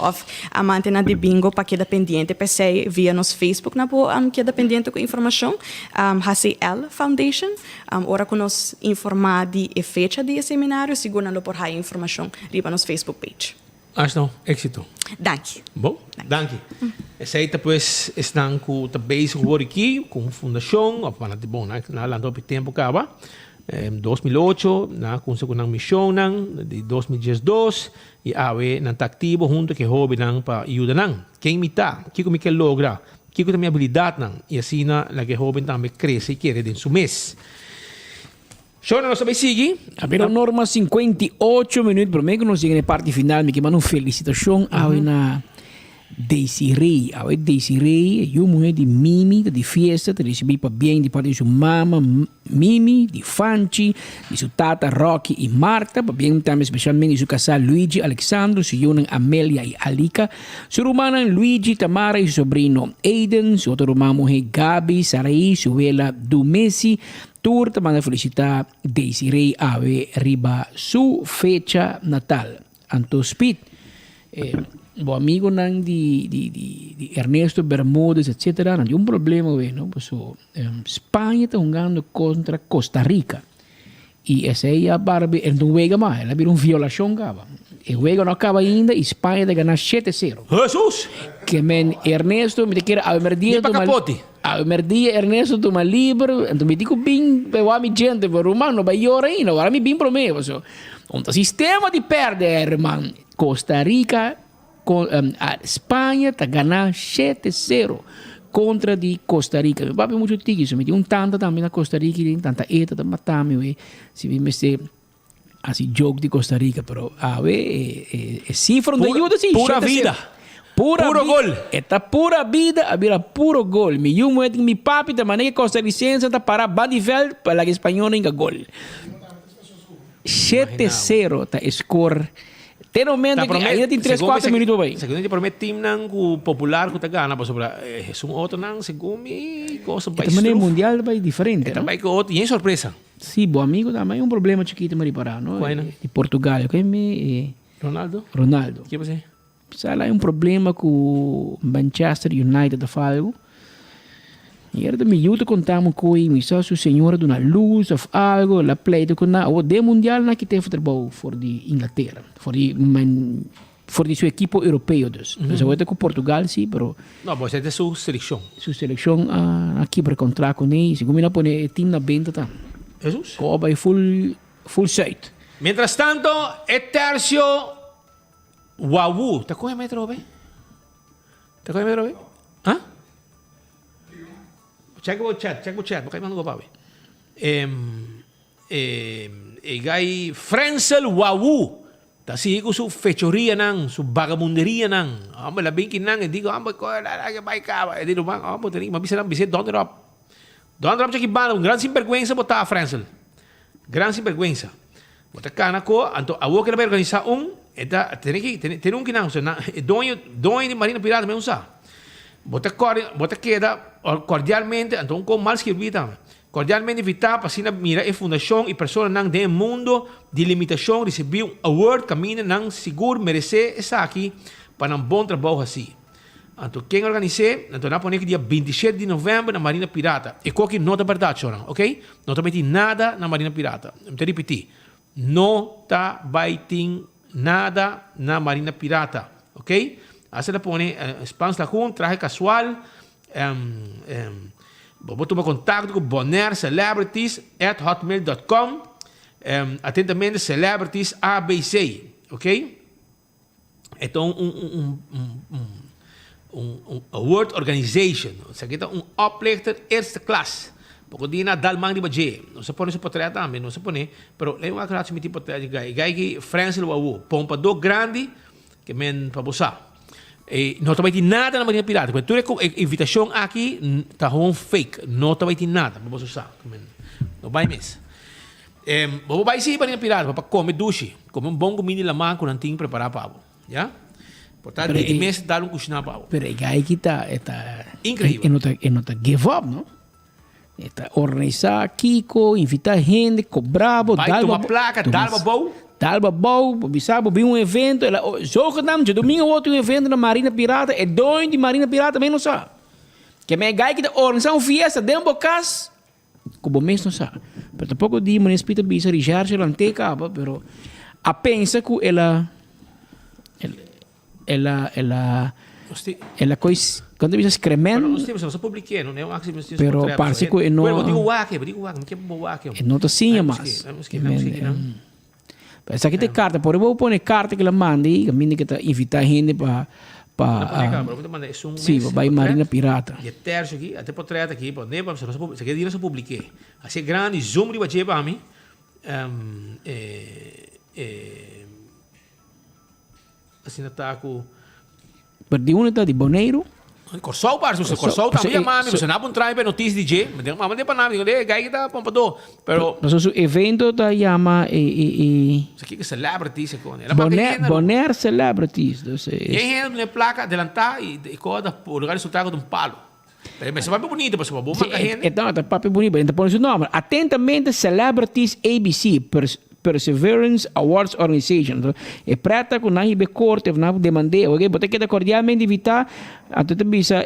a manter de bingo para queda pendente, pensei via nos Facebook na po queda pendente com informação, HCL Foundation, ora que nós informar de fecha de seminário, segura não por aí informação riba nos Facebook page. Acho éxito. Danke. Bom, danke. Essa aí depois estão com o base aqui com fundação, ou para de bom, na lá do tempo acaba. 2008, na com uma missão de 2012 e ave na ativo junto que hobby para ajudar quem me tá, que me quer lograr, que tem minha habilidade e assim na que hobby também cresce e quer dentro do mês. Show na nossa seguir. Abbiamo norma 58 minutos para mim que nós chegamos na parte final, me mando uma felicitação ao na Desiree, a Desiree, eu mulher de Mimi, de festa, de receber para bem de parte de sua mama Mimi, de Fanchi, de sua tata Rocky e Marta, para bem também especialmente de seu casal Luigi Alexandro, sua yunang Amelia e Alika, sua romana Luigi Tamara e seu sobrino Aiden, sua outra romana mulher Gabi, Sarai, sua vela Dumesi, tour também felicitar Desiree ave riba su fecha natal. Anto speed Bo amigo nang di Ernesto Bermúdez, etc. Não tinha problema, não? Espanha está jogando contra Costa Rica. E essa aí a Barbie, ele não juega mais, ela vira violação, acaba. E o jogo não acaba ainda, e Espanha vai ganhar 7-0. Jesus! Que men Ernesto me quer a merdia do capote. A merdia Ernesto toma livre, então me digo bem, eu amo gente, pero romano vai llorar ainda, agora me bem para mim, o sistema de perder, irmão. Costa Rica, a Espanha está ganhando 7-0 contra de Costa Rica. Meu papai é muito tigre, me deu tanta também na Costa Rica, tanta eta da matame, se me se assim jogo de Costa Rica, pero a ver, cifra de ajuda sim, pura vida. Puro gol. Esta pura vida, a puro gol. Me eu muito mi papi da maneira costarricense está para Badiveld para que espanhol ainda gol. 7-0 tá score. Tem no momento que ainda tem 3-4 minutos aí. Segundo que promete time nang popular que tá ganha, para sobre é um outro nang segundo coisa mais. Também mundial vai diferente. Também que outro e é surpresa. Sim, bom amigo, também um problema chiquito mas para, não? De Portugal, que me Ronaldo. Que você? Sai lá um problema com Manchester United da Falgo. E era de miúdo contamos com ele, só se o senhor dá luz ou algo, la pleito com na o de mundial na que tem futebol for de Inglaterra, for de seu equipo europeu dus. Mas eu com Portugal sim, pero não, você é sua seleção. Sua seleção aqui para contrato com ele, se como não põe time na venda tá. Jesus. Coba full set. Mientras tanto, Etercio Wawu, tá com metro bem? Tá com metro bem? Hã? Check o chat, porque mando papi. Gai Frenzel Wawu, ta si ko su fechoria nang, su vagabunderia nang. Amo la binkin nang, e digo amo ko la que vai cá, e digo bang, amo teni, mabisa nang bisit Don Drop. Don Drop check banda, un gran sinvergüenza botar Frenzel. Gran sinvergüenza. Botar cana ko, anto awo que la organizar eta tem um que não, na dono de Marina Pirata me usa. Bota queda cordialmente, então com mal escrito, cordialmente invitar para sina mira a fundação e pessoas nang de mundo de limitação receber um award caminho nang seguro merecer essa aqui para um bom trabalho assim. Então quem organizei, então na põe que dia 27 de novembro na Marina Pirata. E qual que não é verdade, chora, ok? Não tá meti nada na Marina Pirata. Eu te repetir, não tá baiting nada na Marina Pirata, ok? Assim ela põe spans lá com traje casual. Vou tomar contato com bonaircelebrities@hotmail.com. Atentamente celebrities ABC, ok? Então award organization. Isso aqui é oplichter eerste klas. Porque dia na dalmang di baje. Não se põe seu portrait também, não se põe. Pero lembra que nós metimos portrait de gai que Francis Wawu, pompador grande que men para boçar. Não está vai nada na Marina Pirata. Quando tu é invitação aqui, está um fake. Não está vai nada para boçar. Não vai mesmo. Vou vai sim Marina Pirata para comer duche, comer bom comida lá man com antinho preparar para já. Portanto, de mês dar cozinhar para. Pero gai que está incrível. E não tá give up, não? Está organizar Kiko, invitar gente, cobrava, dar uma placa, dar uma boa. Dalba Bow, bisabo, vi um evento, ela joga não, de domingo outro evento na Marina Pirata, é doido de Marina Pirata também não sabe. Que me gai que da organização fiesta dentro do cas, como mês não sabe. Pero tampouco di mas espírito bisa Richard se lante capa, pero a pensa que ela coisa quando bisa escremen. Nós temos só publiquei, não é um axi, pero parece que não. Eu digo wake, que é bom wake. Não tá sim, mas. Essa aqui tem carta, por eu pôr carta que ela manda e caminho que tá invitar gente para sim, vai Marina Pirata. E terço aqui, até portrait aqui, pode nem para você quer dizer só publiquei. Assim grande zoom de bater para mim. Assim tá com perdi uma tá de Boneiro. Corsol parece, você Corsol também mami, você não traz para notícia DJ, mas não manda para nada, digo, gai que tá pompador, pero mas o evento da chama isso aqui que celebrities se cone. Bonaire celebrities, e aí uma placa adelantar e coda o lugar resultado de palo. Mas é papo bonito, mas é bom marcar gente. Então, tá papo bonito, então põe o nome. Atentamente celebrities ABC, Perseverance Awards Organization. E prata com nahi be corte, na demande, ok? Bote que cordialmente evitar a tudo bisa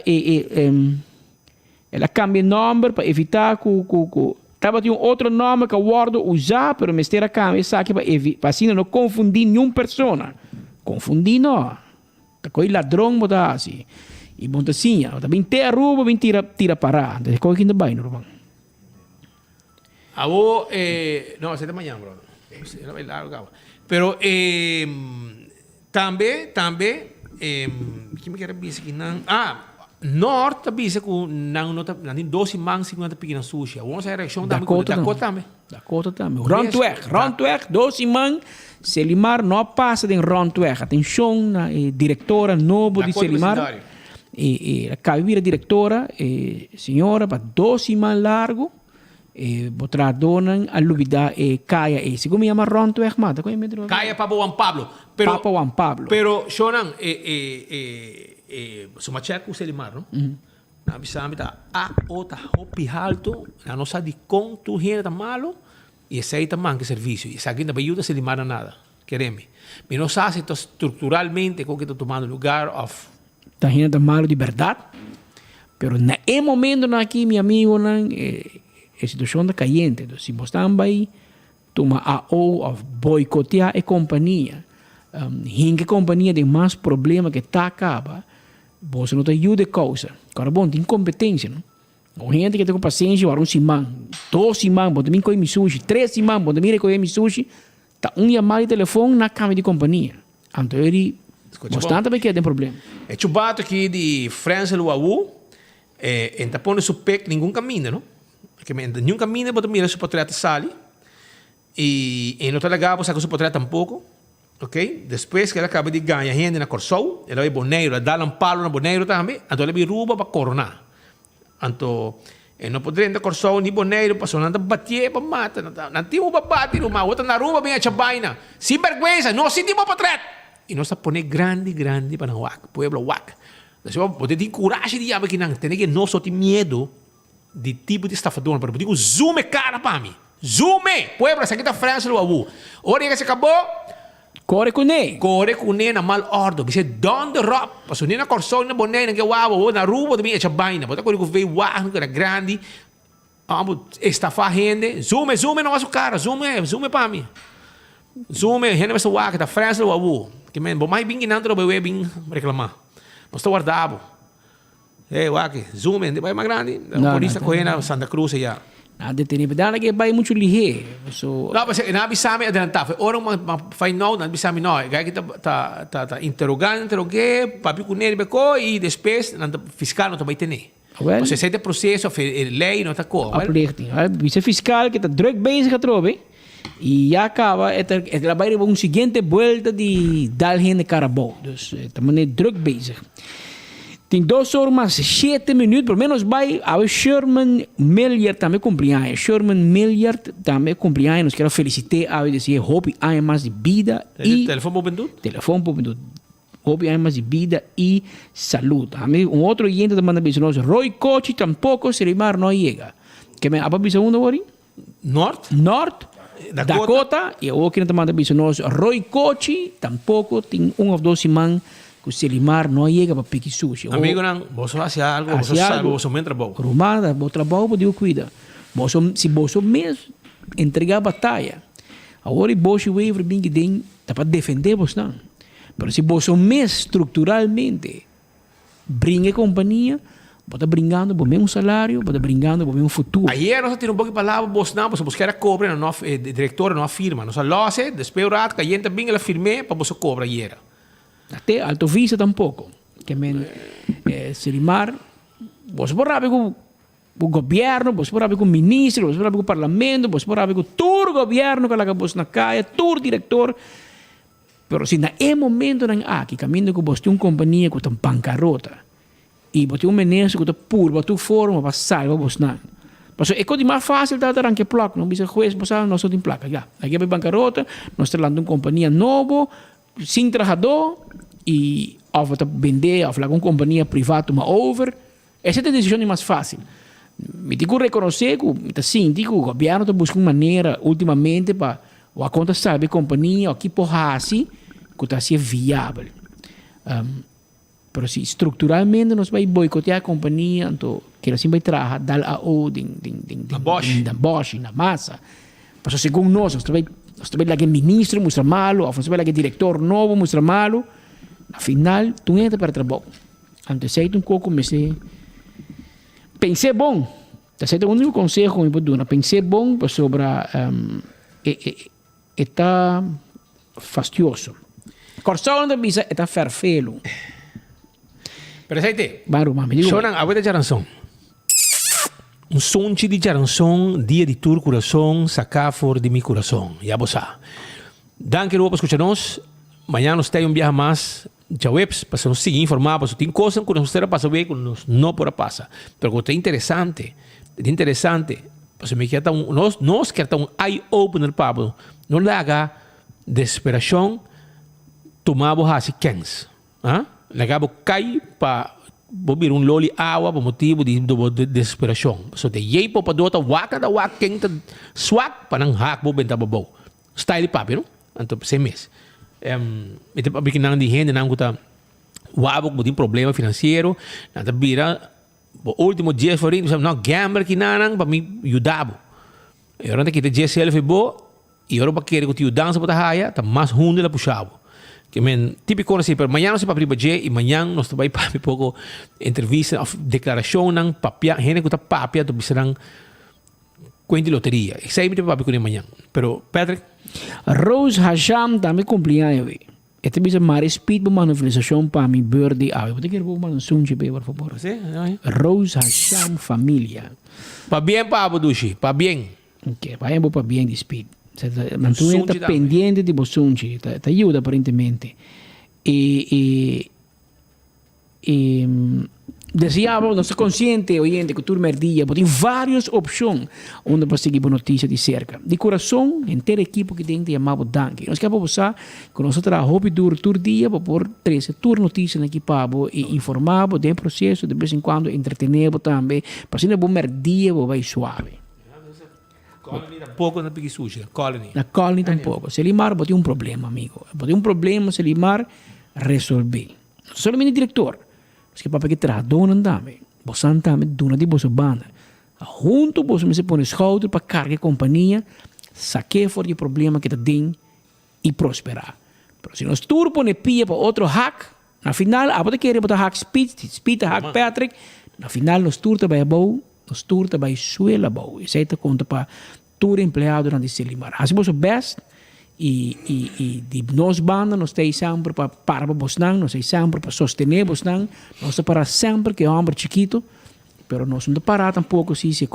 ela cambia nome para evitar que tava tinha outro nome que award usar, pero mestera cambia sabe para assim não confundir nenhuma pessoa. Confundir não. Tá coi ladrão botar assim. E monta assim, tá bem ter roubo, bem tira para. Então coi que ainda vai, não. Abo, no, ese de mañana, bro. Era bem largo, pero também, que me quer dizer que não, Norte bisa ku nang nota nanti 12 mang 50 pequena sushi. Vamos a reação da Dakota também. Dakota também. Rondweg, 12 mang Selimar não passa de Rondweg. Atenção na diretora novo de Selimar. A cabira diretora, senhora, para 12 mang largo. Botra donan alubida Kaya segundo me chama Rondweg mata. Kaya Papa Juan Pablo. Pero Shonan sumacheco Selimar, não? Na bisami tá outra hopi alto, na nossa de com tu renda malo e esse tá manca serviço. E essa aqui não vai ajudar Selimar a nada. Quereme. Mas não sabe se estruturalmente com que tá tomando lugar of tá renda malo de verdade. Pero na momento na aqui meu amigo nan a situação da caliente. Se você também toma a of boicotear a companhia, hinga companhia tem mais problema que tá acaba. Você não te ajuda a causa. Agora, bom, tem incompetência, não? O gente que tem paciência, vai 2 semanas, pode vir com sushi, 3 semanas, pode vir com sushi, tá chamada de telefone na câmera de companhia. Então, ele bastante bem que tem problema. É chubato aqui de França Luau, tá pondo su pec nenhum caminho, não? Porque nenhum caminho pode mirar su patriota sali, e não tá legal, você com su patriota tampouco. Ok? Depois que ela acaba de ganhar gente na Corsou, ela vai boneiro, ela dá palo na boneiro também, então ela vai rouba para coronar. Então, não poderia na Corsou nem boneiro, passou nada bater para matar, não tem uma bate numa outra na rouba bem a chabaina. Sem vergonha, não sentimos para trás. E nós pone grande para o pueblo Wak. Então, você tem coragem de diabo que não, tem que não só ter medo de tipo de estafador, mas digo zoom cara para mim. Zoom, pueblo, essa aqui tá França do Abu. Hora que se acabou. Corre com ele na mal ordem. Você down the rope. Passou nem na Corsou, na boné, na guava, na rua, também é chabaina. Bota quando veio uau, que era grande. Estafar gente. Zoom, não é o cara. Zoom para mim. Zoom, gente vai ser uau, que tá França do Abu. Que men, bom mais bem que não trouxe bem reclamar. Nós está guardado. Uau, que zoom, vai mais grande. A polícia correndo na Santa Cruz já. Nada tem nada que vai muito ligeiro. Não, mas na bisame adiantava. Ora uma final na bisame não. Gai que tá interrogando, papi com ele beco e depois na fiscal não também tem. Você sai do processo, lei não tá com. Vice fiscal que tá drug bezig getroffen e acaba ela vai uma seguinte volta de dar gente carabou. Dus também drug bezig. Tem 2 horas mais 7 minutos, pelo menos vai ao Sherman Milliard também cumprir. Sherman Milliard também cumprir. Nós queremos felicitar a dizer hope há mais de vida e telefone por hope há mais de vida e saúde. Outro cliente também manda nós Roy Cochi tampouco Selimar não chega. Que me apa bisa um hora? Norte, Dakota e o outro também manda nós Roy Cochi tampouco tem 1 ou 2 semanas. Que Selimar não chega para pedir sushi. Amigo, não, você faz algo, você sabe, você me trabalha. Rumada, você trabalha, você cuida. Se você mesmo entregar a batalha, agora você vai vir bem que tem, tá para defender você não. Mas se você mesmo estruturalmente brinca a companhia, você está brincando por mesmo salário, você está brincando por mesmo futuro. Ayer nós temos pouco de palavra, você não, você quer cobrar, não, diretora não afirma, nós losse, depois o rato, que a gente bem ela firme, para você cobrar ayer. Até Alto Vista tampouco. Que Selimar, você pode falar com o governo, você pode falar com o ministro, você pode falar com o parlamento, você pode falar com todo o governo que você na caia, todo o diretor. Mas se na momento que caminho que você tem uma companhia que está bancarrota e você tem um ministro que está puro, você tem forma para sair, você não. Mas é coisa mais fácil de dar que placa, não precisa juiz, nós temos placa. Aqui é bancarrota, nós estamos falando de uma companhia nova, sem trabalhador e ou vender, ou falar com companhia privada, uma over. Essa é a decisão mais fácil. Me digo reconhecer que o governo está buscando uma maneira ultimamente para ou a conta sabe companhia ou que porrasi que está ser viável. Pero se estruturalmente nós vai boicotear a companhia, então que assim vai trabalhar dal a o da Bosch na massa. Mas segundo nós vai lá que ministro mostra malo, ou vai lá que diretor novo mostra malo. Afinal, tu entra para trabalho. Antes sei um pouco, mas pensei bom. Esse é o único conselho que eu vou dar. Pensei bom sobre está fastidioso. Corsão da bisa está ferfelo. Presente. Baru, mami. Sonang awet de Jaranson. Sonchi de Jaranson, dia de tur coração, sacafor de mi coração. Ya bosa. Danke por escucharnos. Mañana nos tem viaje más. Já webs, para nos seguir informados. Tem coisas que nós passa bem, que nós não por passa. Pero que é interessante. Pues me queda nós quer um eye opener Pablo. Não laga desesperação. Tomamos assim quens. Lagabo cai para bobir loli água por motivo de desesperação. So de yepo para dota waka da waka quenta swak para não hack bo benta bobo. Style papi, não? Então mês. Ito pa bikin di gente nang kuta wabok mo din problema finansiero na tabira o último dia for rin não gambler kinanang pa mi yudabo e ora kita dia self bo e ora pa kere ko ti yudansa pa haya ta mas hunde la puxabo que men típico assim pero mañana se pa pribaje e mañana nos vai pa pouco entrevista of declaração nang papia gente kuta papia to bisarang kwenti loteria e sai mi te papi ko ni mañana pero Patrick Rose Hasham também cumpleaños. Este bisa mare speed uma manifestação para mi birthday. Vou ter que ir para um sunche, por favor. Rose Hasham família. Pa bien pa Abudushi, pa bien. Ok, vai para bien de speed. Mantenha tá pendente de sunche, tá ajuda aparentemente. Deseamos, não está consciente, oyente, que tu merdia, tem várias opções onde para seguir notícias de cerca. De coração, inteira equipe que tem, te chamamos Danke. Nós queremos passar que nós trabalhamos todo dia para pôr 13 notícias aqui para e informar, tem processo, de vez em quando entretener também, para ser uma boa merdia, vai suave. Colony tampouco na pigi suja, Colony. Na Colony tampouco. Se limar, tem um problema, amigo. Tem um problema, se limar, resolver. Somente diretor. Porque para que traz dona também, você também dona de você banda. Junto você me se põe schouder para carregar a companhia, saque fora de problema que tem e prosperar. Mas se nós tudo põe pia para outro hack, na final, a você querer botar hack speed hack Patrick, na final nós tudo vai bom, nós tudo vai suela bom. Isso aí tá conta para todo empregado durante esse limar. Assim você best e de nós banda nós temos sempre para bosnang, nós temos sempre para sostener bosnang, nós para sempre que é um homem chiquito, pero nós não parar tampouco se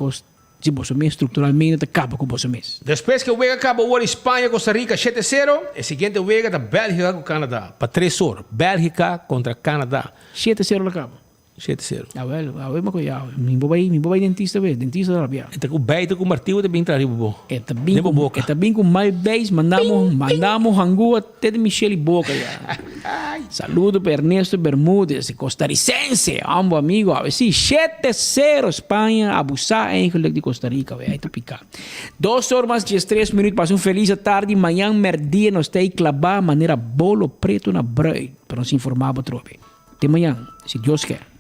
você mesmo estruturalmente acaba com você mesmo. Depois que o Vega acaba o Espanha Costa Rica 7-0, o seguinte o Vega da Bélgica com Canadá para 3-0, Bélgica contra Canadá 7-0 acaba. 7-0. Mas cuidado, me vai dentista da rabia. Então o beito com o martelo também está ali bobo. Está bem com mais 10, mandamos hangu até de Michele Boca já. Saludo para Ernesto Bermúdez, costarricense, ambos amigos. A ver si 7-0 Espanha, abusar em de Costa Rica, aí tá picar. 2 horas e 3 minutos, passam feliz tarde, manhã merdia nós tem clavar maneira bolo preto na bread, para nos informar para trope. Até amanhã, se Deus quer.